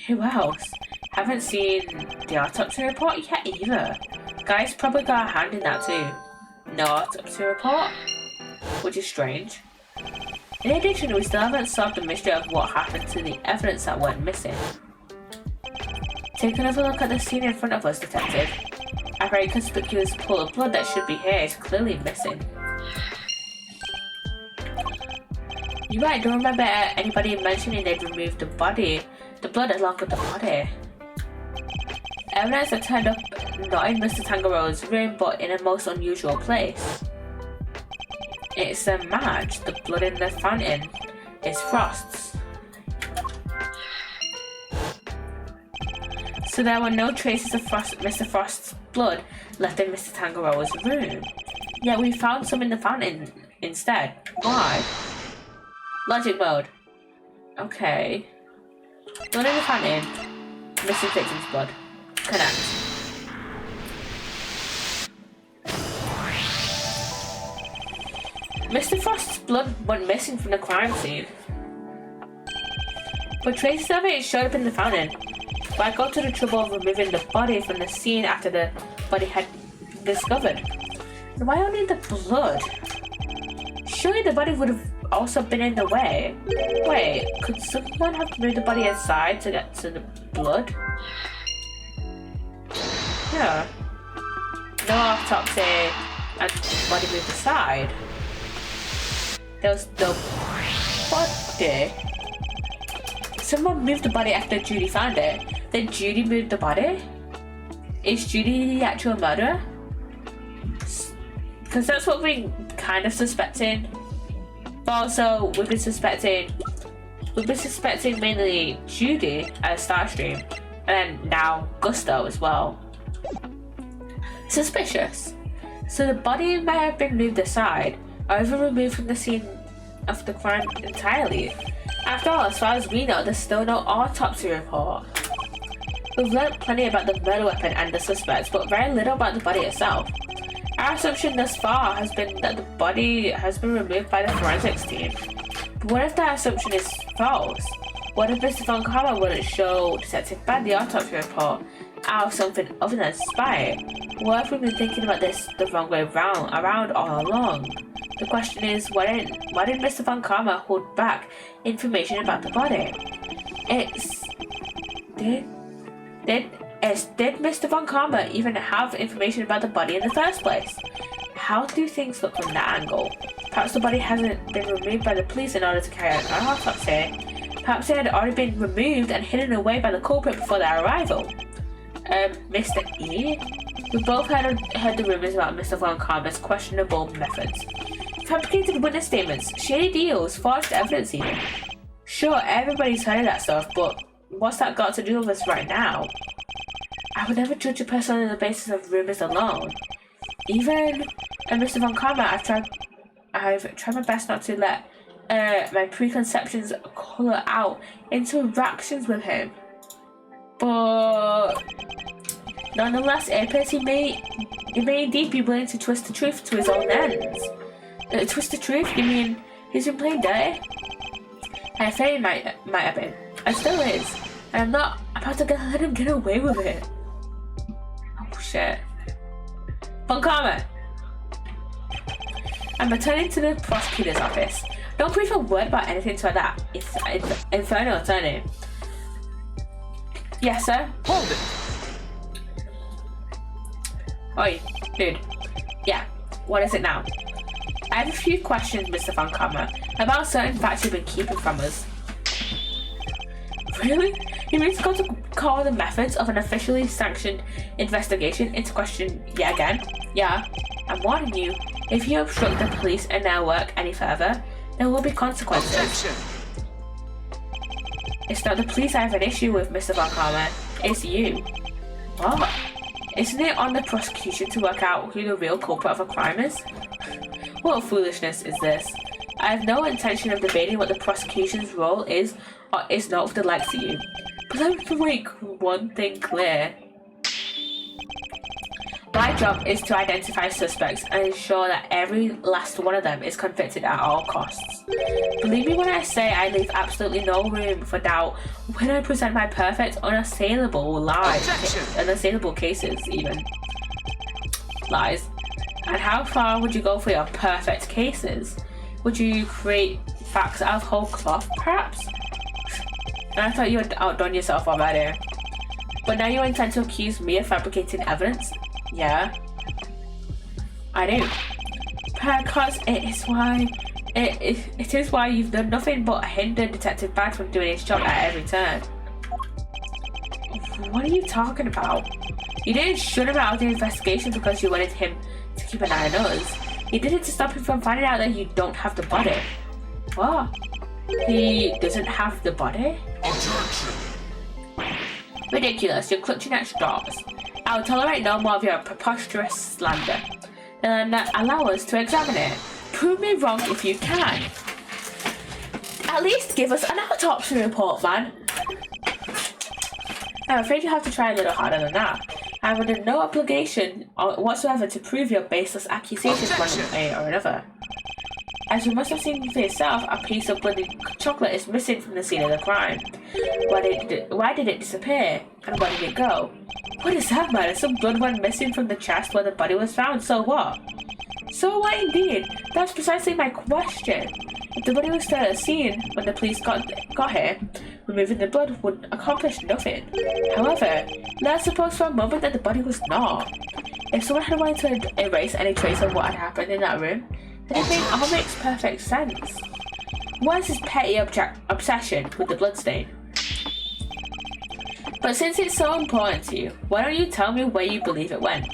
A: Who else? Haven't seen the autopsy report yet either. Guy's probably got a hand in that too. No autopsy report? Which is strange. In addition, we still haven't solved the mystery of what happened to the evidence that went missing. Take another look at the scene in front of us, Detective. A very conspicuous pool of blood that should be here is clearly missing. You right, don't remember anybody mentioning they'd removed the blood along with the body. Evidence that turned up not in Mr. Tangaroa's room, but in a most unusual place. It's a match. The blood in the fountain is Frost's. So there were no traces of Mr. Frost's blood left in Mr. Tangaroa's room. Yet we found some in the fountain instead. Why? Logic mode. Okay. Blood in the fountain. Missing victim's blood. Connect. Mr. Frost's blood went missing from the crime scene, but traces of it showed up in the fountain. Why go to the trouble of removing the body from the scene after the body had been discovered? And why only the blood? Surely the body would have also been in the way. Wait, could someone have moved the body inside to get to the blood? Yeah. No autopsy and body moved aside. There was no body. Someone moved the body after Judy found it. Then Judy moved the body? Is Judy the actual murderer? Because that's what we kind of suspecting. But also, we've been suspecting mainly Judy as Starstream, and then now Gusto as well. Suspicious. So the body might have been moved aside, or even removed from the scene of the crime entirely. After all, as far as we know, there's still no autopsy report. We've learned plenty about the murder weapon and the suspects, but very little about the body itself. Our assumption thus far has been that the body has been removed by the forensics team. But what if that assumption is false? What if Mr. Von Karma wouldn't show Detective Bad the autopsy report out of something other than spite? What if we've been thinking about this the wrong way around all along? The question is, why did Mr. Von Karma hold back information about the body? Did Mr. Von Karma even have information about the body in the first place? How do things look from that angle? Perhaps the body hasn't been removed by the police in order to carry out an autopsy. Perhaps it had already been removed and hidden away by the culprit before their arrival. Mr. E? We both heard the rumors about Mr. Von Karma's questionable methods. Fabricated witness statements, shady deals, forged evidence even. Sure, everybody's heard of that stuff, but what's that got to do with us right now? I would never judge a person on the basis of rumors alone. Even Mr. Von Karma, I've tried my best not to let my preconceptions colour out interactions with him. But nonetheless, it appears he may indeed be willing to twist the truth to his own ends. Twist the truth? You mean he's been playing dirty? I think he might have been, and still is. And I'm not about to let him get away with it. Oh shit. Von Karma! I'm returning to the prosecutor's office. Don't breathe a word about anything to that infernal attorney. Yes, sir?
B: Hold it!
A: Oi, dude. Yeah, what is it now? I have a few questions, Mr. Von Karma, about certain facts you've been keeping from us. Really? You mean to go to call the methods of an officially sanctioned investigation into question yet again? Yeah, I'm warning you. If you obstruct the police and their work any further, there will be consequences.
B: Objection.
A: It's not the police I have an issue with, Mr. Von Karma. It's you. What? Isn't it on the prosecution to work out who the real culprit of a crime is? What foolishness is this? I have no intention of debating what the prosecution's role is or is not with the likes of you. But let me make one thing clear. My job is to identify suspects and ensure that every last one of them is convicted at all costs. Believe me when I say I leave absolutely no room for doubt when I present my perfect, unassailable cases even. Lies. And how far would you go for your perfect cases? Would you create facts out of whole cloth, perhaps? And I thought you had outdone yourself already. But now you intend to accuse me of fabricating evidence? Yeah. I do. Because it is why you've done nothing but hinder Detective Bad from doing his job at every turn. What are you talking about? You didn't shut him out of the investigation because you wanted him to keep an eye on us. You did it to stop him from finding out that you don't have the body. What? He doesn't have the body?
B: Objection.
A: Ridiculous, you're clutching at straws. I will tolerate no more of your preposterous slander. Then allow us to examine it. Prove me wrong if you can. At least give us an autopsy report, man. I'm afraid you have to try a little harder than that. I'm under no obligation whatsoever to prove your baseless accusations one way or another. As you must have seen for yourself, a piece of bloody chocolate is missing from the scene of the crime. Why did it disappear? And where did it go? What does that matter? Some blood went missing from the chest where the body was found, so what? So what indeed? That's precisely my question. If the body was still at the scene when the police got here, removing the blood would accomplish nothing. However, let's suppose for a moment that the body was not. If someone had wanted to erase any trace of what had happened in that room, then it all makes perfect sense. What is his petty obsession with the bloodstain? But since it's so important to you, why don't you tell me where you believe it went?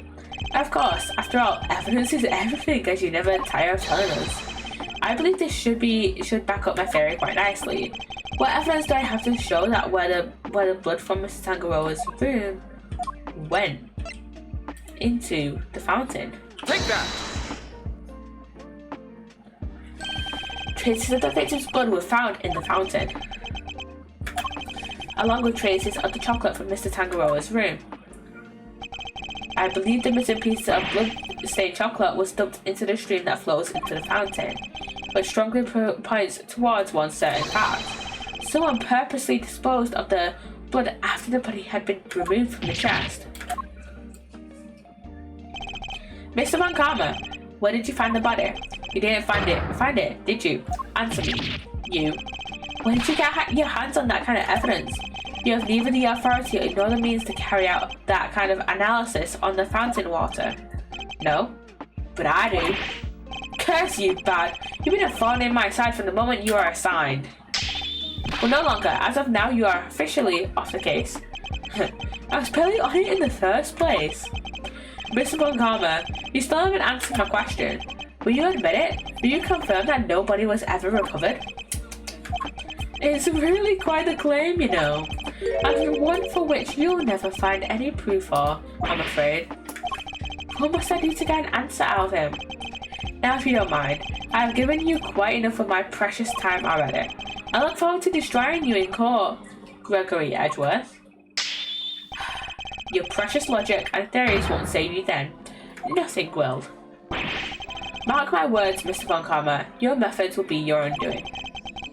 A: Of course, after all, evidence is everything, as you never tire of telling us. I believe this should back up my theory quite nicely. What evidence do I have to show that where the blood from Mr. Tangaroa's room went into the fountain?
B: Take that!
A: Traces of the victim's blood were found in the fountain, along with traces of the chocolate from Mr. Tangaroa's room. I believe the missing piece of blood-stained chocolate was dumped into the stream that flows into the fountain, which strongly points towards one certain fact. Someone purposely disposed of the blood after the body had been removed from the chest. Mr. Von Karma, where did you find the body? You didn't find it, did you? Answer me. You. Where did you get your hands on that kind of evidence? You have neither the authority nor the means to carry out that kind of analysis on the fountain water. No, but I do. Curse you, bad. You've been a thorn in my side from the moment you are assigned. Well, no longer. As of now, you are officially off the case. I was barely on it in the first place. Mr. Von Karma, you still haven't answered my question. Will you admit it? Will you confirm that nobody was ever recovered? It's really quite a claim, you know. And one for which you'll never find any proof for, I'm afraid. What must I do to get an answer out of him? Now, if you don't mind, I have given you quite enough of my precious time already. I look forward to destroying you in court, Gregory Edgeworth. Your precious logic and theories won't save you then. Nothing will. Mark my words, Mr. Von Karma, your methods will be your undoing.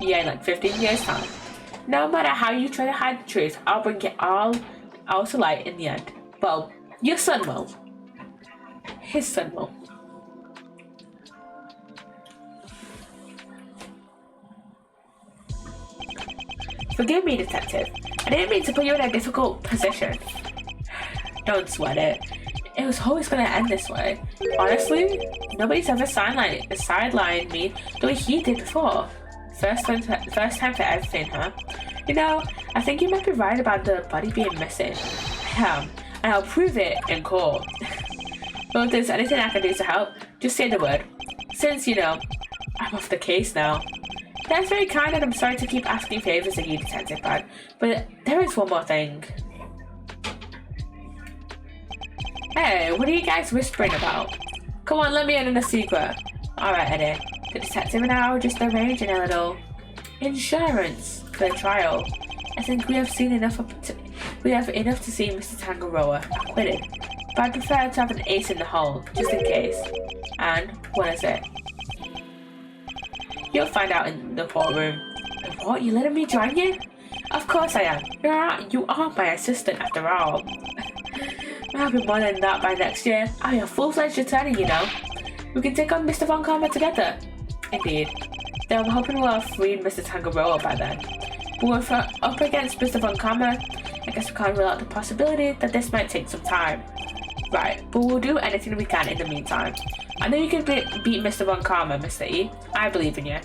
A: Yeah, in like 15 years' time. No matter how you try to hide the truth, I'll bring it all out to light in the end. Well, your son will. His son will. Forgive me, Detective. I didn't mean to put you in a difficult position. Don't sweat it. It was always going to end this way. Honestly, nobody's ever sidelined me the way he did before. First time for everything, huh? You know, I think you might be right about the body being missing. I am, and I'll prove it in court. But if there's anything I can do to help, just say the word. Since, you know, I'm off the case now. That's very kind, and I'm sorry to keep asking favors of you, Detective Bad, but there is one more thing. Hey, what are you guys whispering about? Come on, let me in on a secret. Alright, Eddie. The detective and I are just arranging a little insurance for the trial. I think we have enough to see Mr. Tangaroa acquitted, but I prefer to have an ace in the hole, just in case. And what is it? You'll find out in the courtroom. What? You letting me join you? Of course I am. You are my assistant after all. I'll be more than that by next year. I'll be a full-fledged attorney, you know. We can take on Mr. Von Karma together. Indeed. Though I'm hoping we'll have freed Mr. Tangaroa by then. But we're up against Mr. Von Karma. I guess we can't rule out the possibility that this might take some time. Right, but we'll do anything we can in the meantime. I know you can beat Mr. Von Karma, Mr. E. I believe in you.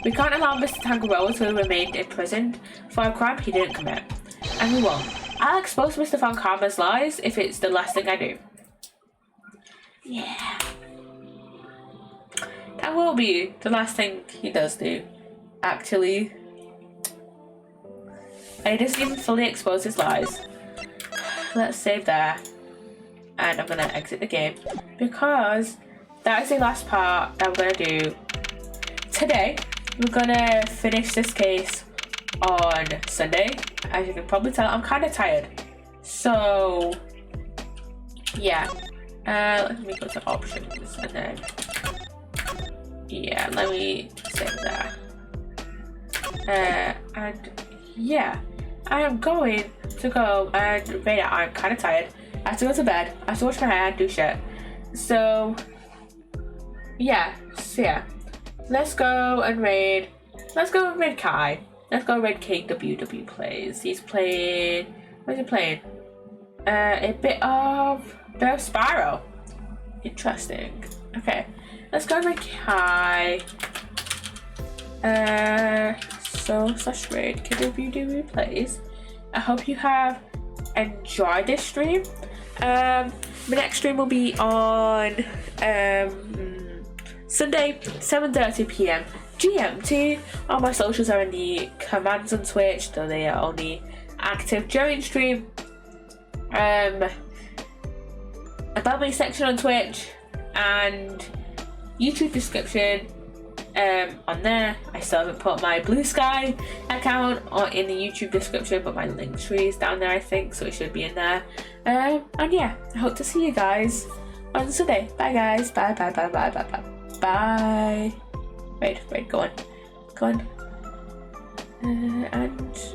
A: We can't allow Mr. Tangaroa to remain imprisoned for a crime he didn't commit. And we won't. I'll expose Mr. Von Karma's lies if it's the last thing I do. Yeah. That will be the last thing he does do, actually. And he doesn't even fully expose his lies. Let's save there. And I'm going to exit the game because that is the last part that we're going to do today. We're going to finish this case on Sunday. As you can probably tell, I'm kind of tired. So, yeah. Let me go to options and then, yeah, let me save that. And yeah, I am going to go and raid it. I'm kind of tired. I have to go to bed. I have to wash my hair and do shit. So, yeah. Let's go and raid. Let's go and raid Kai. Let's go raid KWW plays. He's playing. What is he playing? A bit of Spyro. Interesting. Okay. Let's go and raid Kai. /raid KWW plays. I hope you have enjoyed this stream. My next stream will be on Sunday, 7:30 p.m. GMT. All my socials are in the commands on Twitch, though they are only active during stream. About my section on Twitch and YouTube description on there. I still haven't put my Blue Sky account in the YouTube description, but my link tree is down there, I think, so it should be in there. And yeah, I hope to see you guys on Sunday. Bye guys. Bye. Bye. Wait, go on. And